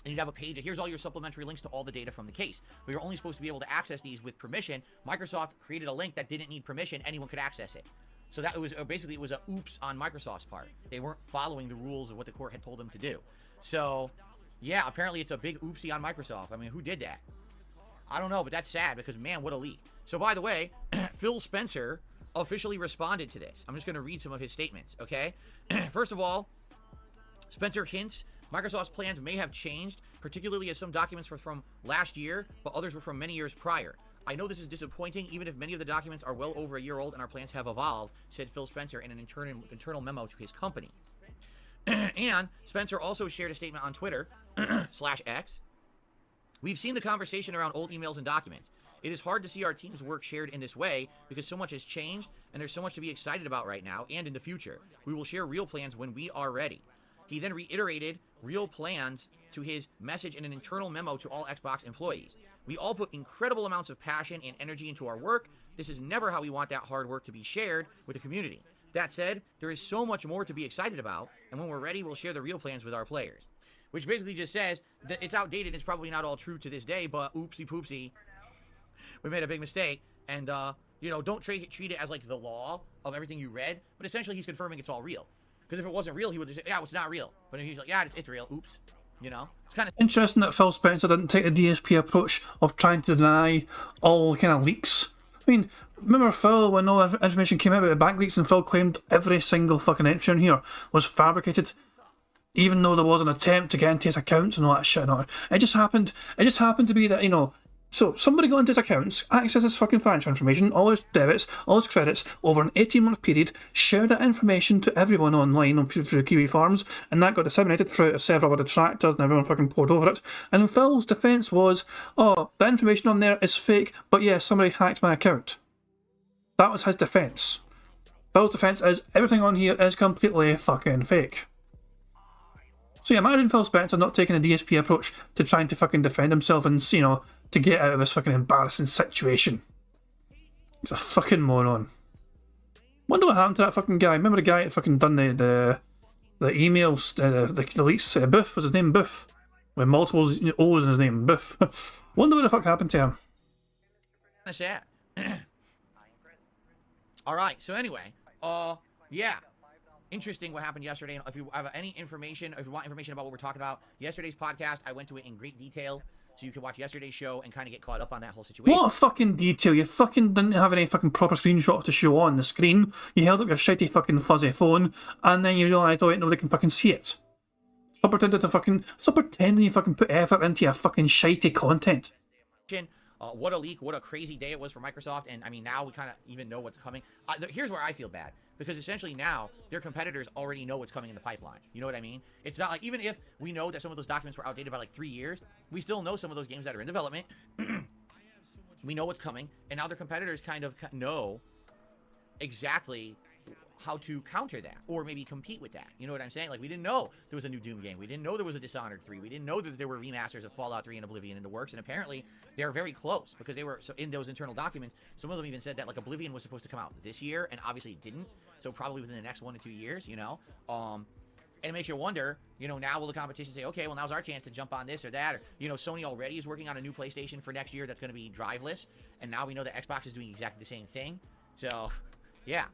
And you'd have a page of, here's all your supplementary links to all the data from the case. But you're only supposed to be able to access these with permission. Microsoft created a link that didn't need permission. Anyone could access it. So that was basically, it was a oops on Microsoft's part. They weren't following the rules of what the court had told them to do. So, yeah, apparently it's a big oopsie on Microsoft. I mean, who did that? I don't know, but that's sad because, man, what a leak. So, by the way, Phil Spencer officially responded to this. I'm just going to read some of his statements, okay? First of all, Spencer hints Microsoft's plans may have changed, particularly as some documents were from last year, but others were from many years prior. I know this is disappointing, even if many of the documents are well over a year old and our plans have evolved, said Phil Spencer in an internal memo to his company. And Spencer also shared a statement on Twitter, /X. We've seen the conversation around old emails and documents. It is hard to see our team's work shared in this way because so much has changed and there's so much to be excited about right now and in the future. We will share real plans when we are ready. He then reiterated real plans to his message in an internal memo to all Xbox employees. We all put incredible amounts of passion and energy into our work. This is never how we want that hard work to be shared with the community. That said, there is so much more to be excited about, and when we're ready, we'll share the real plans with our players. Which basically just says that it's outdated, it's probably not all true to this day, but oopsie poopsie, we made a big mistake, and, you know, don't treat it as, like, the law of everything you read, but essentially he's confirming it's all real. Because if it wasn't real, he would just say, yeah, it's not real. But if he's like, yeah, it's real, oops. You know? It's kind of Interesting that Phil Spencer didn't take the DSP approach of trying to deny all kind of leaks. I mean, remember Phil, when all that information came out about the bank leaks, and Phil claimed every single fucking entry in here was fabricated, even though there was an attempt to get into his accounts and all that shit. No, it just happened to be that, you know, so somebody got into his accounts, accessed his fucking financial information, all his debits, all his credits, over an 18-month period, shared that information to everyone online through Kiwi Farms, and that got disseminated through several other detractors, and everyone fucking poured over it. And Phil's defence was, oh, the information on there is fake, but yeah, somebody hacked my account. That was his defence. Phil's defence is, everything on here is completely fucking fake. So yeah, imagine Phil Spencer not taking a DSP approach to trying to fucking defend himself and, you know, to get out of this fucking embarrassing situation. He's a fucking moron. Wonder what happened to that fucking guy. Remember the guy that fucking done the emails, the leaks? Biff was his name, Biff, with multiple O's in his name, Biff. Wonder what the fuck happened to him. that's sad. All right. So anyway, yeah. Interesting what happened yesterday. If you have any information, if you want information about what we're talking about, yesterday's podcast, I went to it in great detail. So you can watch yesterday's show and kind of get caught up on that whole situation. What a fucking detail. You fucking didn't have any fucking proper screenshot to show on the screen. You held up your shitty fucking fuzzy phone, and then you realised, oh wait, nobody can fucking see it. Stop pretending you fucking put effort into your fucking shitty content. What a leak, what a crazy day it was for Microsoft, and I mean, now we kind of even know what's coming. Here's where I feel bad, because essentially now, their competitors already know what's coming in the pipeline. You know what I mean? It's not like, even if we know that some of those documents were outdated by like 3 years, we still know some of those games that are in development. We know what's coming, and now their competitors kind of know exactly how to counter that, or maybe compete with that. You know what I'm saying? Like, we didn't know there was a new Doom game. We didn't know there was a Dishonored 3. We didn't know that there were remasters of Fallout 3 and Oblivion in the works, and apparently they're very close, because they were, so in those internal documents, some of them even said that, like, Oblivion was supposed to come out this year, and obviously it didn't, so probably within the next 1 to 2 years, you know? And it makes you wonder, you know, now will the competition say, okay, well, now's our chance to jump on this or that, or, you know, Sony already is working on a new PlayStation for next year that's going to be driveless, and now we know that Xbox is doing exactly the same thing, so, yeah.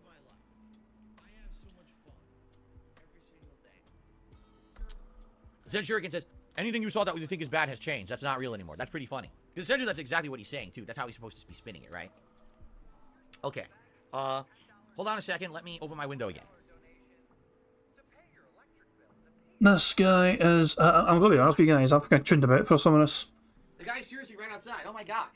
Zed Shuriken says, anything you saw that you think is bad has changed. That's not real anymore. That's pretty funny. Because essentially that's exactly what he's saying, too. That's how he's supposed to be spinning it, right? Okay. Hold on a second. Let me open my window again. This guy is... I'm going to be honest with you guys. I think I tuned him out for some of this. The guy's seriously right outside. Oh, my God.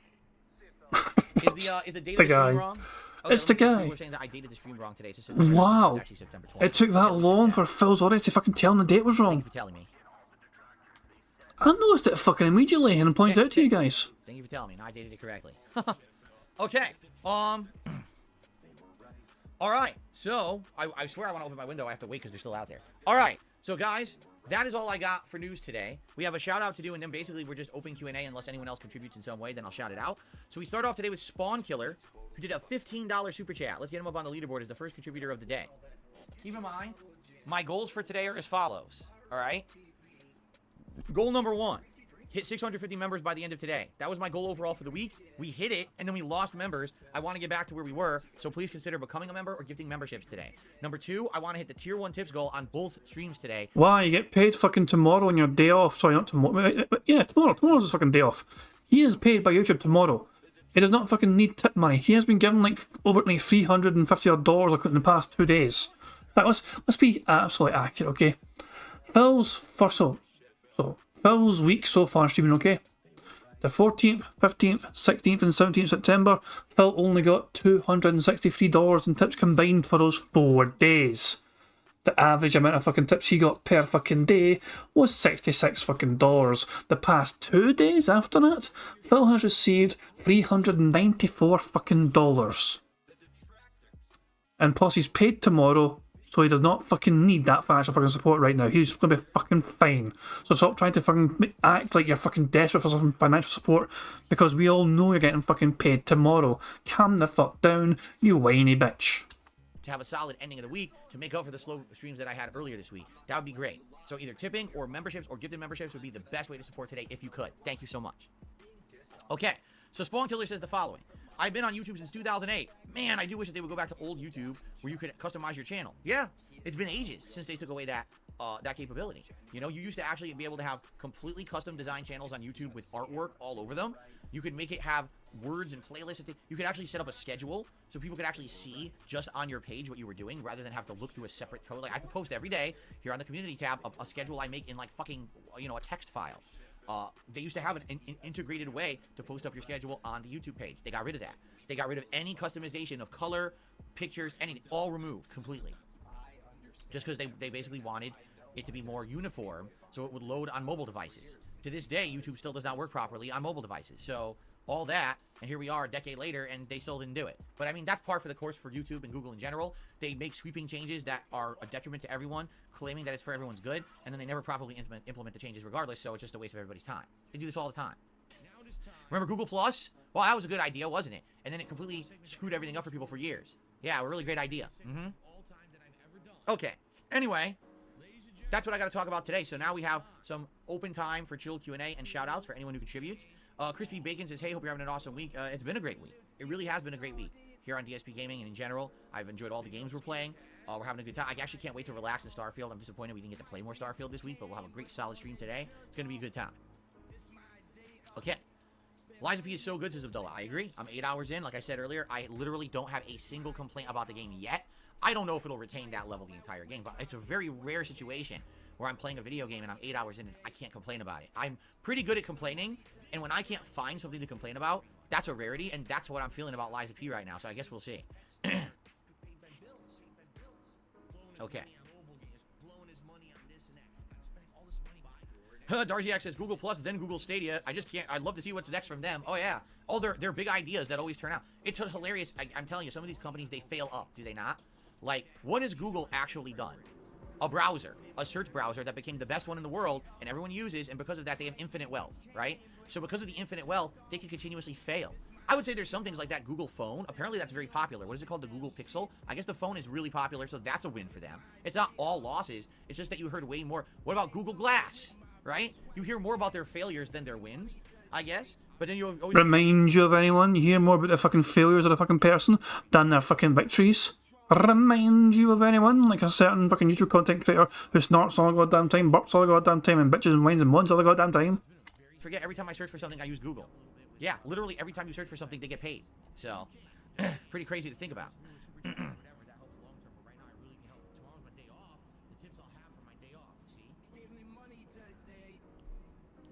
Is the date of the stream wrong? Okay, it's the guy. We're saying that I dated the stream wrong today. So wow. It's actually September 20th. It took that long for Phil's audience to fucking tell him the date was wrong. Thank you for telling me. I noticed it fucking immediately and pointed out to you guys. Thank you for telling me. Now I dated it correctly. Okay. All right. So, I swear I want to open my window. I have to wait because they're still out there. All right. So, guys, that is all I got for news today. We have a shout out to do, and then basically we're just open Q&A unless anyone else contributes in some way, then I'll shout it out. So we start off today with Spawn Killer, who did a $15 super chat. Let's get him up on the leaderboard as the first contributor of the day. Keep in mind, my goals for today are as follows, all right? Goal number 1, hit 650 members by the end of today. That was my goal overall for the week. We hit it, and then we lost members. I want to get back to where we were, so please consider becoming a member or gifting memberships today. Number 2, I want to hit the tier 1 tips goal on both streams today. Why? You get paid fucking tomorrow on your day off. Sorry, not tomorrow. Yeah, tomorrow. Tomorrow's his fucking day off. He is paid by YouTube tomorrow. He does not fucking need tip money. He has been given like over like $350 in the past 2 days. Right, let's be absolutely accurate, okay? Phil's first, so Phil's week so far streaming, okay? The 14th, 15th, 16th, and 17th September, Phil only got $263 in tips combined for those 4 days. The average amount of fucking tips he got per fucking day was $66 fucking dollars. The past 2 days after that, Phil has received $394 fucking dollars. And plus he's paid tomorrow, so he does not fucking need that financial fucking support right now. He's gonna be fucking fine. So stop trying to fucking act like you're fucking desperate for some financial support, because we all know you're getting fucking paid tomorrow. Calm the fuck down, you whiny bitch. To have a solid ending of the week to make up for the slow streams that I had earlier this week. That would be great. So either tipping or memberships or gifted memberships would be the best way to support today if you could. Thank you so much. Okay, so Spawn Killer says the following. I've been on YouTube since 2008. Man, I do wish that they would go back to old YouTube where you could customize your channel. Yeah, it's been ages since they took away that capability. You know, you used to actually be able to have completely custom design channels on YouTube with artwork all over them. You could make it have words and playlists and things. You could actually set up a schedule so people could actually see just on your page what you were doing rather than have to look through a separate code. Like I have to post every day here on the community tab a schedule I make in like fucking, you know, a text file. They used to have an integrated way to post up your schedule on the YouTube page. They got rid of that. They got rid of any customization of color, pictures, anything. All removed completely. Just because they basically wanted it to be more uniform so it would load on mobile devices. To this day, YouTube still does not work properly on mobile devices. So all that, and here we are a decade later, and they still didn't do it. But I mean, that's par for the course for YouTube and Google in general. They make sweeping changes that are a detriment to everyone, claiming that it's for everyone's good, and then they never properly implement the changes regardless, so it's just a waste of everybody's time. They do this all the time. Remember Google Plus? Well, that was a good idea, wasn't it? And then it completely screwed everything up for people for years. Yeah, a really great idea. Okay. Anyway, that's what I got to talk about today. So now we have some open time for chill Q&A and shout-outs for anyone who contributes. Crispy Bacon says, hey, hope you're having an awesome week. It's been a great week. It really has been a great week here on DSP Gaming and in general. I've enjoyed all the games we're playing. We're having a good time. I actually can't wait to relax in Starfield. I'm disappointed we didn't get to play more Starfield this week, but we'll have a great solid stream today. It's going to be a good time. Okay. Liza P is so good, says Abdullah. I agree. I'm 8 hours in. Like I said earlier, I literally don't have a single complaint about the game yet. I don't know if it'll retain that level the entire game, but it's a very rare situation where I'm playing a video game and I'm 8 hours in and I can't complain about it. I'm pretty good at complaining, and when I can't find something to complain about, that's a rarity, and that's what I'm feeling about Liza P right now, so I guess we'll see. Okay. Darziak says Google Plus, then Google Stadia. I just can't. I'd love to see what's next from them. Oh yeah, all their big ideas that always turn out. It's hilarious. I'm telling you, some of these companies, they fail up, do they not? Like, what has Google actually done? A browser, a search browser that became the best one in the world, and everyone uses, and because of that, they have infinite wealth, right? So because of the infinite wealth, they can continuously fail. I would say there's some things like that Google phone. Apparently that's very popular. What is it called? The Google Pixel? I guess the phone is really popular, so that's a win for them. It's not all losses. It's just that you heard way more. What about Google Glass? Right? You hear more about their failures than their wins, I guess. But then you always remind you of anyone. You hear more about the fucking failures of a fucking person than their fucking victories. Remind you of anyone, like a certain fucking YouTube content creator who snorts all the goddamn time, burps all the goddamn time, and bitches and whines and moans all the goddamn time. Forget every time I search for something, I use Google. Yeah, literally every time you search for something, they get paid. So, pretty crazy to think about.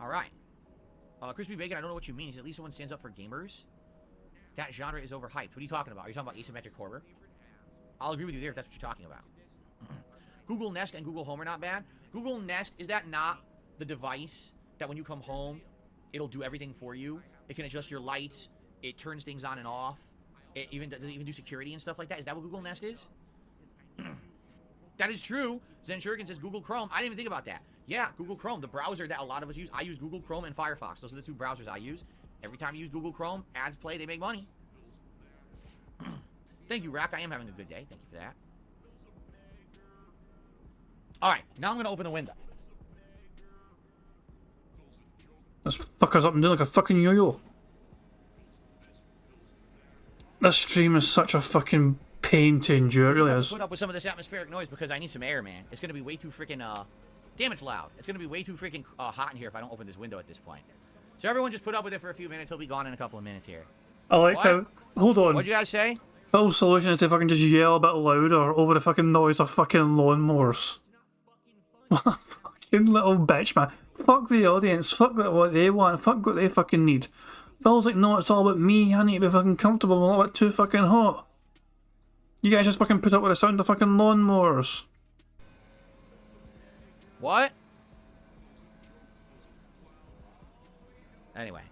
All right. Crispy Bacon, I don't know what you mean. He said, at least someone stands up for gamers. That genre is overhyped. What are you talking about? Are you talking about asymmetric horror? I'll agree with you there if that's what you're talking about. Google Nest and Google Home are not bad. Google Nest, is that not the device that when you come home, it'll do everything for you? It can adjust your lights. It turns things on and off. Does it even do security and stuff like that? Is that what Google Nest is? That is true. Zen Shuriken says Google Chrome. I didn't even think about that. Yeah, Google Chrome, the browser that a lot of us use. I use Google Chrome and Firefox. Those are the two browsers I use. Every time you use Google Chrome, ads play, they make money. Thank you, Rack. I am having a good day. Thank you for that. All right, now I'm going to open the window. This fucker's up and down like a fucking yo-yo. This stream is such a fucking pain to endure, it really is. Put up with some of this atmospheric noise because I need some air, man. It's going to be way too freaking, damn, it's loud. It's going to be way too freaking hot in here if I don't open this window at this point. So everyone just put up with it for a few minutes. He'll be gone in a couple of minutes here. I like how... Hold on. What'd you guys say? Phil's solution is to fucking just yell a bit louder over the fucking noise of fucking lawnmowers. Fucking little bitch, man. Fuck the audience. Fuck what they want. Fuck what they fucking need. Phil's like, no, it's all about me. I need to be fucking comfortable. I'm not bit too fucking hot. You guys just fucking put up with the sound of fucking lawnmowers. What? Anyway.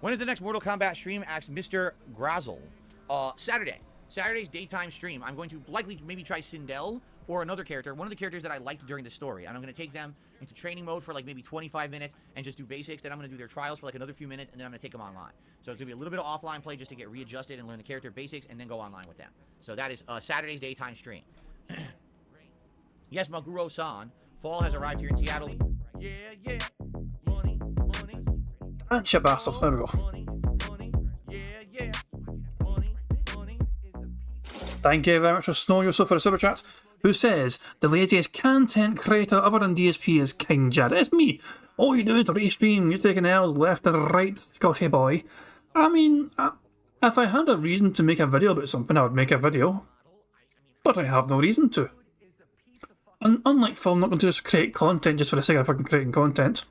When is the next Mortal Kombat stream? Asks Mr. Grazel. Saturday. Saturday's daytime stream. I'm going to likely maybe try Sindel or another character. One of the characters that I liked during the story. And I'm going to take them into training mode for like maybe 25 minutes and just do basics. Then I'm going to do their trials for like another few minutes and then I'm going to take them online. So it's going to be a little bit of offline play just to get readjusted and learn the character basics and then go online with them. So that is Saturday's daytime stream. Yes, Maguro-san. Fall has arrived here in Seattle. Yeah, yeah. Money, money. And shit bastards, there we go. Yeah, yeah. Money, money. Thank you very much for Snow Yourself for the super chat, who says, the laziest content creator other than DSP is King Jad. It's me. All you do is restream, you're taking L's left and right, Scotty boy. I mean, if I had a reason to make a video about something, I would make a video. But I have no reason to. And unlike Phil, I'm not going to just create content just for the sake of fucking creating content.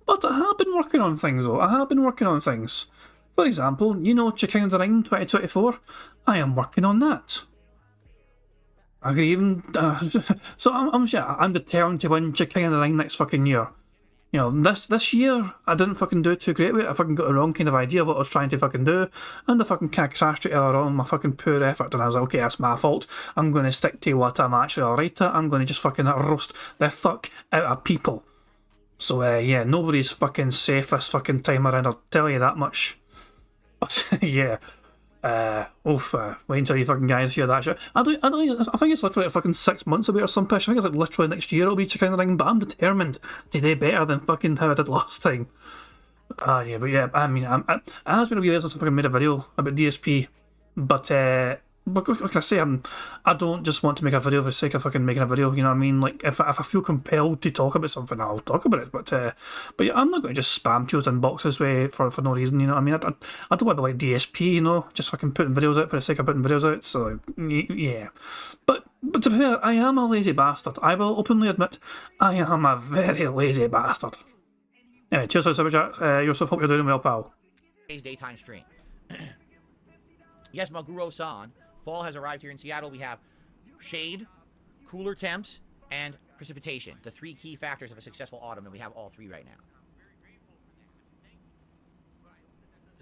But I have been working on things though. I have been working on things. For example, you know Chicken the Ring 2024? I am working on that. I could even... so I'm determined to win Chicken the Ring next fucking year. You know, this year, I didn't fucking do too great with it. I fucking got the wrong kind of idea of what I was trying to fucking do. And I fucking kind of crashed it earlier on, my fucking poor effort. And I was like, okay, that's my fault. I'm going to stick to what I'm actually alright at. I'm going to just fucking roast the fuck out of people. So, yeah, nobody's fucking safe this fucking time around, I'll tell you that much. But, yeah. Wait until you fucking guys hear that shit. I think it's literally like fucking 6 months away or something. I think it's like literally next year it'll be Chicken the Ring, but I'm determined to do better than fucking how I did last time. Yeah, but yeah, I mean, I has been a wee while since I fucking made a video about DSP, but what can I say? I don't just want to make a video for the sake of fucking making a video, you know what I mean? Like, if I feel compelled to talk about something, I'll talk about it, but yeah, I'm not going to just spam people's inboxes for no reason, you know what I mean? I don't want to be like DSP, you know, just fucking putting videos out for the sake of putting videos out, so, yeah. But to be fair, I am a lazy bastard. I will openly admit, I am a very lazy bastard. Anyway, cheers for the super chat. Yourself, hope you're doing well, pal. Today's daytime stream. Yes, Maguro-san. Fall has arrived here in Seattle. We have shade, cooler temps, and precipitation. The three key factors of a successful autumn, and we have all three right now.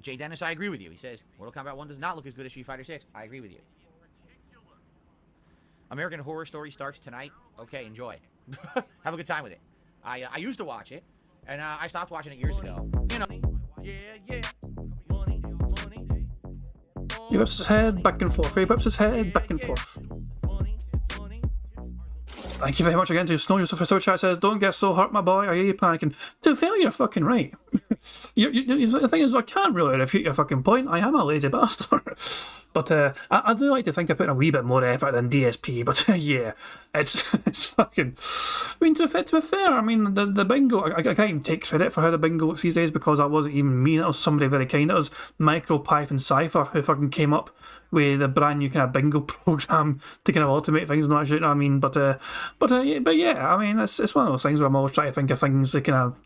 Jay Dennis, I agree with you. He says, Mortal Kombat 1 does not look as good as Street Fighter 6. I agree with you. American Horror Story starts tonight. Okay, enjoy. Have a good time with it. I used to watch it, and I stopped watching it years ago. You know. Yeah, yeah. Money, money. He whips his head back and forth. He whips his head back and forth. Thank you very much again to Snow Yourself for super chat. Says, don't get so hurt, my boy. I hear you panicking. To fail, you're fucking right. The thing is, I can't really refute your fucking point. I am a lazy bastard. But I do like to think I put in a wee bit more effort than DSP. But yeah, it's fucking... I mean, to be fair, I mean, the bingo, I can't even take credit for how the bingo looks these days because that wasn't even me. That was somebody very kind. It was Micropipe and Cypher who fucking came up with a brand new kind of bingo program to kind of automate things and that shit, you know what I mean? But yeah, I mean, it's one of those things where I'm always trying to think of things that kind of,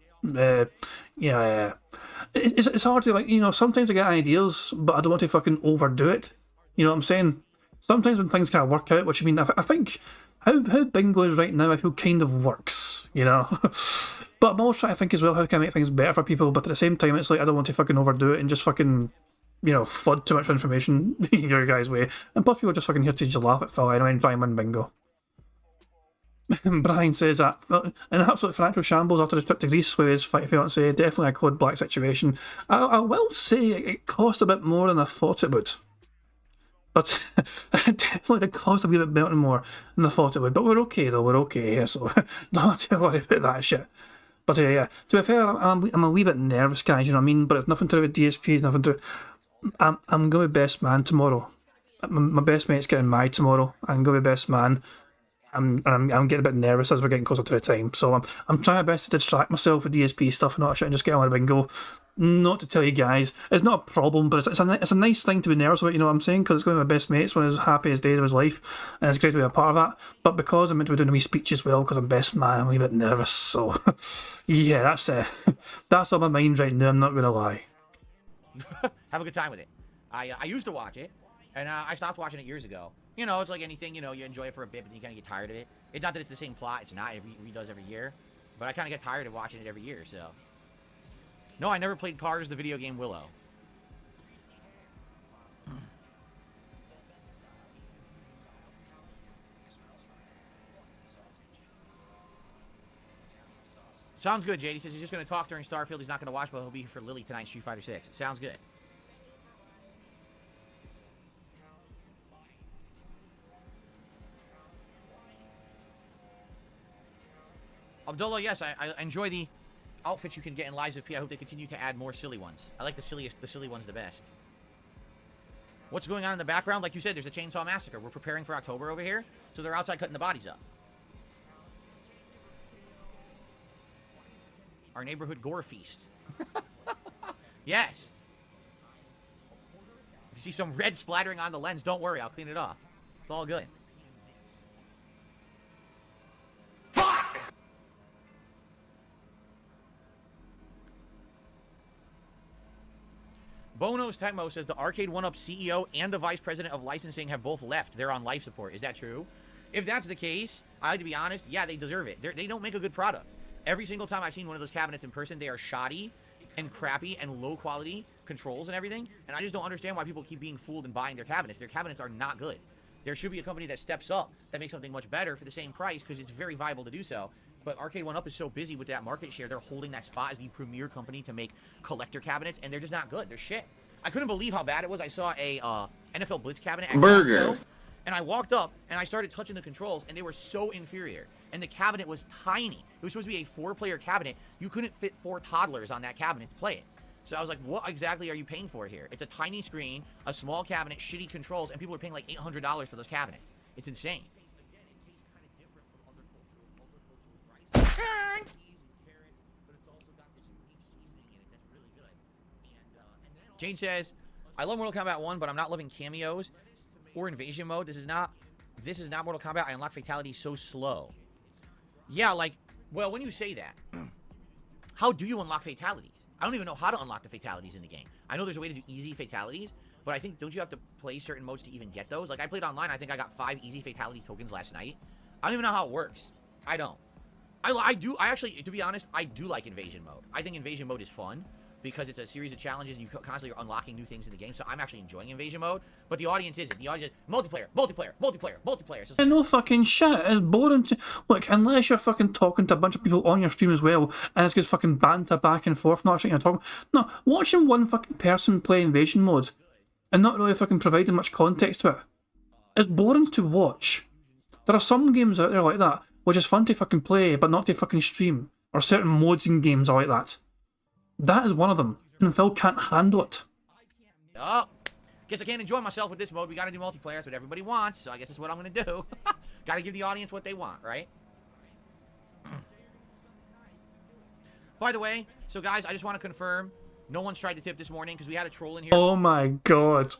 it's hard to, like, you know, sometimes I get ideas, but I don't want to fucking overdo it. You know what I'm saying? Sometimes when things kind of work out, which I mean, I think how bingo is right now, I feel kind of works, you know? But I'm always trying to think as well, how can I make things better for people, but at the same time, it's like, I don't want to fucking overdo it and just fucking, you know, flood too much information your guys' way. And plus people are just fucking here to just laugh at Phil anyway and try and win bingo. Brian says that an absolute financial shambles after his trip to Greece with his fiancée. Definitely a code black situation. I will say it cost a bit more than I thought it would. But it definitely did cost a wee bit more than I thought it would. But we're okay though, we're okay here, so don't have to worry about that shit. But yeah, to be fair, I'm a wee bit nervous, guys, you know what I mean? But it's nothing to do with DSP, it's nothing to... I'm going to be best man tomorrow. My best mate's getting married tomorrow. I'm going to be best man. I'm getting a bit nervous as we're getting closer to the time. So I'm trying my best to distract myself with DSP stuff and all that shit and just get on with bingo. Not to tell you guys, it's not a problem, but it's a nice thing to be nervous about, you know what I'm saying? Because it's going to be my best mates, one of his happiest days of his life, and it's great to be a part of that. But because I'm meant to be doing a wee speech as well, because I'm best man, I'm a wee bit nervous. So yeah, that's on my mind right now, I'm not going to lie. Have a good time with it. I used to watch it, and I stopped watching it years ago. You know, it's like anything, you know, you enjoy it for a bit, but then you kind of get tired of it. It's not that it's the same plot, it's not, it redoes every year. But I kind of get tired of watching it every year, so. No, I never played Cars, the video game Willow. Sounds good, JD says he's just going to talk during Starfield. He's not going to watch, but he'll be here for Lily tonight in Street Fighter 6. Sounds good. Abdullah, yes, I enjoy the outfits you can get in Lies of P. I hope they continue to add more silly ones. I like the silly ones the best. What's going on in the background? Like you said, there's a chainsaw massacre. We're preparing for October over here, so they're outside cutting the bodies up. Our neighborhood gore feast. Yes. If you see some red splattering on the lens, don't worry, I'll clean it off. It's all good. Bonos Tecmo says the Arcade 1-Up CEO and the Vice President of Licensing have both left. They're on life support. Is that true? If that's the case, I like to be honest, yeah, they deserve it. They don't make a good product. Every single time I've seen one of those cabinets in person, they are shoddy and crappy and low quality controls and everything. And I just don't understand why people keep being fooled and buying their cabinets. Their cabinets are not good. There should be a company that steps up, that makes something much better for the same price, because it's very viable to do so. But Arcade 1-Up is so busy with that market share, they're holding that spot as the premier company to make collector cabinets, and they're just not good. They're shit. I couldn't believe how bad it was. I saw a NFL Blitz cabinet at Costco, and I walked up, and I started touching the controls, and they were so inferior. And the cabinet was tiny. It was supposed to be a 4-player cabinet. You couldn't fit 4 toddlers on that cabinet to play it. So I was like, what exactly are you paying for here? It's a tiny screen, a small cabinet, shitty controls, and people are paying like $800 for those cabinets. It's insane. Jane says, I love Mortal Kombat 1, but I'm not loving cameos or invasion mode. This is not Mortal Kombat. I unlock fatalities so slow. Yeah, like, well, when you say that, how do you unlock fatalities? I don't even know how to unlock the fatalities in the game. I know there's a way to do easy fatalities, but I think, don't you have to play certain modes to even get those? Like, I played online. I think I got 5 easy fatality tokens last night. I don't even know how it works. I don't. I actually, to be honest, I do like invasion mode. I think invasion mode is fun, because it's a series of challenges and you constantly are unlocking new things in the game. So I'm actually enjoying invasion mode, but the audience isn't. The audience multiplayer. So no fucking shit. It's boring. Look, unless you're fucking talking to a bunch of people on your stream as well, and it's just fucking banter back and forth, not shit you're talking. No, watching one fucking person play invasion mode and not really fucking providing much context to it is boring to watch. There are some games out there like that, which is fun to fucking play, but not to fucking stream. Or certain modes in games are like that. That is one of them, and Phil can't handle it. Oh, guess I can't enjoy myself with this mode. We gotta do multiplayer. That's what everybody wants, so I guess that's what I'm gonna do. Gotta give the audience what they want, right? By the way, so guys, I just want to confirm, no one's tried to tip this morning, because we had a troll in here. Oh my god,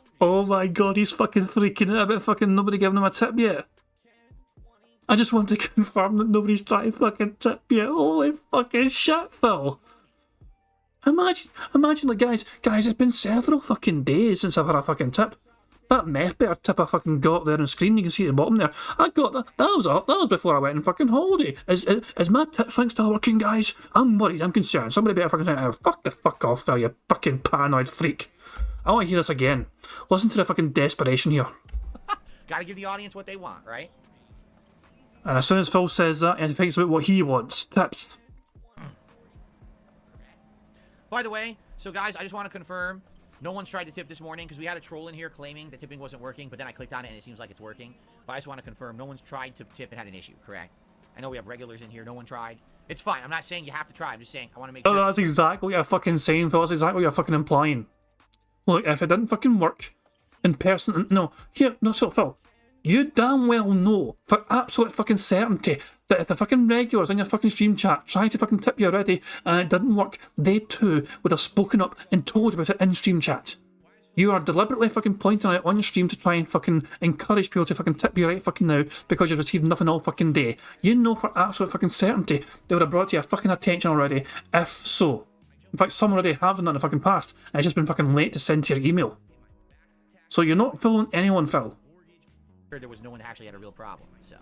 he's fucking freaking out about fucking nobody giving him a tip yet. I just want to confirm that nobody's tried to fucking tip yet. Holy fucking shit, Phil. Imagine, like, guys, it's been several fucking days since I've had a fucking tip. That meth bear tip I fucking got there on the screen, you can see at the bottom there. I got that. That was before I went on fucking holiday. Is my tip thing still working, guys? I'm worried, I'm concerned. Somebody better fucking say, oh, fuck the fuck off, Phil, you fucking paranoid freak. I want to hear this again. Listen to the fucking desperation here. Gotta give the audience what they want, right? And as soon as Phil says that, he thinks about what he wants. Tips. By the way, so guys, I just want to confirm, no one's tried to tip this morning because we had a troll in here claiming that tipping wasn't working, but then I clicked on it and it seems like it's working. But I just want to confirm, no one's tried to tip and had an issue, correct? I know we have regulars in here, no one tried. It's fine, I'm not saying you have to try, I'm just saying I want to make sure. No, that's exactly what you're fucking saying, Phil. That's exactly what you're fucking implying. Look, if it didn't fucking work in person, no, here, no, so Phil, you damn well know for absolute fucking certainty that if the fucking regulars in your fucking stream chat tried to fucking tip you already and it didn't work, they too would have spoken up and told you about it in stream chat. You are deliberately fucking pointing out on your stream to try and fucking encourage people to fucking tip you right fucking now because you've received nothing all fucking day. You know for absolute fucking certainty they would have brought to your fucking attention already, if so. In fact, some already have done that in the fucking past and it's just been fucking late to send to your email. So you're not fooling anyone, Phil. There was no one that actually had a real problem, so.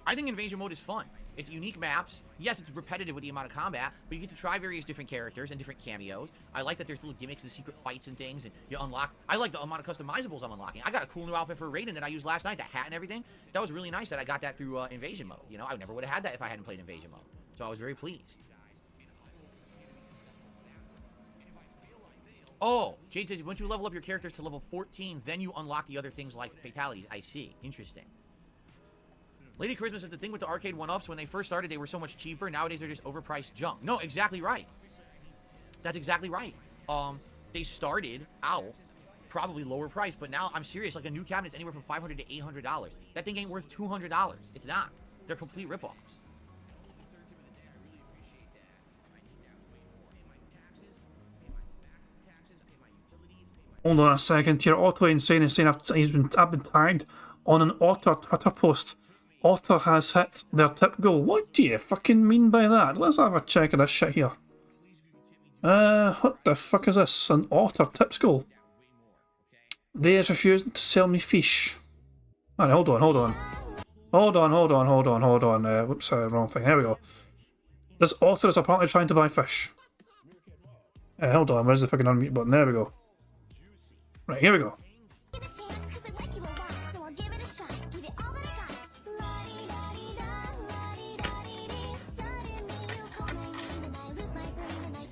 I think invasion mode is fun. It's unique maps. Yes, it's repetitive with the amount of combat, but you get to try various different characters and different cameos. I like that there's little gimmicks and secret fights and things, and you unlock. I like the amount of customizables I'm unlocking. I got a cool new outfit for Raiden that I used last night, the hat and everything. That was really nice that I got that through invasion mode. You know, I never would have had that if I hadn't played invasion mode. So I was very pleased. Oh, Jade says, once you level up your characters to level 14, then you unlock the other things like fatalities. I see. Interesting. Lady Charisma said the thing with the arcade 1-ups, when they first started, they were so much cheaper. Nowadays, they're just overpriced junk. No, exactly right. That's exactly right. They started out probably lower price, but now, I'm serious, like a new cabinet's anywhere from $500 to $800. That thing ain't worth $200. It's not. They're complete ripoffs. Hold on a second here. Otter Insane is saying I've been tagged on an Otter Twitter post. Otter has hit their tip goal. What do you fucking mean by that? Let's have a check of this shit here. What the fuck is this? An Otter tips goal? They is refusing to sell me fish. Alright, hold on. Whoops, wrong thing. There we go. This Otter is apparently trying to buy fish. Hold on, where's the fucking unmute button? There we go. Right, here we go.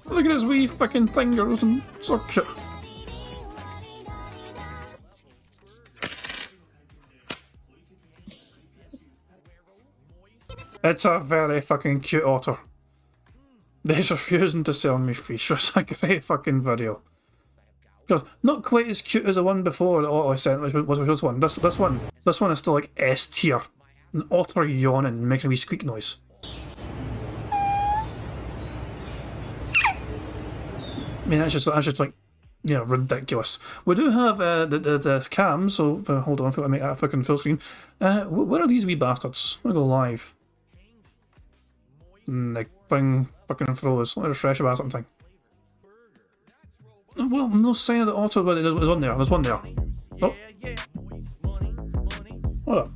Look at his wee fucking fingers and such shit. It's a very fucking cute otter. He's refusing to sell me fish. It's a great fucking video. Not quite as cute as the one before that Otto sent, which was this one. This one is still like S tier. An otter yawning, making a wee squeak noise. I mean, that's just like, you know, ridiculous. We do have the cams, so hold on, I'll make that fucking full screen. Where are these wee bastards? I'm gonna go live. The thing fucking froze. Let me refresh about something. Well, no sign of the otter, but there's one there. There's one there. Oh. Hold up.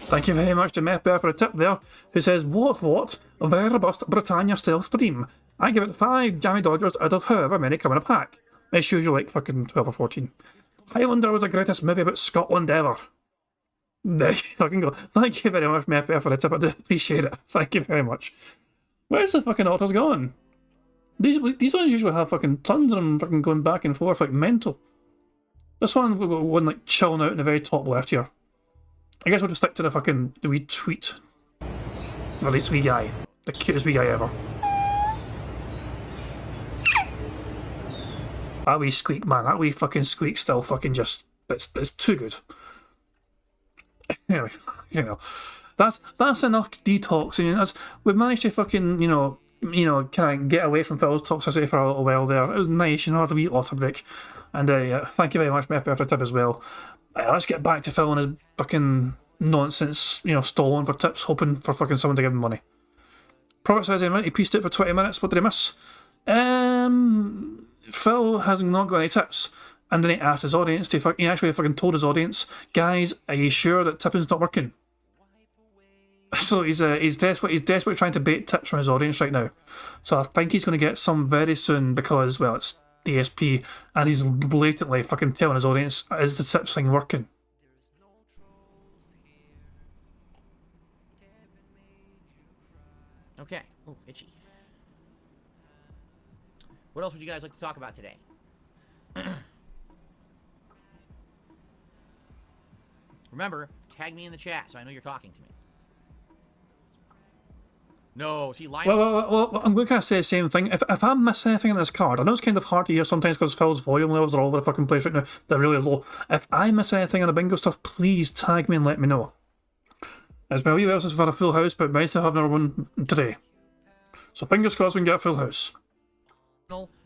Thank you very much to Meth Bear for a tip there, who says, what? A very robust Britannia stealth stream. I give it 5 Jammy Dodgers out of however many come in a pack. It's usually like fucking 12 or 14. Highlander was the greatest movie about Scotland ever. There you fucking go. Thank you very much, Meth Bear, for the tip. I do appreciate it. Thank you very much. Where's the fucking otters gone? These ones usually have fucking tons of them fucking going back and forth like mental. This one, we've got one like chilling out in the very top left here. I guess we'll just stick to the wee tweet. Or this wee guy. The cutest wee guy ever. That wee squeak, man. That wee fucking squeak still fucking just... It's too good. Anyway, you know. That's enough detoxing. We've managed to fucking, you know, kind of get away from Phil's toxicity for a little while there. It was nice, you know, the wee otter break. And thank you very much, Meth Bear, for the tip as well. Let's get back to Phil and his fucking nonsense, you know, stolen for tips, hoping for fucking someone to give him money. Prophet says he pieced it for 20 minutes. What did he miss? Phil has not got any tips. And then he asked his audience he actually fucking told his audience, guys, are you sure that tipping's not working? So he's desperate. He's desperately trying to bait tips from his audience right now. So I think he's going to get some very soon because, well, it's DSP, and he's blatantly fucking telling his audience, is the tips thing working? Okay. Oh, itchy. What else would you guys like to talk about today? Remember, tag me in the chat so I know you're talking to me. No, see, Well, I'm going to kind of say the same thing. If I'm missing anything on this card, I know it's kind of hard to hear sometimes because Phil's volume levels are all over the fucking place right now. They're really low. If I miss anything on the bingo stuff, please tag me and let me know. It's been a wee while since we've had a full house, but nice to have another one today. So fingers crossed we can get a full house.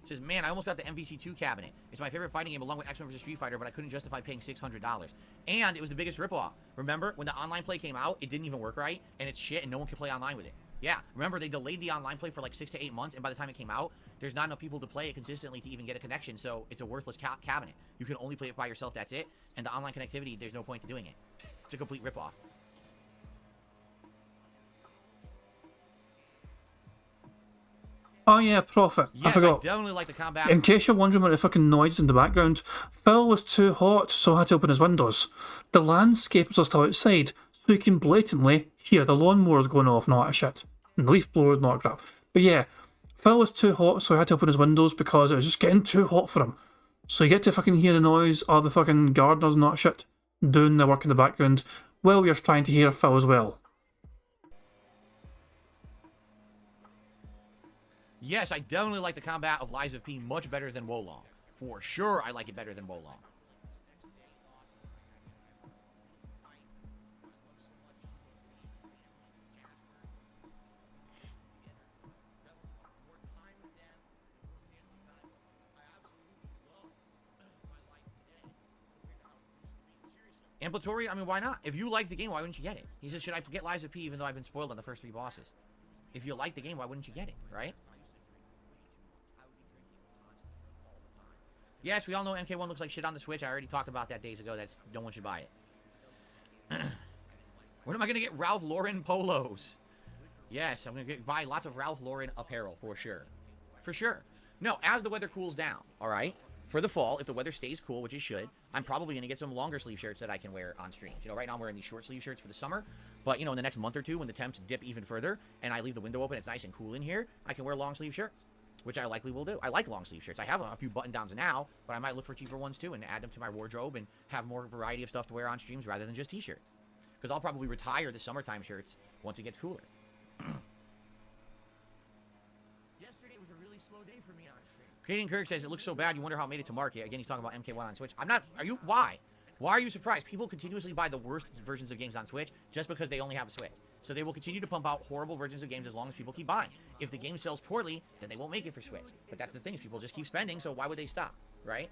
Says, man, I almost got the MVC2 cabinet. It's my favorite fighting game along with X-Men vs. Street Fighter, but I couldn't justify paying $600. And it was the biggest ripoff. Remember, when the online play came out, it didn't even work right, and it's shit, and no one could play online with it. Yeah, remember, they delayed the online play for like 6 to 8 months, and by the time it came out, there's not enough people to play it consistently to even get a connection, so it's a worthless cabinet. You can only play it by yourself, that's it, and the online connectivity, there's no point to doing it. It's a complete ripoff. Oh yeah, Prophet. Yes, I forgot. I definitely like the combat. In case you're wondering what the fucking noise is in the background, Phil was too hot, so I had to open his windows. The landscapers are still outside, so you can blatantly hear the lawnmowers going off, not a shit. And the leaf blowers, not crap. But yeah, Phil was too hot, so I had to open his windows because it was just getting too hot for him. So you get to fucking hear the noise of the fucking gardeners, not shit, doing their work in the background, while you're trying to hear Phil as well. Yes, I definitely like the combat of Lies of P much better than Wolong. For sure, I like it better than Wolong. Amplatory, I mean, why not? If you like the game, why wouldn't you get it? He says, should I get Lies of P even though I've been spoiled on the first 3 bosses? If you like the game, why wouldn't you get it, right? Yes, we all know MK1 looks like shit on the Switch. I already talked about that days ago. That's no one should buy it. When am I going to get Ralph Lauren polos? Yes, I'm going to buy lots of Ralph Lauren apparel for sure. For sure. No, as the weather cools down, all right? For the fall, if the weather stays cool, which it should, I'm probably going to get some longer sleeve shirts that I can wear on streams. You know, right now I'm wearing these short sleeve shirts for the summer. But, you know, in the next month or two, when the temps dip even further and I leave the window open, it's nice and cool in here, I can wear long sleeve shirts, which I likely will do. I like long sleeve shirts. I have a few button downs now, but I might look for cheaper ones too and add them to my wardrobe and have more variety of stuff to wear on streams rather than just t-shirts. Because I'll probably retire the summertime shirts once it gets cooler. Yesterday was a really slow day for me on stream. Kaden Kirk says, it looks so bad, you wonder how it made it to market. Again, he's talking about MK1 on Switch. I'm not, are you, why? Why are you surprised? People continuously buy the worst versions of games on Switch just because they only have a Switch. So they will continue to pump out horrible versions of games as long as people keep buying. If the game sells poorly, then they won't make it for Switch. But that's the thing, is people just keep spending, so why would they stop, right?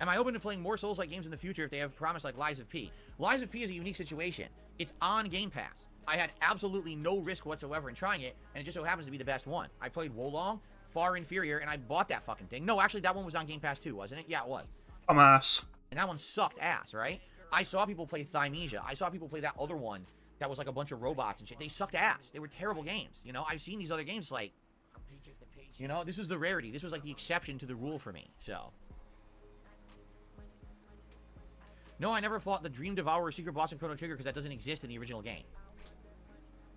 Am I open to playing more Souls-like games in the future if they have a promise like Lies of P? Lies of P is a unique situation. It's on Game Pass. I had absolutely no risk whatsoever in trying it, and it just so happens to be the best one. I played Wolong, far inferior, and I bought that fucking thing. No, actually, that one was on Game Pass too, wasn't it? Yeah, it was. I'm ass. And that one sucked ass, right? I saw people play Thymesia. I saw people play that other one that was like a bunch of robots and shit. They sucked ass. They were terrible games. You know, I've seen these other games like, you know, this was the rarity. This was like the exception to the rule for me, so. No, I never fought the Dream Devourer secret boss in Chrono Trigger because that doesn't exist in the original game.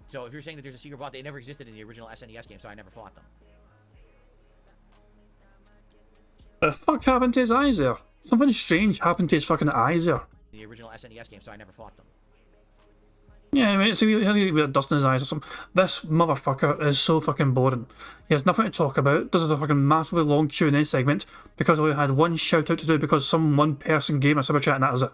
So if you're saying that there's a secret boss, they never existed in the original SNES game, so I never fought them. The fuck happened to his eyes there? Something strange happened to his fucking eyes there. The original SNES game, so I never fought them. Yeah, I mean, so he had a dust in his eyes or something. This motherfucker is so fucking boring. He has nothing to talk about, does a fucking massively long Q&A segment because we had one shout out to do because some one person gave a super chat and that was it.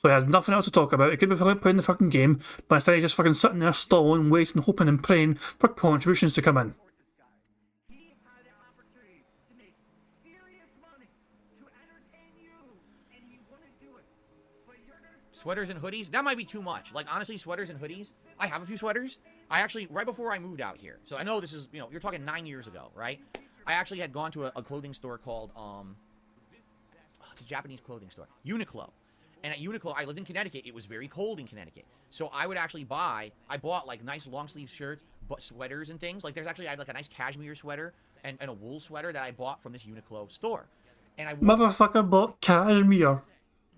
So he has nothing else to talk about. He could be playing the fucking game, but instead he's just fucking sitting there stalling, waiting, hoping and praying for contributions to come in. He had an opportunity to make serious money to entertain you, and he wouldn't do it. But you're gonna Sweaters and hoodies? That might be too much. Like, honestly, sweaters and hoodies. I have a few sweaters. I actually, right before I moved out here, so I know this is, you know, you're talking 9 years ago, right? I actually had gone to a clothing store called, it's a Japanese clothing store, Uniqlo. And at Uniqlo, I lived in Connecticut. It was very cold in Connecticut. So I would actually I bought like nice long sleeve shirts, but sweaters and things. Like I had like a nice cashmere sweater and a wool sweater that I bought from this Uniqlo store. And I Motherfucker bought cashmere.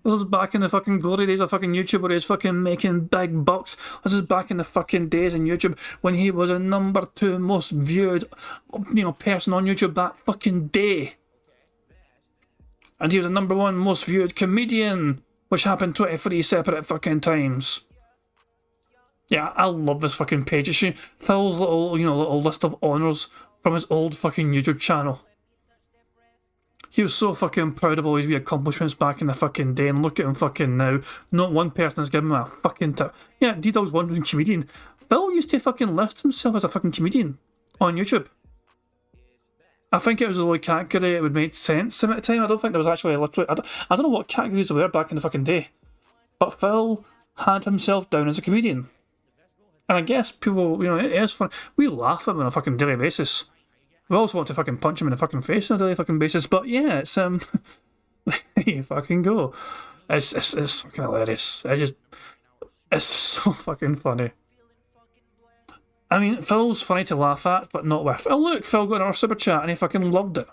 This is back in the fucking glory days of fucking YouTube where he was fucking making big bucks. This is back in the fucking days in YouTube when he was a #2 most viewed, person on YouTube that fucking day. And he was a #1 most viewed comedian, which happened 23 separate fucking times. Yeah, I love this fucking page. It's Phil's little list of honours from his old fucking YouTube channel. He was so fucking proud of all his wee accomplishments back in the fucking day, and look at him fucking now. Not one person has given him a fucking tip. Yeah, D-Dog's wondering comedian. Phil used to fucking list himself as a fucking comedian on YouTube. I think it was the only category it would make sense to him at the time. I don't think there was actually literally... I don't know what categories there were back in the fucking day. But Phil had himself down as a comedian. And I guess people, it is fun. We laugh at him on a fucking daily basis. We also want to fucking punch him in the fucking face on a daily fucking basis, but yeah, it's there you fucking go. It's fucking hilarious. It's so fucking funny. I mean, Phil's funny to laugh at, but not with. Oh look, Phil got our super chat and he fucking loved it.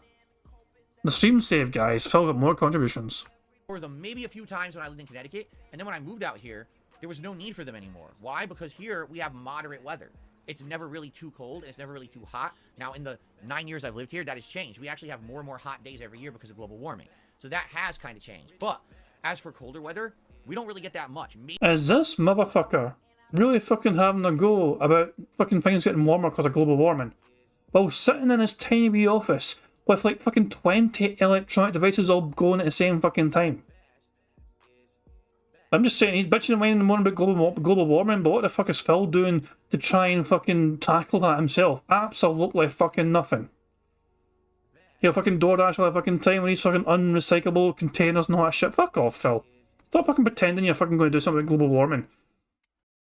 The stream saved, guys. Phil got more contributions. For them maybe a few times when I lived in Connecticut, and then when I moved out here, there was no need for them anymore. Why? Because here we have moderate weather. It's never really too cold, and it's never really too hot. Now, in the 9 years I've lived here, that has changed. We actually have more and more hot days every year because of global warming. So that has kind of changed. But as for colder weather, we don't really get that much. Is this motherfucker really fucking having a go about fucking things getting warmer because of global warming, while sitting in his tiny wee office with like fucking 20 electronic devices all going at the same fucking time? I'm just saying, he's bitching and whining in the morning about global warming, but what the fuck is Phil doing to try and fucking tackle that himself? Absolutely fucking nothing. He'll fucking DoorDash all the fucking time when he's fucking unrecyclable containers and all that shit. Fuck off, Phil. Stop fucking pretending you're fucking going to do something about global warming.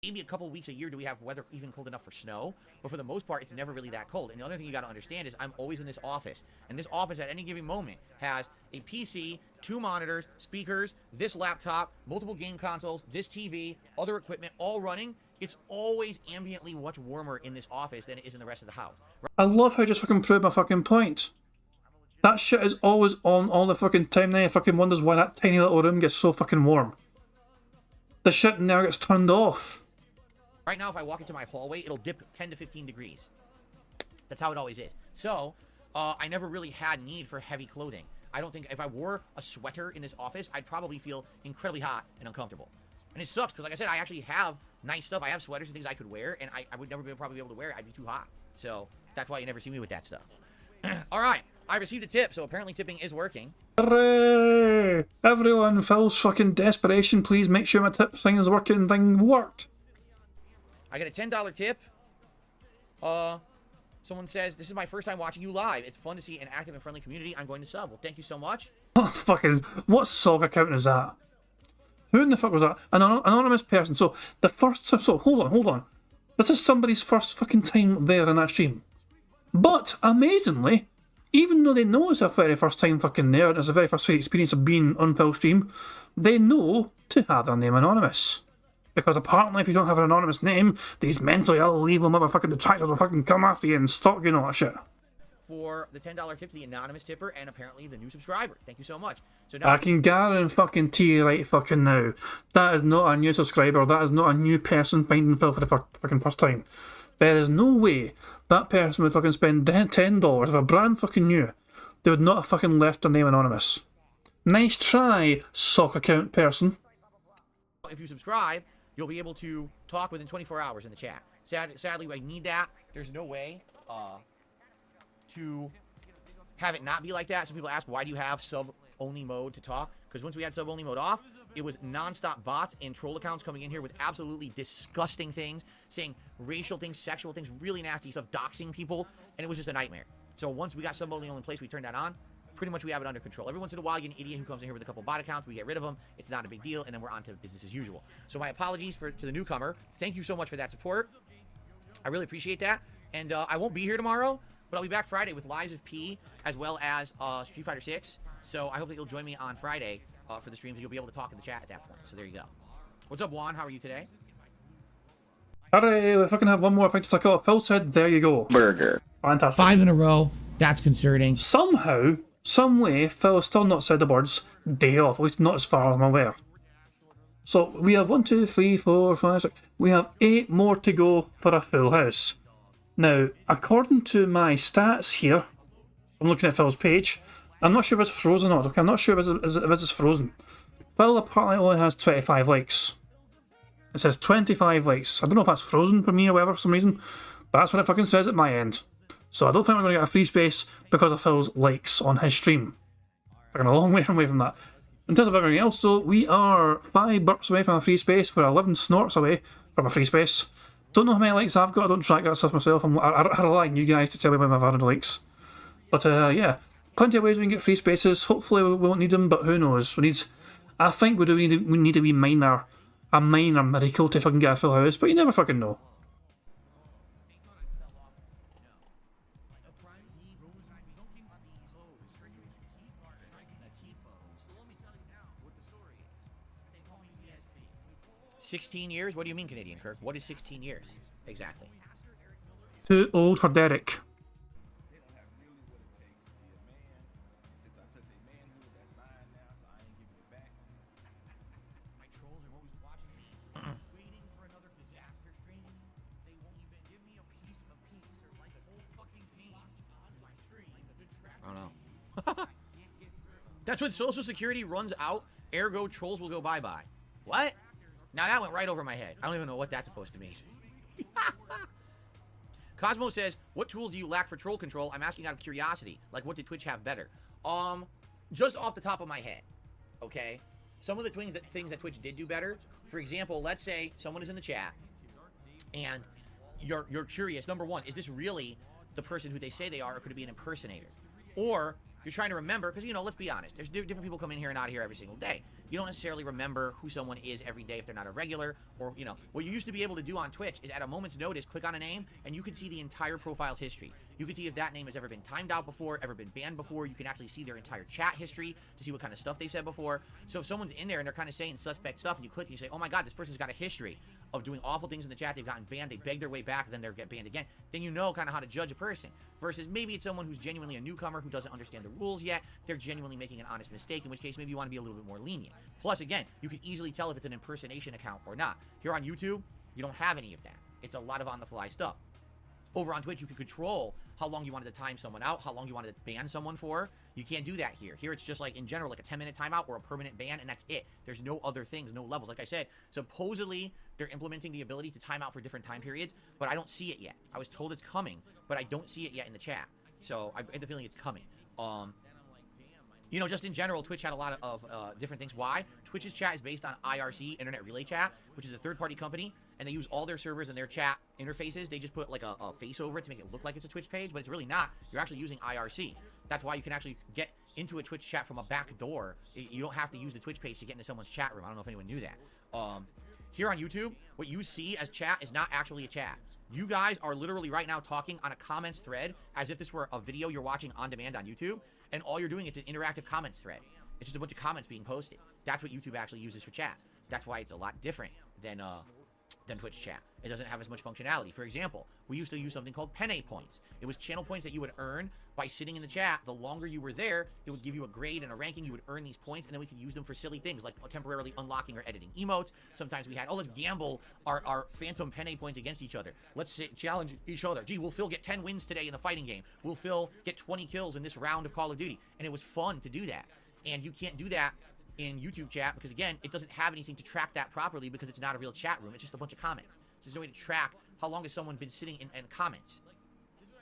Maybe a couple weeks a year do we have weather even cold enough for snow, but for the most part, it's never really that cold. And the other thing you got to understand is I'm always in this office, and this office at any given moment has a PC, 2 monitors, speakers, this laptop, multiple game consoles, this TV, other equipment, all running. It's always ambiently much warmer in this office than it is in the rest of the house. I love how you just fucking proved my fucking point. That shit is always on all the fucking time. Now he fucking wonders why that tiny little room gets so fucking warm. The shit never gets turned off. Right now, if I walk into my hallway, it'll dip 10 to 15 degrees. That's how it always is. So, I never really had need for heavy clothing. I don't think if I wore a sweater in this office, I'd probably feel incredibly hot and uncomfortable. And it sucks, because like I said, I actually have nice stuff. I have sweaters and things I could wear, and I would never probably be able to wear it. I'd be too hot. So, that's why you never see me with that stuff. All right, I received a tip, so apparently tipping is working. Hooray! Everyone, Phil's fucking desperation, please make sure my tip thing is working. Thing worked. I get a $10 tip. Someone says, this is my first time watching you live. It's fun to see an active and friendly community. I'm going to sub. Well, thank you so much. Oh, fucking, what sock account is that? Who in the fuck was that? An anonymous person. So, hold on. This is somebody's first fucking time there in that stream. But, amazingly, even though they know it's their very first time fucking there, and it's the very first experience of being on Phil's stream, they know to have their name anonymous. Because apparently if you don't have an anonymous name, these mentally ill motherfucking detractors will fucking come after you and stalk you and all that shit. For the $10 tip to the anonymous tipper and apparently the new subscriber. Thank you so much. So now I can guarantee you right fucking now, that is not a new subscriber, that is not a new person finding Phil for the fucking first time. There is no way that person would fucking spend $10 if a brand fucking new. They would not have fucking left their name anonymous. Nice try, sock account person. if you subscribe, you'll be able to talk within 24 hours in the chat. Sadly, I need that. There's no way to have it not be like that. Some people ask, why do you have sub-only mode to talk? Because once we had sub-only mode off, it was non-stop bots and troll accounts coming in here with absolutely disgusting things, saying racial things, sexual things, really nasty stuff, doxing people, and it was just a nightmare. So once we got sub-only in place, we turned that on. Pretty much we have it under control. Every once in a while, you get an idiot who comes in here with a couple bot accounts. We get rid of them. It's not a big deal, and then we're on to business as usual. So my apologies to the newcomer. Thank you so much for that support. I really appreciate that. And I won't be here tomorrow, but I'll be back Friday with Lives of P, as well as Street Fighter 6. So I hope that you'll join me on Friday for the streams. You'll be able to talk in the chat at that point. So there you go. What's up, Juan? How are you today? Hooray, if I can have one more thing to tick off. Phil said, there you go. Burger. Fantastic. 5 in a row. That's concerning. Somehow, some way, Phil has still not said the words day off, at least not as far as I'm aware. So we have 1, 2, 3, 4, 5, 6. We have 8 more to go for a full house. Now, according to my stats here, I'm looking at Phil's page. I'm not sure if it's frozen or not. Okay, I'm not sure if it's frozen. Phil apparently only has 25 likes. It says 25 likes. I don't know if that's frozen for me or whatever for some reason, but that's what it fucking says at my end. So I don't think we're going to get a free space because of Phil's likes on his stream. We're going a long way from that. In terms of everything else, though, we are 5 burps away from a free space. We're 11 snorts away from a free space. Don't know how many likes I've got. I don't track that stuff myself. I rely on you guys to tell me when I've had likes. But yeah, plenty of ways we can get free spaces. Hopefully we won't need them, but who knows? I think we need a wee minor miracle to fucking get a full house, but you never fucking know. $16 years? What do you mean, Canadian Kirk? What is 16 years exactly? Too old for Derek. I don't know. That's when Social Security runs out, ergo trolls will go bye-bye. What? Now that went right over my head. I don't even know what that's supposed to mean. Cosmo says, what tools do you lack for troll control? I'm asking out of curiosity. Like, what did Twitch have better? Just off the top of my head, okay? Some of the things that Twitch did do better, for example, let's say someone is in the chat, and you're curious. Number one, is this really the person who they say they are, or could it be an impersonator? Or you're trying to remember, because, let's be honest, there's different people come in here and out here every single day. You don't necessarily remember who someone is every day if they're not a regular, or, what you used to be able to do on Twitch is at a moment's notice, click on a name, and you can see the entire profile's history. You can see if that name has ever been timed out before, ever been banned before. You can actually see their entire chat history to see what kind of stuff they said before. So if someone's in there and they're kind of saying suspect stuff, and you click and you say, oh my god, this person's got a history of doing awful things in the chat, they've gotten banned, they beg their way back, then they'll get banned again, then you know kind of how to judge a person. Versus maybe it's someone who's genuinely a newcomer who doesn't understand the rules yet, they're genuinely making an honest mistake, in which case maybe you want to be a little bit more lenient. Plus, again, you can easily tell if it's an impersonation account or not. Here on YouTube, you don't have any of that. It's a lot of on-the-fly stuff. Over on Twitch, you can control how long you wanted to time someone out, how long you wanted to ban someone for. You can't do that here. Here it's just like, in general, like a 10-minute timeout or a permanent ban, and that's it. There's no other things, no levels. Like I said, supposedly they're implementing the ability to time out for different time periods, but I don't see it yet. I was told it's coming, but I don't see it yet in the chat. So I get the feeling it's coming. Just in general, Twitch had a lot of different things. Why? Twitch's chat is based on IRC, Internet Relay Chat, which is a third-party company, and they use all their servers and their chat interfaces. They just put like a face over it to make it look like it's a Twitch page, but it's really not. You're actually using IRC. That's why you can actually get into a Twitch chat from a back door. You don't have to use the Twitch page to get into someone's chat room. I don't know if anyone knew that. Here on YouTube, what you see as chat is not actually a chat. You guys are literally right now talking on a comments thread as if this were a video you're watching on demand on YouTube, and all you're doing is an interactive comments thread. It's just a bunch of comments being posted. That's what YouTube actually uses for chat. That's why it's a lot different than Twitch chat. It doesn't have as much functionality. For example, we used to use something called Penne points. It was channel points that you would earn by sitting in the chat. The longer you were there, it would give you a grade and a ranking. You would earn these points, and then we could use them for silly things like temporarily unlocking or editing emotes. Sometimes we had, let's gamble our phantom Penne points against each other. Let's challenge each other. Gee, will Phil get 10 wins today in the fighting game? Will Phil get 20 kills in this round of Call of Duty? And it was fun to do that. And you can't do that in YouTube chat because, again, it doesn't have anything to track that properly because it's not a real chat room. It's just a bunch of comments. So there's no way to track how long has someone been sitting in comments.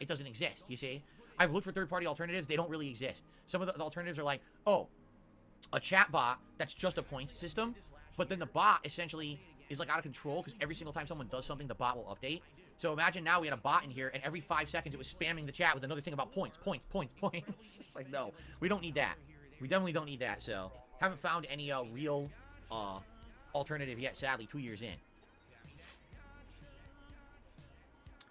It doesn't exist, you see? I've looked for third-party alternatives. They don't really exist. Some of the alternatives are like, a chat bot that's just a points system, but then the bot essentially is like out of control because every single time someone does something, the bot will update. So imagine now we had a bot in here, and every 5 seconds it was spamming the chat with another thing about points. It's like, no, we don't need that. We definitely don't need that, so haven't found any real alternative yet, sadly, 2 years in.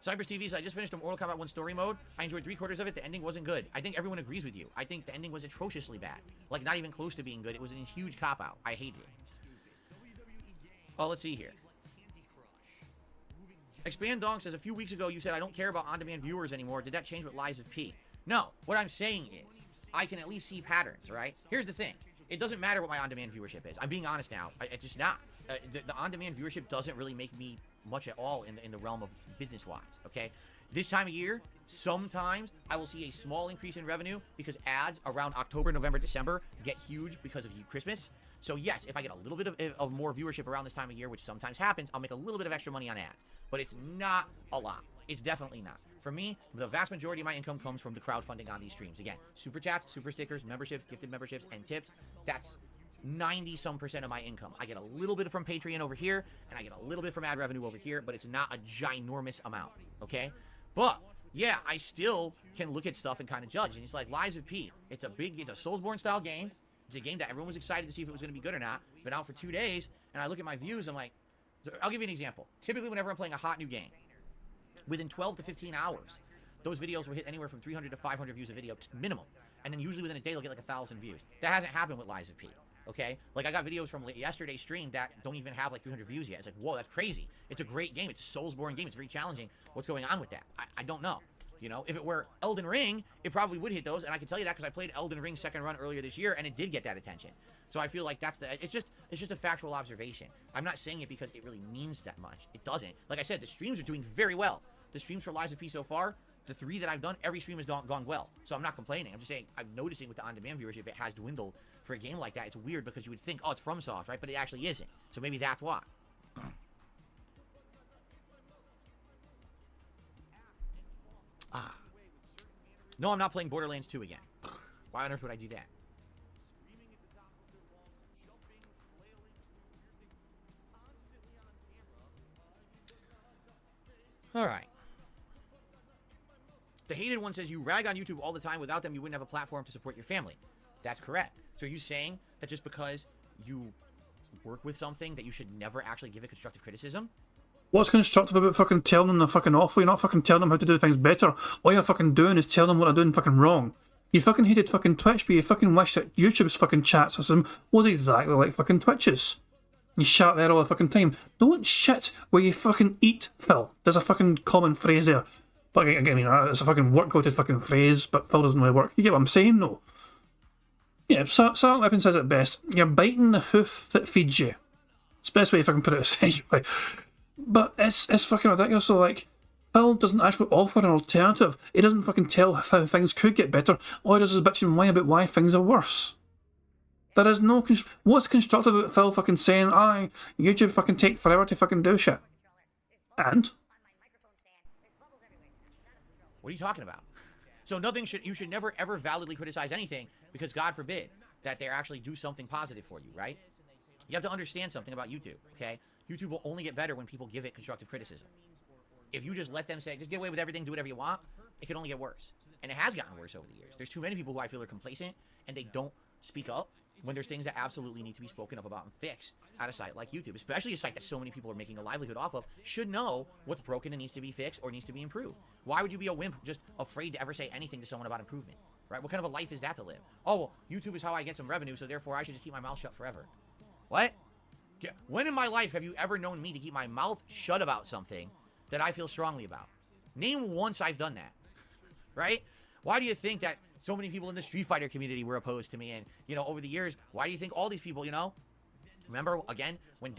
Cypress TV says, I just finished a Mortal Kombat 1 story mode. I enjoyed 3/4 of it. The ending wasn't good. I think everyone agrees with you. I think the ending was atrociously bad. Like, not even close to being good. It was a huge cop-out. I hated it. Oh, let's see here. Expand Dong says, a few weeks ago you said I don't care about on-demand viewers anymore. Did that change with Lies of P? No. What I'm saying is, I can at least see patterns, right? Here's the thing. It doesn't matter what my on-demand viewership is. I'm being honest now. It's just not. The on-demand viewership doesn't really make me much at all in the realm of business-wise, okay? This time of year, sometimes I will see a small increase in revenue because ads around October, November, December get huge because of Christmas. So yes, if I get a little bit of more viewership around this time of year, which sometimes happens, I'll make a little bit of extra money on ads. But it's not a lot. It's definitely not. For me, the vast majority of my income comes from the crowdfunding on these streams. Again, super chats, super stickers, memberships, gifted memberships, and tips. That's 90-some% of my income. I get a little bit from Patreon over here, and I get a little bit from ad revenue over here, but it's not a ginormous amount, okay? But, yeah, I still can look at stuff and kind of judge. And it's like Lies of P. It's a Soulsborne style game. It's a game that everyone was excited to see if it was going to be good or not. It's been out for 2 days, and I look at my views, I'm like, I'll give you an example. Typically, whenever I'm playing a hot new game, within 12 to 15 hours, those videos will hit anywhere from 300 to 500 views a video minimum. And then usually within a day, they'll get like 1,000 views. That hasn't happened with Lies of P. Okay? Like, I got videos from yesterday's stream that don't even have like 300 views yet. It's like, whoa, that's crazy. It's a great game. It's a Soulsborne game. It's very challenging. What's going on with that? I don't know. You know, if it were Elden Ring, it probably would hit those, and I can tell you that because I played Elden Ring second run earlier this year, and it did get that attention. So I feel like it's just a factual observation. I'm not saying it because it really means that much. It doesn't. Like I said, the streams are doing very well. The streams for Lies of P so far, the 3 that I've done, every stream has gone well. So I'm not complaining. I'm just saying I'm noticing with the on-demand viewership, it has dwindled for a game like that. It's weird because you would think, oh, it's FromSoft, right? But it actually isn't. So maybe that's why. No, I'm not playing Borderlands 2 again. Why on earth would I do that? Alright. The Hated One says, you rag on YouTube all the time. Without them, you wouldn't have a platform to support your family. That's correct. So are you saying that just because you work with something that you should never actually give it constructive criticism? What's constructive about fucking telling them they're fucking awful? You're not fucking telling them how to do things better. All you're fucking doing is telling them what they're doing fucking wrong. You fucking hated fucking Twitch, but you fucking wish that YouTube's fucking chat system was exactly like fucking Twitch's. You shout there all the fucking time. Don't shit where you fucking eat, Phil. There's a fucking common phrase there. But I mean, it's a fucking work-goated fucking phrase, but Phil doesn't really work. You get what I'm saying, though? Yeah, Silent Weapon says it best. You're biting the hoof that feeds you. It's the best way if I can put it essentially. But it's fucking ridiculous. So, like, Phil doesn't actually offer an alternative. He doesn't fucking tell how things could get better. All he does is bitch and whine about why things are worse. There is no... What's constructive about Phil fucking saying, YouTube fucking take forever to fucking do shit? And? What are you talking about? So you should never ever validly criticize anything because God forbid that they actually do something positive for you, right? You have to understand something about YouTube, okay? YouTube will only get better when people give it constructive criticism. If you just let them say, just get away with everything, do whatever you want, it can only get worse. And it has gotten worse over the years. There's too many people who I feel are complacent and they don't speak up when there's things that absolutely need to be spoken up about and fixed at a site like YouTube, especially a site that so many people are making a livelihood off of, should know what's broken and needs to be fixed or needs to be improved. Why would you be a wimp just afraid to ever say anything to someone about improvement, right? What kind of a life is that to live? Oh, well, YouTube is how I get some revenue, so therefore I should just keep my mouth shut forever. What? When in my life have you ever known me to keep my mouth shut about something that I feel strongly about? Name once I've done that, right? Why do you think that so many people in the Street Fighter community were opposed to me? And, you know, over the years, why do you think all these people, you know? Remember, again, when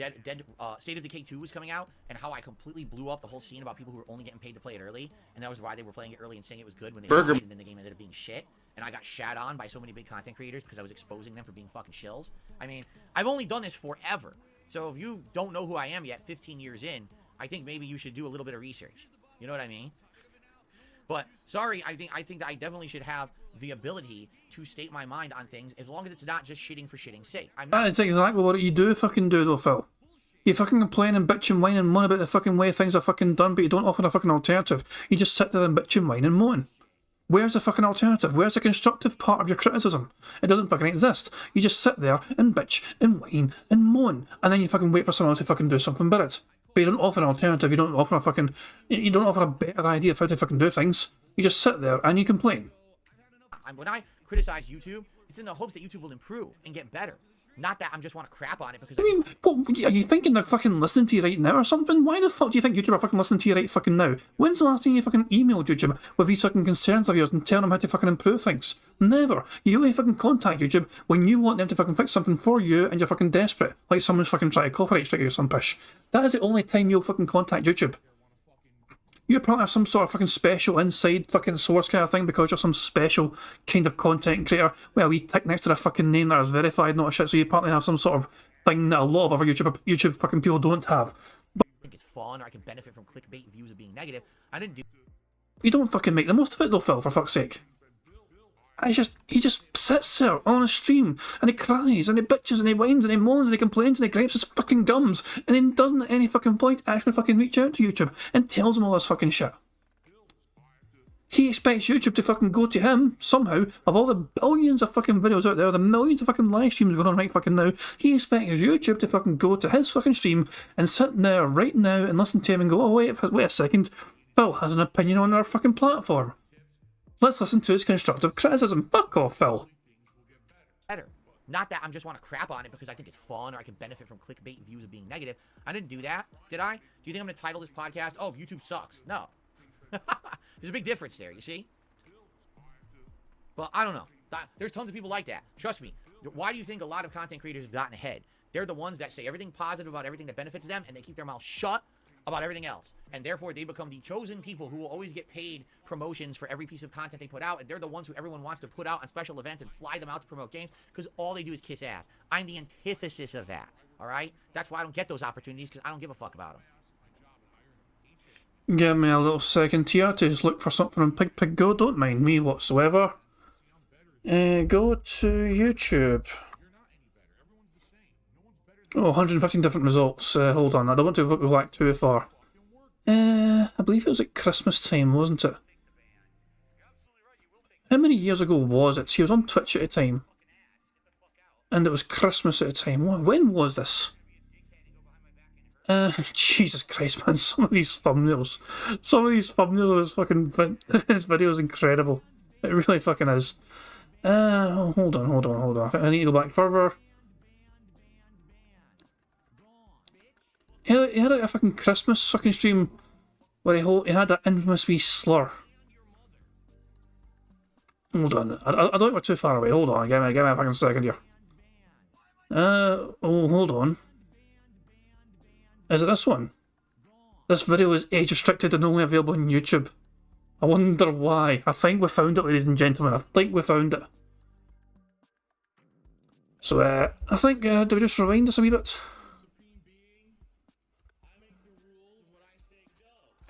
State of Decay 2 was coming out and how I completely blew up the whole scene about people who were only getting paid to play it early, and that was why they were playing it early and saying it was good when they played it, and then the game ended up being shit, and I got shat on by so many big content creators because I was exposing them for being fucking shills. I mean, I've only done this forever. So if you don't know who I am yet 15 years in, I think maybe you should do a little bit of research. You know what I mean? But, sorry, I think that I definitely should have the ability to state my mind on things as long as it's not just shitting for shitting's sake. That is exactly what you do fucking do though, Phil. You fucking complain and bitch and whine and moan about the fucking way things are fucking done, but you don't offer a fucking alternative. You just sit there and bitch and whine and moan. Where's the fucking alternative? Where's the constructive part of your criticism? It doesn't fucking exist. You just sit there and bitch and whine and moan, and then you fucking wait for someone else to fucking do something about it. But you don't offer an alternative, you don't offer a better idea of how to fucking do things. You just sit there and you complain. When I criticize YouTube, it's in the hopes that YouTube will improve and get better. Not that I just want to crap on it because... I mean, what, are you thinking they're fucking listening to you right now or something? Why the fuck do you think YouTube are fucking listening to you right fucking now? When's the last time you fucking emailed YouTube with these fucking concerns of yours and telling them how to fucking improve things? Never. You only fucking contact YouTube when you want them to fucking fix something for you and you're fucking desperate. Like someone's fucking trying to copyright strike you or some pish. That is the only time you'll fucking contact YouTube. You probably have some sort of fucking special inside fucking source kind of thing because you're some special kind of content creator. Well, we tick next to the fucking name that is verified, not a shit, so you probably have some sort of thing that a lot of other YouTube fucking people don't have. But I think it's fun or I can benefit from clickbait views of being negative. I didn't do... you don't fucking make the most of it though, Phil, for fuck's sake. He just sits there on a stream and he cries and he bitches and he whines and he moans and he complains and he gripes his fucking gums and then doesn't at any fucking point actually fucking reach out to YouTube and tells him all this fucking shit. He expects YouTube to fucking go to him somehow. Of all the billions of fucking videos out there, the millions of fucking live streams going on right fucking now, he expects YouTube to fucking go to his fucking stream and sit there right now and listen to him and go, oh wait a second, Phil has an opinion on our fucking platform. Let's listen to his constructive criticism. Fuck off, Phil. better. Not that I just want to crap on it because I think it's fun or I can benefit from clickbait views of being negative. I didn't do that, did I? Do you think I'm going to title this podcast, oh, YouTube sucks? No. There's a big difference there, you see? But I don't know. There's tons of people like that. Trust me. Why do you think a lot of content creators have gotten ahead? They're the ones that say everything positive about everything that benefits them, and they keep their mouth shut about everything else. And therefore, they become the chosen people who will always get paid promotions for every piece of content they put out. And they're the ones who everyone wants to put out on special events and fly them out to promote games because all they do is kiss ass. I'm the antithesis of that, all right? That's why I don't get those opportunities because I don't give a fuck about them. Give me a little second here to just look for something on Pig Go. Don't mind me whatsoever. Go to YouTube. Oh, 115 different results. Hold on, I don't want to go back too far. I believe it was at Christmas time, wasn't it? How many years ago was it? He was on Twitch at the time. And it was Christmas at the time. When was this? Jesus Christ, man, some of these thumbnails of his fucking his video is incredible. It really fucking is. Hold on. I need to go back further. He had like a fucking Christmas fucking stream where he had that infamous wee slur. Hold on, I don't think we're too far away. Hold on, give me a fucking second here. Hold on. Is it this one? This video is age restricted and only available on YouTube. I wonder why. I think we found it, ladies and gentlemen. I think we found it. So, I think, do we just rewind this a wee bit?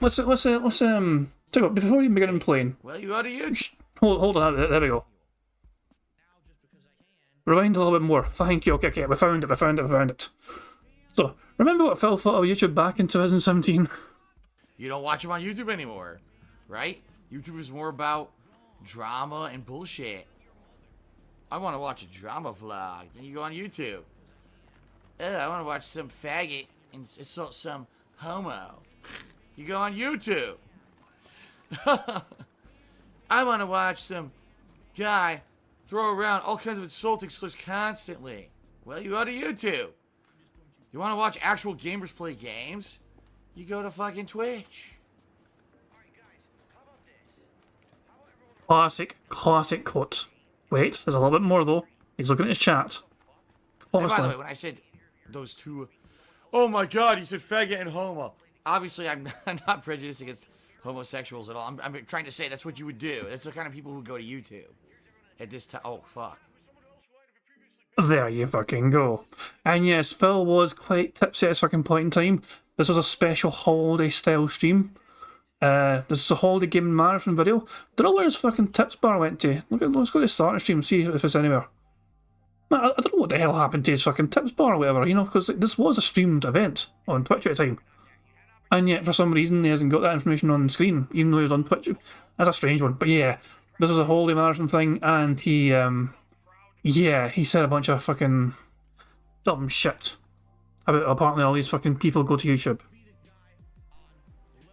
Let's tell you what, before we begin playing. Well, you got a huge... Hold on, there we go. Rewind a little bit more. Thank you. Okay, we found it. So, remember what Phil thought of YouTube back in 2017? You don't watch him on YouTube anymore, right? YouTube is more about drama and bullshit. I want to watch a drama vlog. Then you go on YouTube. I want to watch some faggot insult some homo. You go on YouTube. I want to watch some guy throw around all kinds of insulting slurs constantly. Well, you go to YouTube. You want to watch actual gamers play games? You go to fucking Twitch. Classic quote. Wait, there's a little bit more though. He's looking at his chat. And by the way, when I said those two, oh my god, he said faggot and homo. Obviously, I'm not prejudiced against homosexuals at all. I'm trying to say that's what you would do. That's the kind of people who go to YouTube at this time. Oh, fuck. There you fucking go. And yes, Phil was quite tipsy at a certain point in time. This was a special holiday style stream. This is a holiday game marathon video. Don't know where his fucking tips bar went to. Let's go to the start of the stream, see if it's anywhere. Man, I don't know what the hell happened to his fucking tips bar or whatever, you know, because this was a streamed event on Twitch at the time. And yet, for some reason, he hasn't got that information on the screen, even though he was on Twitch. That's a strange one. But yeah, this was a holiday marathon thing, and he said a bunch of fucking dumb shit about apparently all these fucking people go to YouTube.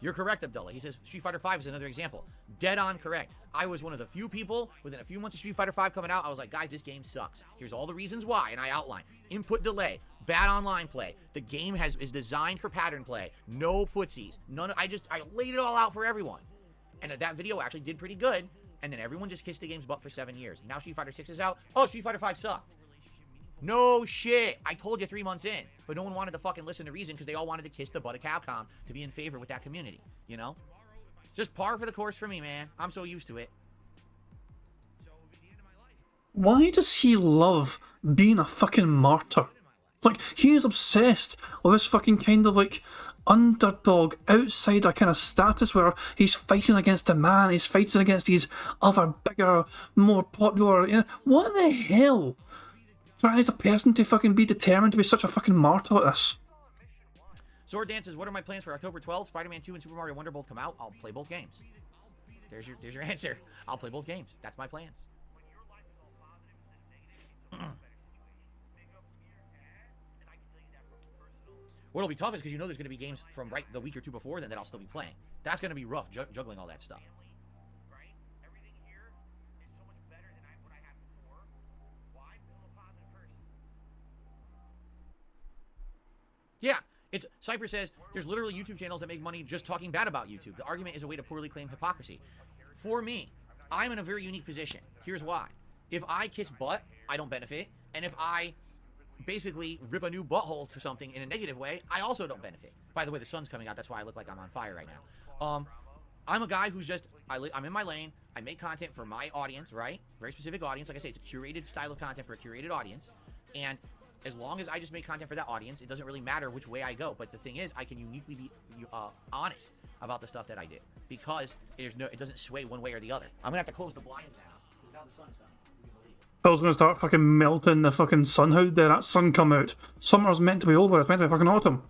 You're correct, Abdullah. He says Street Fighter V is another example. Dead on correct. I was one of the few people within a few months of Street Fighter V coming out. I was like, guys, this game sucks. Here's all the reasons why, and I outline. Input delay, bad online play. The game is designed for pattern play. No footsies. I laid it all out for everyone. And that video actually did pretty good. And then everyone just kissed the game's butt for 7 years. Now Street Fighter 6 is out. Oh, Street Fighter 5 sucked. No shit. I told you 3 months in. But no one wanted to fucking listen to reason because they all wanted to kiss the butt of Capcom to be in favor with that community. You know? Just par for the course for me, man. I'm so used to it. Why does he love being a fucking martyr? Like, he is obsessed with this fucking kind of, like, underdog, outsider kind of status where he's fighting against a man, he's fighting against these other bigger, more popular, you know, what the hell? Tries a person to fucking be determined to be such a fucking martyr like this? Sword Dance says, what are my plans for October 12th? Spider-Man 2 and Super Mario Wonder both come out. I'll play both games. There's your answer. I'll play both games. That's my plans. What'll be tough is because you know there's going to be games from right the week or two before then that I'll still be playing. That's going to be rough, juggling all that stuff. Yeah, Cypress says, there's literally YouTube channels that make money just talking bad about YouTube. The argument is a way to poorly claim hypocrisy. For me, I'm in a very unique position. Here's why. If I kiss butt, I don't benefit. And if I basically rip a new butthole to something in a negative way, I also don't benefit. By the way, the sun's coming out. That's why I look like I'm on fire right now. I'm a guy who's just, I'm in my lane. I make content for my audience, right? Very specific audience. Like I say, it's a curated style of content for a curated audience. And as long as I just make content for that audience, it doesn't really matter which way I go. But the thing is, I can uniquely be honest about the stuff that I do because it doesn't sway one way or the other. I'm gonna have to close the blinds now because now the sun's coming. I was gonna start fucking melting the fucking sun. How did that sun come out? Summer's meant to be over. It's meant to be fucking autumn.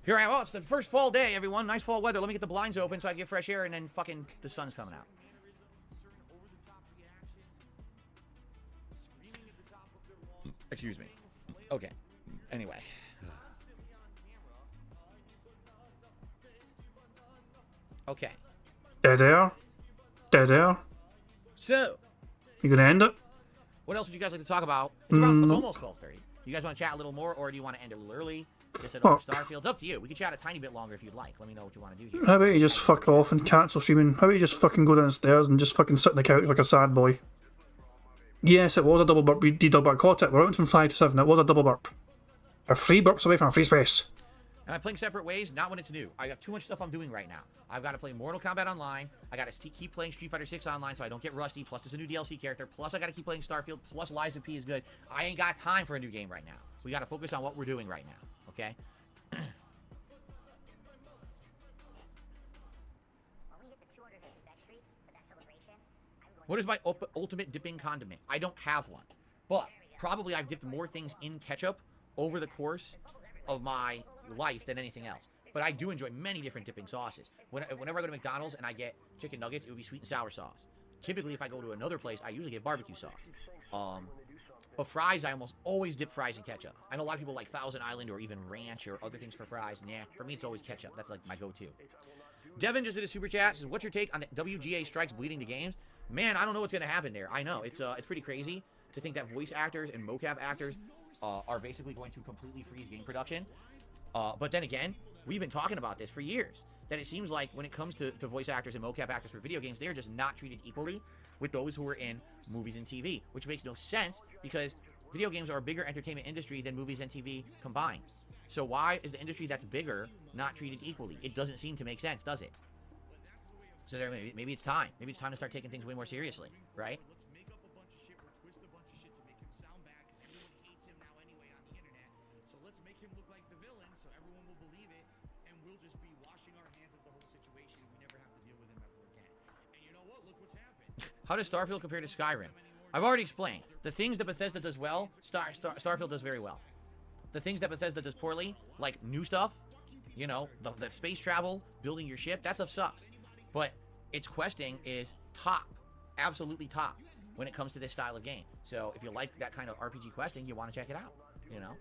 Here I am. Oh, it's the first fall day, everyone. Nice fall weather. Let me get the blinds open so I get fresh air, and then fucking the sun's coming out. Excuse me. Okay. Anyway. Okay. Dead air. Dead air. So, You gonna end it? what else would you guys like to talk about? It's almost 12:30. You guys want to chat a little more, or do you want to end it a little early? Get it over Starfield. It's up to you. We can chat a tiny bit longer if you'd like. Let me know what you want to do here. How about you just fuck off and cancel streaming? How about you just fucking go downstairs and just fucking sit on the couch like a sad boy? Yes, it was a double burp. We D-double burp. Caught it. We're out from 5 to 7. It was a double burp. We're 3 burps away from a free space. Am I playing separate ways? Not when it's new. I have too much stuff I'm doing right now. I've got to play Mortal Kombat Online. I got to keep playing Street Fighter 6 Online so I don't get rusty. Plus, there's a new DLC character. Plus, I got to keep playing Starfield. Plus, Lies of P is good. I ain't got time for a new game right now. We got to focus on what we're doing right now. Okay? What is my ultimate dipping condiment? I don't have one. But probably I've dipped more things in ketchup over the course of my life than anything else. But I do enjoy many different dipping sauces. Whenever I go to McDonald's and I get chicken nuggets, it would be sweet and sour sauce. Typically, if I go to another place, I usually get barbecue sauce. But fries, I almost always dip fries in ketchup. I know a lot of people like Thousand Island or even ranch or other things for fries. Nah, for me, it's always ketchup. That's like my go-to. Devin just did a super chat. Says, what's your take on the WGA strikes bleeding the games? Man, I don't know what's going to happen there. I know. It's pretty crazy to think that voice actors and mocap actors are basically going to completely freeze game production. But then again, we've been talking about this for years. That it seems like when it comes to voice actors and mocap actors for video games, they're just not treated equally with those who are in movies and TV. Which makes no sense because video games are a bigger entertainment industry than movies and TV combined. So why is the industry that's bigger not treated equally? It doesn't seem to make sense, does it? So there, maybe it's time. Maybe it's time to start taking things way more seriously, right? How does Starfield compare to Skyrim? I've already explained. The things that Bethesda does well, Starfield does very well. The things that Bethesda does poorly, like new stuff, you know, the space travel, building your ship, that stuff sucks. But its questing is top, absolutely top when it comes to this style of game. So if you like that kind of RPG questing, you want to check it out, you know?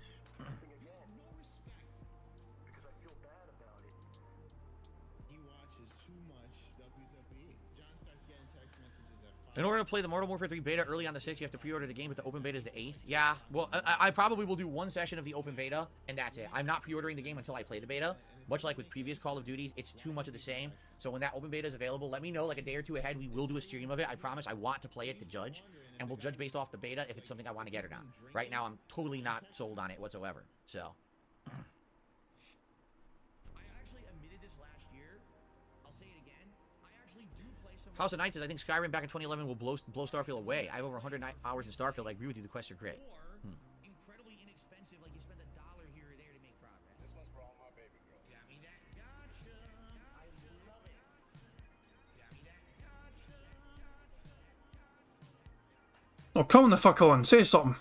In order to play the Modern Warfare 3 beta early on the 6th, you have to pre-order the game, but the open beta is the 8th. Yeah, well, I probably will do one session of the open beta, and that's it. I'm not pre-ordering the game until I play the beta. Much like with previous Call of Duties, it's too much of the same. So when that open beta is available, let me know like a day or two ahead. We will do a stream of it. I promise. I want to play it to judge, and we'll judge based off the beta if it's something I want to get or not. Right now, I'm totally not sold on it whatsoever. So. I actually admitted this last year. I'll say it again. I actually do play some House of Knights. I think Skyrim back in 2011 will blow Starfield away. I have over 100 hours in Starfield. I agree with you. The quests are great. Incredibly inexpensive. Like you spend $1 here or there to make progress. This one's for all my baby girls. Got me that gotcha. I love it. Got me that gotcha. Oh, come the fuck on. Say something.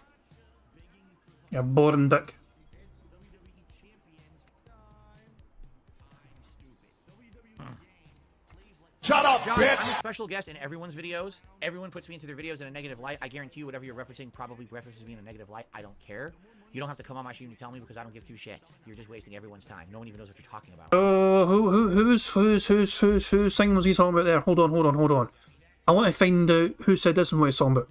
You boring dick. Shut up, John, bitch! I'm a special guest in everyone's videos. Everyone puts me into their videos in a negative light. I guarantee you whatever you're referencing probably references me in a negative light. I don't care. You don't have to come on my stream to tell me because I don't give two shits. You're just wasting everyone's time. No one even knows what you're talking about. Whose thing was he talking about there? Hold on. I want to find out who said this and what he's talking about.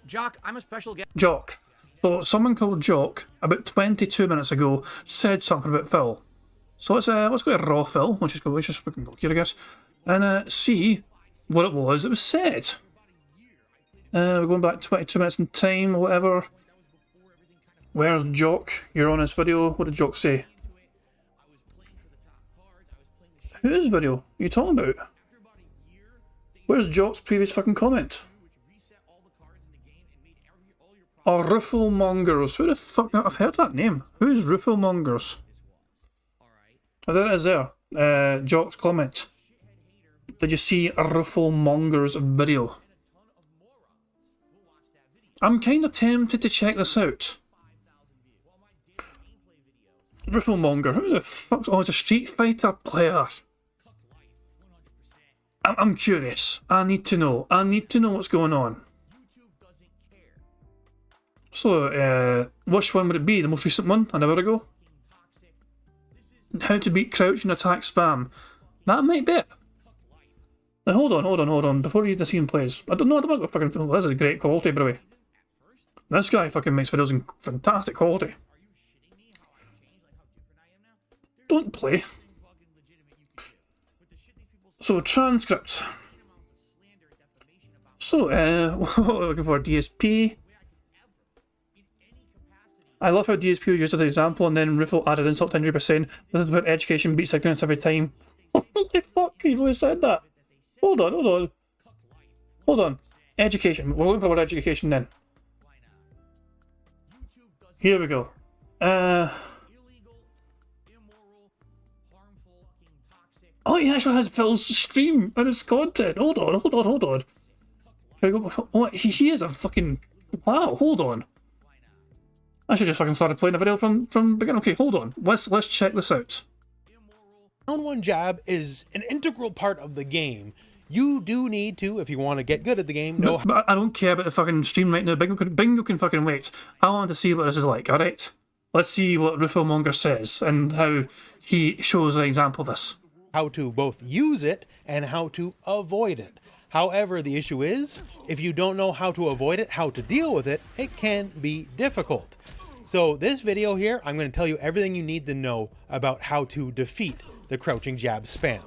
Jock, I'm a special guest. Jock. So someone called Jock about 22 minutes ago said something about Phil. So let's go to raw Phil. Let's just fucking go here, I guess, and see what it was that was said. We're going back 22 minutes in time or whatever. Where's Jock? You're on his video. What did Jock say? Whose video are you talking about? Where's Jock's previous fucking comment? Oh, Rifflemongers. Who the fuck? I've heard that name. Who's Rifflemongers? Oh, there it is there. Jock's comment. Did you see a Rifflemonger's video? I'm kind of tempted to check this out. Rifflemonger. Who the fuck? Oh, it's a Street Fighter player. I'm curious. I need to know. What's going on. So, which one would it be? The most recent one? An hour ago? How to beat crouch and attack spam. That might be it. Now, hold on. Before you the scene plays. I don't know what fucking film. This is great quality, by the way. This guy fucking makes videos in fantastic quality. Don't play. So, transcripts. So, what we're looking for? DSP. I love how DSP was used as an example and then Riffle added insult to injury by saying, this is where education beats ignorance every time. Holy fuck, people said that. Hold on. Education. We're looking for education then. Here we go. Oh, he actually has Phil's stream and his content. Hold on. Oh, he is a fucking... Wow, hold on. I should just fucking started playing the video from beginning. Okay, hold on. Let's check this out. Down one jab is an integral part of the game. You do need to, if you want to get good at the game, know how. But I don't care about the fucking stream right now. Bingo can fucking wait. I want to see what this is like, alright? Let's see what Rifflemonger says and how he shows an example of this. How to both use it and how to avoid it. However, the issue is, if you don't know how to avoid it, how to deal with it, it can be difficult. So this video here, I'm going to tell you everything you need to know about how to defeat the crouching jab spam.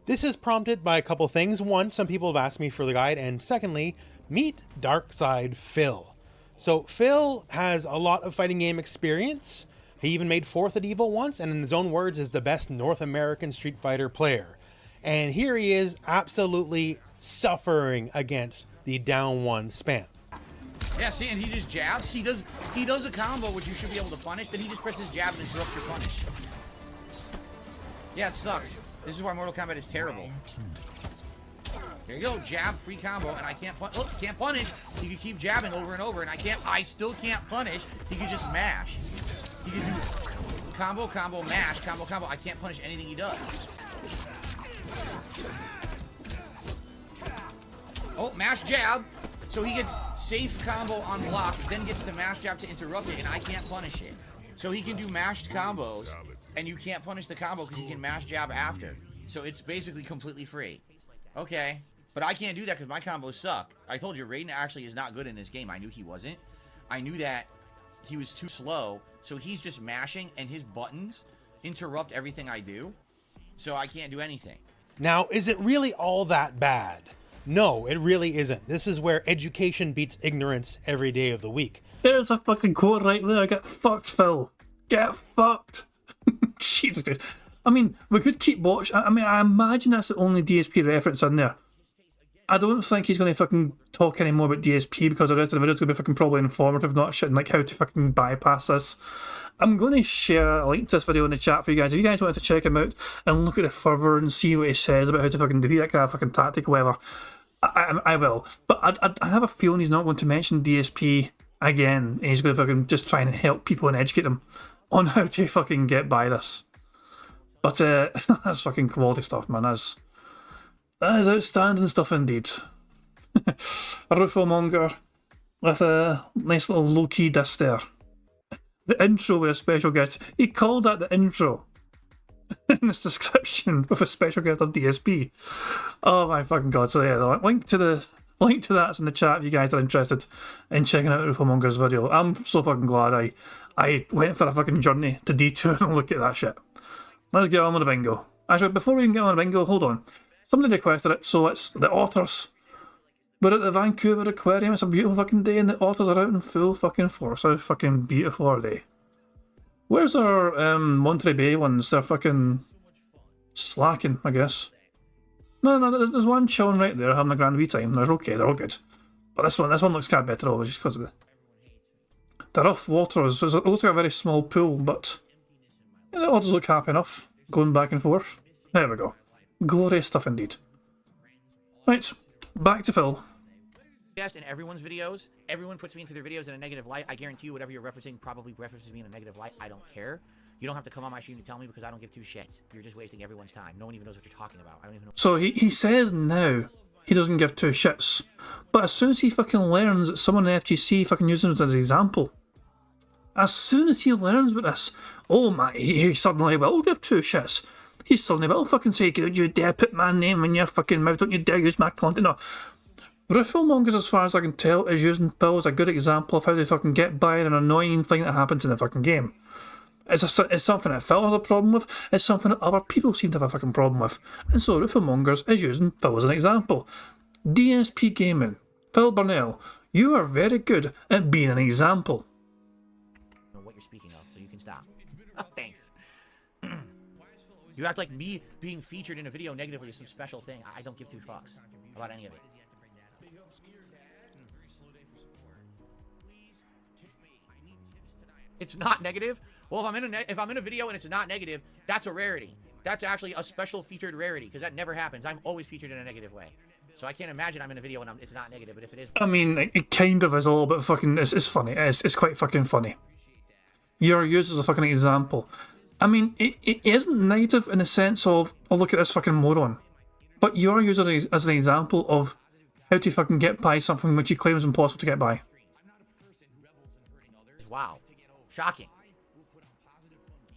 This is prompted by a couple things. One, some people have asked me for the guide, and secondly, meet Darkside Phil. So Phil has a lot of fighting game experience. He even made 4th at Evil once, and in his own words is the best North American Street Fighter player. And here he is absolutely suffering against the down one spam. Yeah, see, and he just jabs. He does a combo which you should be able to punish, then he just presses jab and interrupts your punish. Yeah, it sucks. This is why Mortal Kombat is terrible. Here you go, jab, free combo, and I can't punish. He can keep jabbing over and over, and I still can't punish. He can just mash. He can do combo, mash, combo. I can't punish anything he does. Oh, mash jab. So he gets safe combo on block, then gets the mash jab to interrupt it, and I can't punish it. So he can do mashed combos, and you can't punish the combo because he can mash jab after. So it's basically completely free. Okay. But I can't do that because my combos suck. I told you, Raiden actually is not good in this game. I knew he wasn't. I knew that he was too slow, so he's just mashing, and his buttons interrupt everything I do. So I can't do anything. Now, is it really all that bad? No, it really isn't. This is where education beats ignorance every day of the week. There's a fucking quote right there. Get fucked, Phil. Get fucked. Jesus Christ. I mean, we could keep watch. I mean, I imagine that's the only DSP reference in there. I don't think he's going to fucking talk anymore about DSP because the rest of the video is going to be fucking probably informative, not shit like how to fucking bypass this. I'm going to share a link to this video in the chat for you guys. If you guys want to check him out and look at it further and see what he says about how to fucking defeat that kind of fucking tactic or whatever, I will. But I have a feeling he's not going to mention DSP again. And he's going to fucking just try and help people and educate them on how to fucking get by this. But that's fucking quality stuff, man. That is outstanding stuff indeed. A Rufo Monger with a nice little low-key diss there. The intro with a special guest. He called that the intro in this description with a special guest of DSP. Oh my fucking god. So yeah, the link to that's in the chat if you guys are interested in checking out Rufo Monger's video. I'm so fucking glad I went for a fucking journey to D2 and look at that shit. Let's get on with the bingo. Actually, before we can get on the bingo, hold on. Somebody requested it, so it's the Otters. We're at the Vancouver Aquarium. It's a beautiful fucking day, and the Otters are out in full fucking force. How fucking beautiful are they? Where's our Monterey Bay ones? They're fucking slacking, I guess. No, there's one chilling right there having a grand wee time. They're okay, they're all good. But this one looks kind of better, though, just because of the rough waters. It looks like a very small pool, but yeah, the Otters look happy enough, going back and forth. There we go. Glorious stuff indeed. Right, back to Phil. Yes, in everyone's videos, everyone puts me into their videos in a negative light. I guarantee you whatever you're referencing probably references me in a negative light. I don't care. You don't have to come on my stream to tell me because I don't give two shits. You're just wasting everyone's time. No one even knows what you're talking about. I don't even know. So he says now he doesn't give two shits. But as soon as he fucking learns that someone in FGC fucking uses him as an example, as soon as he learns about this, oh my, he suddenly will give two shits. He suddenly will fucking say, "Could you dare put my name in your fucking mouth? Don't you dare use my content." No. Rufo Mongers, as far as I can tell, is using Phil as a good example of how they fucking get by an annoying thing that happens in the fucking game. It's something that Phil has a problem with, it's something that other people seem to have a fucking problem with. And so Rufo Mongers is using Phil as an example. DSP Gaming, Phil Burnell, you are very good at being an example. I know what you're speaking of, so you can stop. Thanks. You act like me being featured in a video negatively is some special thing. I don't give two fucks about any of it. It's not negative? Well, if I'm in a video and it's not negative, that's a rarity. That's actually a special featured rarity, because that never happens. I'm always featured in a negative way. So I can't imagine I'm in a video and it's not negative, but if it is... I mean, it kind of is a little bit fucking... It's funny. It's quite fucking funny. You're used as a fucking example. I mean, it isn't negative in the sense of, oh, look at this fucking moron. But you're used as an example of how to fucking get by something which you claim is impossible to get by. Wow. Shocking.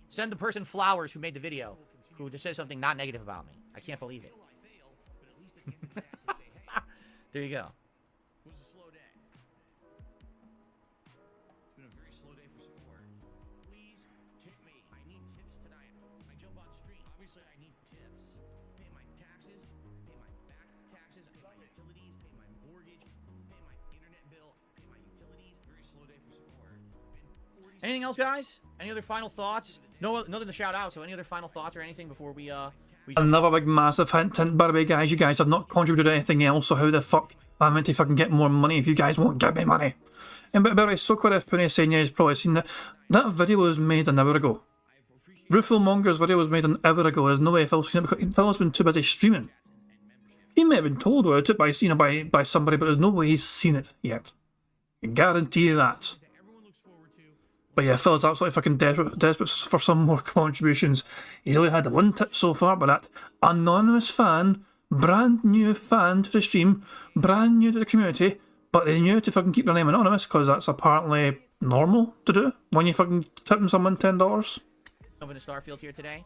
Send the person flowers who made the video, who just said something not negative about me. I can't believe it. There you go. Anything else, guys? Any other final thoughts? No, other than shout out. So, any other final thoughts or anything before we Another big massive hint. By the way, guys, you guys have not contributed anything else. So how the fuck am I meant to fucking get more money if you guys won't give me money? And by the way, so quite if Pune is saying, yeah, he's probably seen that. That video was made an hour ago. Rufo Monger's video was made an hour ago. There's no way Phil's seen it because Phil's been too busy streaming. He may have been told about it by somebody, but there's no way he's seen it yet. I guarantee you that. But yeah, Phil's absolutely fucking desperate for some more contributions. He's only had one tip so far, but that anonymous fan, brand new fan to the stream, brand new to the community, but they knew to fucking keep their name anonymous because that's apparently normal to do when you fucking tipping someone $10. Open to Starfield here today.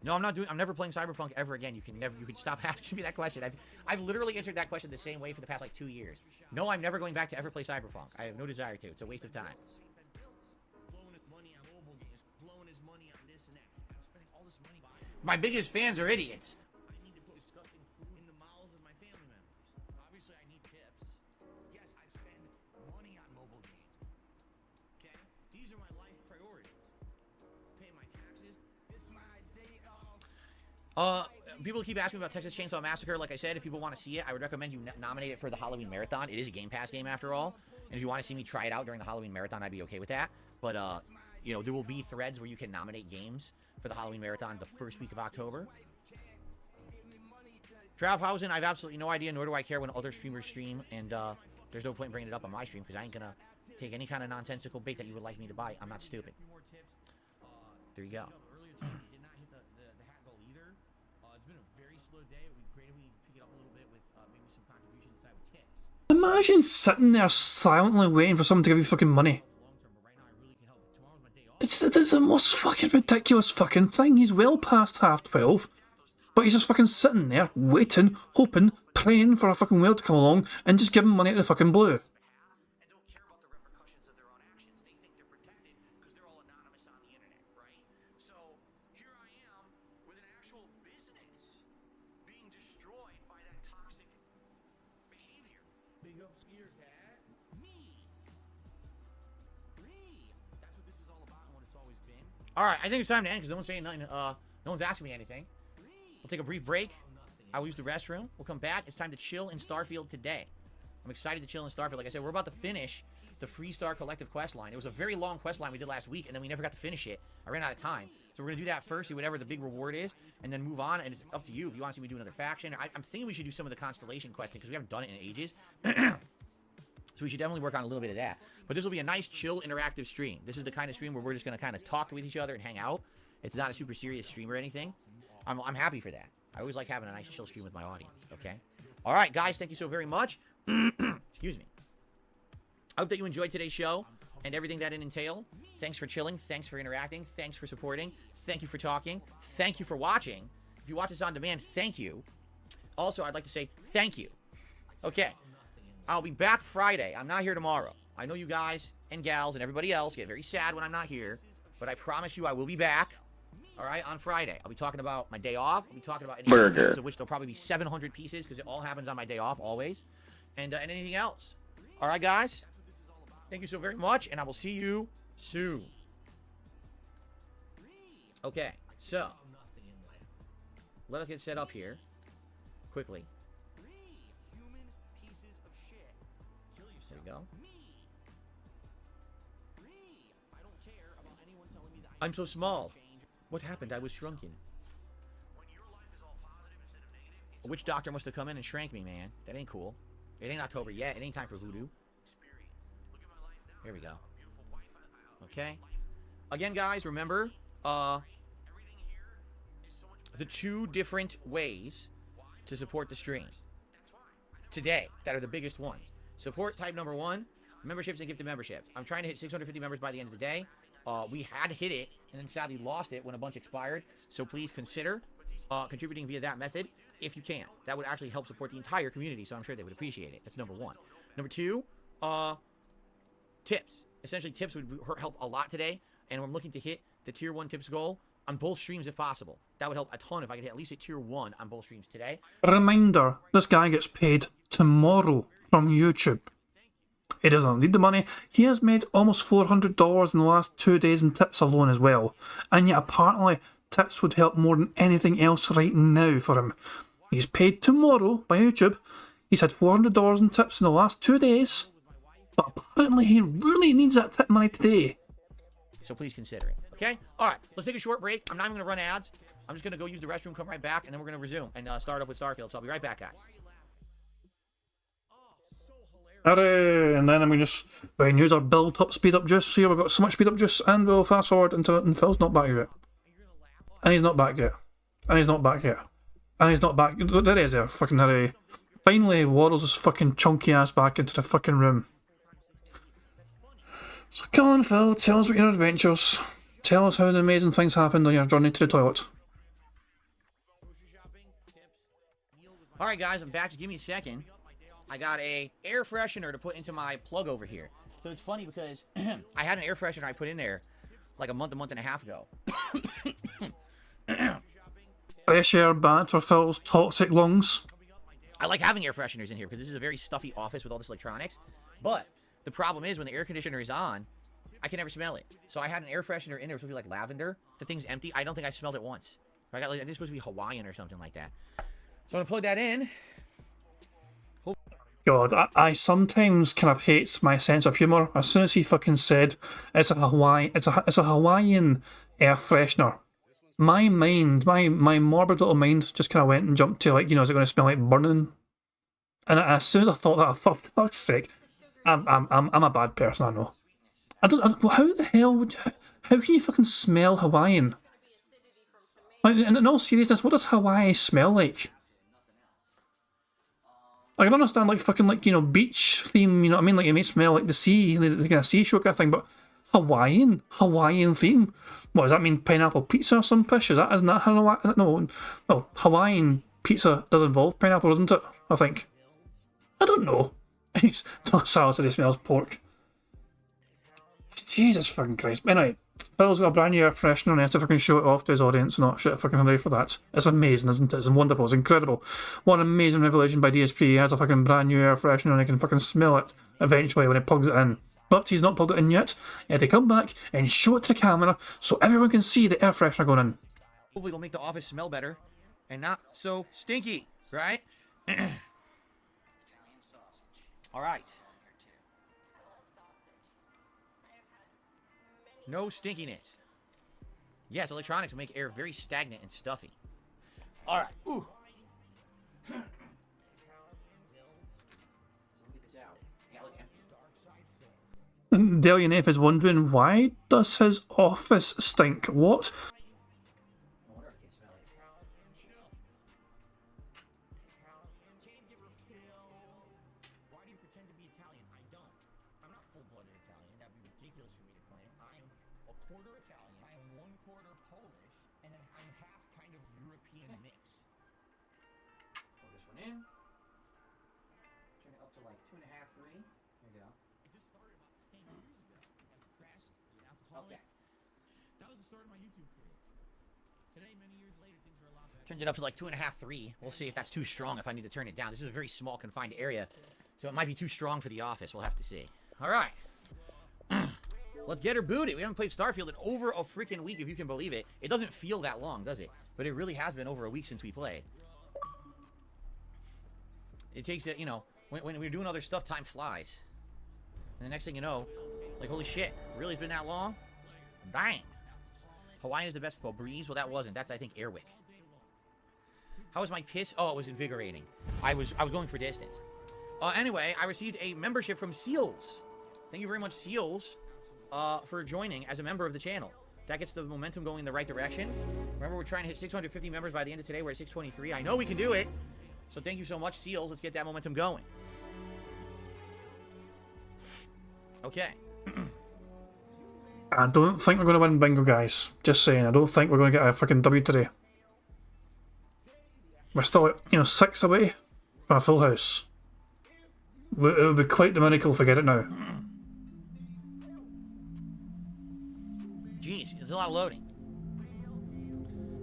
No, I'm not doing. I'm never playing Cyberpunk ever again. You can stop asking me that question. I've literally answered that question the same way for the past like 2 years. No, I'm never going back to ever play Cyberpunk. I have no desire to. It's a waste of time. My biggest fans are idiots. People keep asking me about Texas Chainsaw Massacre. Like I said, if people want to see it, I would recommend you nominate it for the Halloween Marathon. It is a Game Pass game after all. And if you want to see me try it out during the Halloween Marathon, I'd be okay with that. But, you know, there will be threads where you can nominate games for the Halloween Marathon the first week of October. Travhausen, I have absolutely no idea, nor do I care when other streamers stream. And there's no point in bringing it up on my stream because I ain't going to take any kind of nonsensical bait that you would like me to buy. I'm not stupid. There you go. Imagine sitting there silently waiting for someone to give you fucking money. It's the most fucking ridiculous fucking thing. He's well past 12:30, but he's just fucking sitting there waiting, hoping, praying for a fucking whale to come along and just give him money at the fucking blue. All right, I think it's time to end because no one's saying nothing. No one's asking me anything. We'll take a brief break. I will use the restroom. We'll come back. It's time to chill in Starfield today. I'm excited to chill in Starfield. Like I said, we're about to finish the Freestar Collective quest line. It was a very long quest line we did last week, and then we never got to finish it. I ran out of time. So we're going to do that first, see whatever the big reward is, and then move on, and it's up to you if you want to see me do another faction. I'm thinking we should do some of the Constellation questing because we haven't done it in ages. So we should definitely work on a little bit of that. But this will be a nice, chill, interactive stream. This is the kind of stream where we're just going to kind of talk with each other and hang out. It's not a super serious stream or anything. I'm happy for that. I always like having a nice, chill stream with my audience, okay? All right, guys, thank you so very much. Excuse me. I hope that you enjoyed today's show and everything that it entailed. Thanks for chilling. Thanks for interacting. Thanks for supporting. Thank you for talking. Thank you for watching. If you watch this on demand, thank you. Also, I'd like to say thank you. Okay. I'll be back Friday. I'm not here tomorrow. I know you guys and gals and everybody else get very sad when I'm not here, but I promise you I will be back, all right, on Friday. I'll be talking about my day off. I'll be talking about any burger, of which there'll probably be 700 pieces because it all happens on my day off always, and anything else. All right, guys? Thank you so very much, and I will see you soon. Okay, so let us get set up here quickly. There we go. I'm so small. What happened? I was shrunken. A witch doctor must have come in and shrank me, man. That ain't cool. It ain't October yet. It ain't time for voodoo. Here we go. Okay. Again, guys, remember, the 2 different ways to support the stream today that are the biggest ones. Support type number 1, memberships and gifted memberships. I'm trying to hit 650 members by the end of the day. We had hit it and then sadly lost it when a bunch expired. So please consider contributing via that method if you can. That would actually help support the entire community, so I'm sure they would appreciate it. That's number 1. Number 2, tips. Essentially, tips would help a lot today, and I'm looking to hit the tier 1 tips goal on both streams if possible. That would help a ton if I could hit at least a tier 1 on both streams today. Reminder, this guy gets paid tomorrow from YouTube. He doesn't need the money. He has made almost $400 in the last 2 days in tips alone as well. And yet apparently tips would help more than anything else right now for him. He's paid tomorrow by YouTube. He's had $400 in tips in the last 2 days. But apparently he really needs that tip money today. So please consider it. Okay? Alright, let's take a short break. I'm not even going to run ads. I'm just going to go use the restroom, come right back, and then we're going to resume and start up with Starfield. So I'll be right back, guys. Oh, so hilarious. Hooray! And then we just use our build up speed up juice. Here we've got so much speed up juice, and we'll fast forward into it, and Phil's not back yet. And he's not back yet. And he's not back yet. And he's not back. There he is there, fucking hooray. Finally waddles his fucking chunky ass back into the fucking room. So come on, Phil, tell us about your adventures. Tell us how the amazing things happened on your journey to the toilet. Alright guys, I'm back. Just give me a second. I got a air freshener to put into my plug over here. So it's funny because I had an air freshener I put in there like a month and a half ago. Fresh air bad for Phil's toxic lungs. I like having air fresheners in here because this is a very stuffy office with all this electronics. But the problem is when the air conditioner is on, I can never smell it. So I had an air freshener in there. It was supposed to be like lavender. The thing's empty. I don't think I smelled it once. I got like, I think it's supposed to be Hawaiian or something like that. So I'm gonna plug that in. God, I sometimes kind of hate my sense of humour. As soon as he fucking said it's a Hawaiian air freshener, my mind, my morbid little mind just kind of went and jumped to like, you know, is it going to smell like burning? And as soon as I thought that, for fuck's sake, I'm a bad person. I know. I don't. How the hell would? How can you fucking smell Hawaiian? Like, in all seriousness, what does Hawaii smell like? I can understand like fucking like, you know, beach theme, you know what I mean? Like it may smell like the sea, the kind of seashore kind of thing, but Hawaiian theme? What does that mean? Pineapple pizza or some pish? Isn't that Hawaii? No, Hawaiian pizza does involve pineapple, doesn't it? I think. I don't know. Salad today smells pork. Jesus fucking Christ. Anyway, Phil's got a brand new air freshener and he has to fucking show it off to his audience and not shit fucking hooray for that. It's amazing, isn't it? It's wonderful, it's incredible. What an amazing revelation by DSP. He has a fucking brand new air freshener and he can fucking smell it eventually when he plugs it in. But he's not plugged it in yet. He had to come back and show it to the camera so everyone can see the air freshener going in. Hopefully it'll make the office smell better and not so stinky, right? Alright. No stinkiness. Yes, electronics will make air very stagnant and stuffy. Alright. Ooh. Delian F is wondering, why does his office stink? What? Turned it up to like 2.5, 3. We'll see if that's too strong, if I need to turn it down. This is a very small, confined area, so it might be too strong for the office. We'll have to see. All right. Let's get her booted. We haven't played Starfield in over a freaking week, if you can believe it. It doesn't feel that long, does it? But it really has been over a week since we played. It takes, you know, when we're doing other stuff, time flies. And the next thing you know, like, holy shit, really it's been that long? Bang. Hawaiian is the best for breeze. Well, that wasn't. That's, I think, Airwick. How was my piss? Oh, it was invigorating. I was going for distance. Anyway, I received a membership from Seals. Thank you very much, Seals, for joining as a member of the channel. That gets the momentum going in the right direction. Remember, we're trying to hit 650 members by the end of today. We're at 623. I know we can do it. So thank you so much, Seals. Let's get that momentum going. Okay. I don't think we're going to win bingo, guys. Just saying, I don't think we're going to get a fucking W today. We're still, you know, 6 away from a full house. It would be quite the miracle if we get it now. Jeez, there's a lot of loading.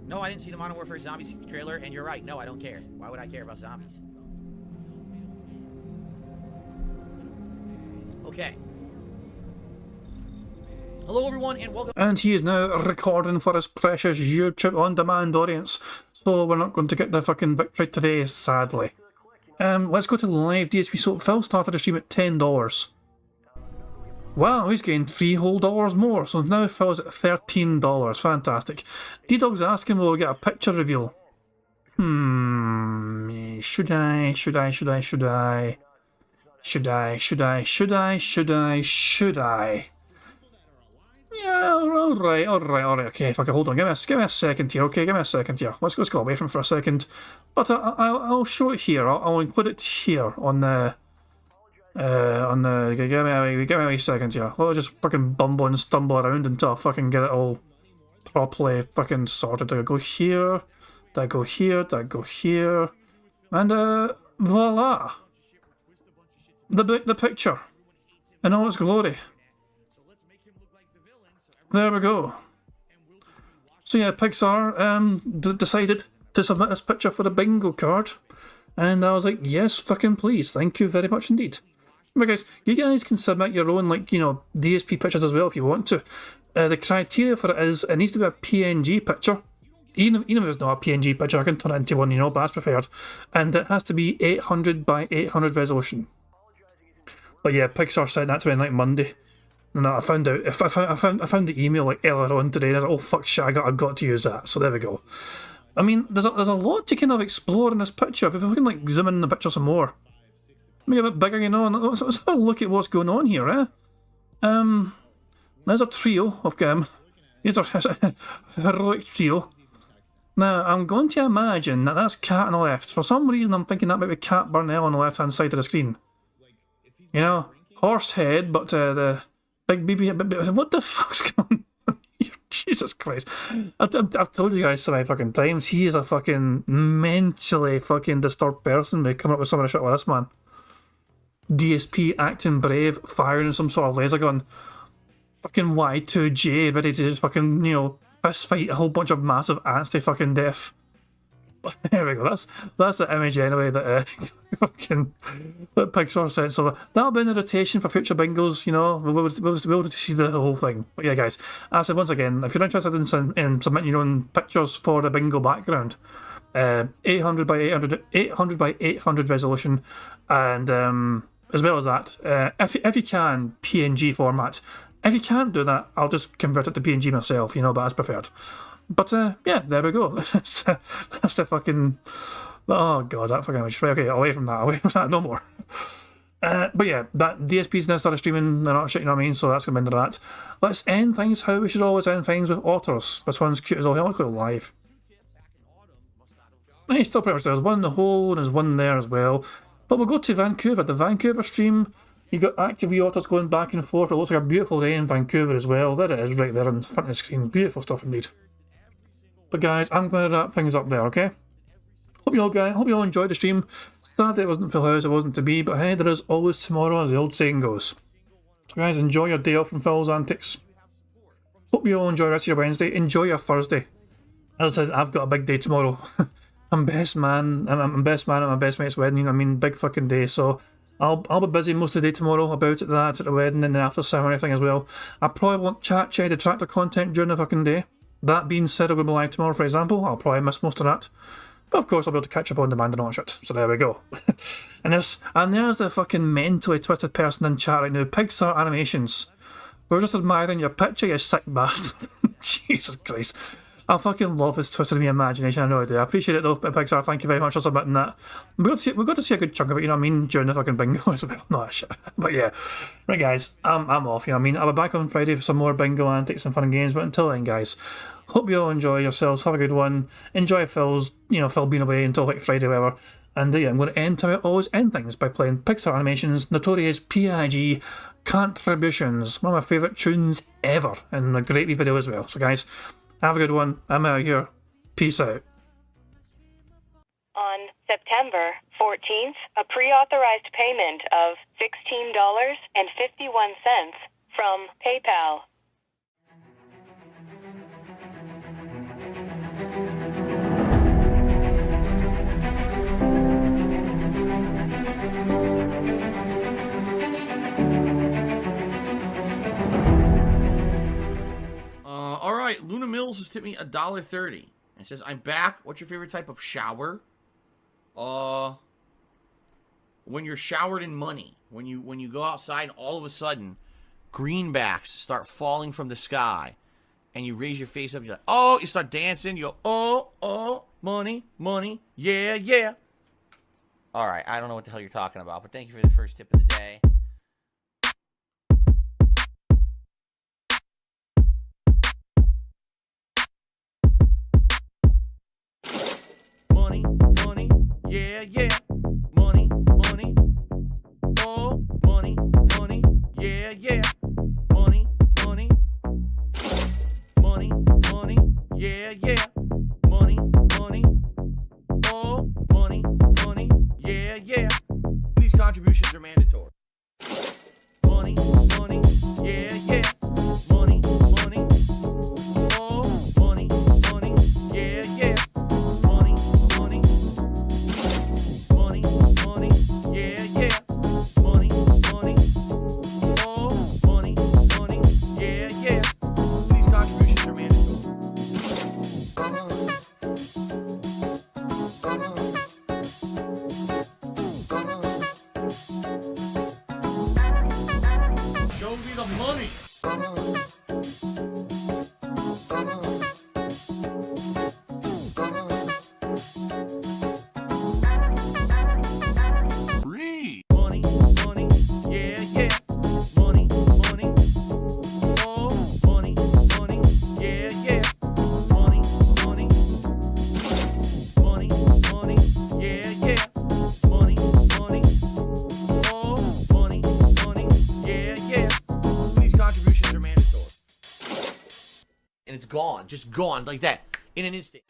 No, I didn't see the Modern Warfare Zombies trailer, and you're right. No, I don't care. Why would I care about zombies? Okay. Hello, everyone, and welcome. And he is now recording for his precious YouTube on-demand audience, so we're not going to get the fucking victory today, sadly. Let's go to live DSP. So Phil started the stream at $10. Wow, he's gained $3 whole more, so now Phil's at $13. Fantastic. D-Dog's asking, will we get a picture reveal? Should I? Should I? Yeah, alright. Okay, if I can hold on, give me a second here. Okay, give me a second here. Let's go away from it for a second. But I'll show it here. I'll include it here on the. Give me a wee second here. I'll just fucking bumble and stumble around until I fucking get it all properly fucking sorted. I go here, that go here, and voila! The picture in all its glory. There we go. So yeah, Pixar decided to submit this picture for the bingo card, and I was like, yes, fucking please, thank you very much indeed. Because you guys can submit your own, like, you know, DSP pictures as well if you want to. The criteria for it is it needs to be a PNG picture. Even if it's not a PNG picture, I can turn it into one, you know, but that's preferred. And it has to be 800 by 800 resolution. But yeah, Pixar sent that to me on like Monday. And I found out, I found the email like earlier on today, and I was like, oh fuck shit, I've got to use that. So there we go. I mean, there's a lot to kind of explore in this picture. If we can like zoom in the picture some more. Make it a bit bigger, you know, and let's have a look at what's going on here, eh? There's a trio of here's a heroic trio. Now, I'm going to imagine that that's Cat on the left. For some reason, I'm thinking that might be Cat Burnell on the left-hand side of the screen. You know, horse head, but the big baby... What the fuck's going on here? Jesus Christ. I've told you guys so many fucking times, he is a fucking mentally fucking disturbed person by coming up with some of the shit like this, man. DSP acting brave, firing some sort of laser gun. Fucking Y2J, ready to just fucking, you know, fist fight a whole bunch of massive ants to fucking death. But there we go, that's the image anyway that fucking that Pixar sent. So that'll be in the rotation for future bingos, you know, we'll be able to see the whole thing. But yeah guys, as I said once again, if you're interested in submitting your own pictures for the bingo background, 800 by 800 resolution, and as well as that, if you can, PNG format. If you can't do that, I'll just convert it to PNG myself, you know, but that's preferred. But yeah, there we go. That's the fucking... Oh god, that fucking image. Right, okay, away from that, no more. But yeah, that DSP's now started streaming, they're not shit, you know what I mean, so that's going to be into that. Let's end things how we should always end things, with otters. This one's cute as all hell, look at it live. Nice, still pretty much there's one in the hole and there's one there as well. But we'll go to Vancouver, the Vancouver stream. You got active wee otters going back and forth. It looks like a beautiful day in Vancouver as well. There it is, right there in front of the screen. Beautiful stuff indeed. But guys, I'm going to wrap things up there, okay? Hope you all enjoyed the stream. Saturday it wasn't full house, it wasn't to be, but hey, there is always tomorrow, as the old saying goes. So guys, enjoy your day off from Phil's antics. Hope you all enjoy the rest of your Wednesday. Enjoy your Thursday. As I said, I've got a big day tomorrow. I'm best man at my best mate's wedding, you know what I mean? Big fucking day, so I'll be busy most of the day tomorrow about that, at the wedding, and then after summer and everything as well. I probably won't chat detractor content during the fucking day. That being said, I'm going to be live tomorrow, for example. I'll probably miss most of that. But of course, I'll be able to catch up on demand and all that shit. So there we go. and there's the fucking mentally twisted person in chat right now. Pixar Animations. We're just admiring your picture, you sick bastard. Jesus Christ. I fucking love his twisted me imagination, I know I do. I appreciate it though, Pixar, thank you very much for submitting that. We got to see a good chunk of it, you know what I mean, during the fucking bingo as well. No, shit. But yeah. Right guys, I'm off, you know what I mean. I'll be back on Friday for some more bingo antics and fun and games, but until then guys, hope you all enjoy yourselves, have a good one, enjoy Phil being away until like Friday or whatever. And yeah, I'm going to end how I always end things by playing Pixar Animations Notorious PIG Contributions, one of my favourite tunes ever, and a great wee video as well. So guys, have a good one. I'm out of here. Peace out. On September 14th, a pre-authorized payment of $16.51 from PayPal. Alright, Luna Mills has tipped me $1.30. It says, I'm back. What's your favorite type of shower? When you're showered in money. When you go outside, all of a sudden, greenbacks start falling from the sky. And you raise your face up, you're like, oh, you start dancing, you go, oh, money, money, yeah, yeah. All right, I don't know what the hell you're talking about, but thank you for the first tip of the day. Money, money, yeah, yeah. Money, money. Oh, money, money, yeah, yeah. Money, money. Money, money, yeah, yeah. Money, money. Oh, money, money, yeah, yeah. These contributions are mandatory. Money, money, yeah, yeah. Money, money. Oh, money, money, yeah, yeah. Money, money. Money, money, yeah, yeah. Money, money. Oh, money, money, yeah, yeah. These contributions are mandatory. Show me the money. Money, money, yeah, yeah. Money, money. Oh, money, money, yeah, yeah. Money, money. Money, money, yeah, yeah. Money, money. Oh, money, money, yeah, yeah. These contributions are mandatory. And it's gone, just gone like that, in an instant.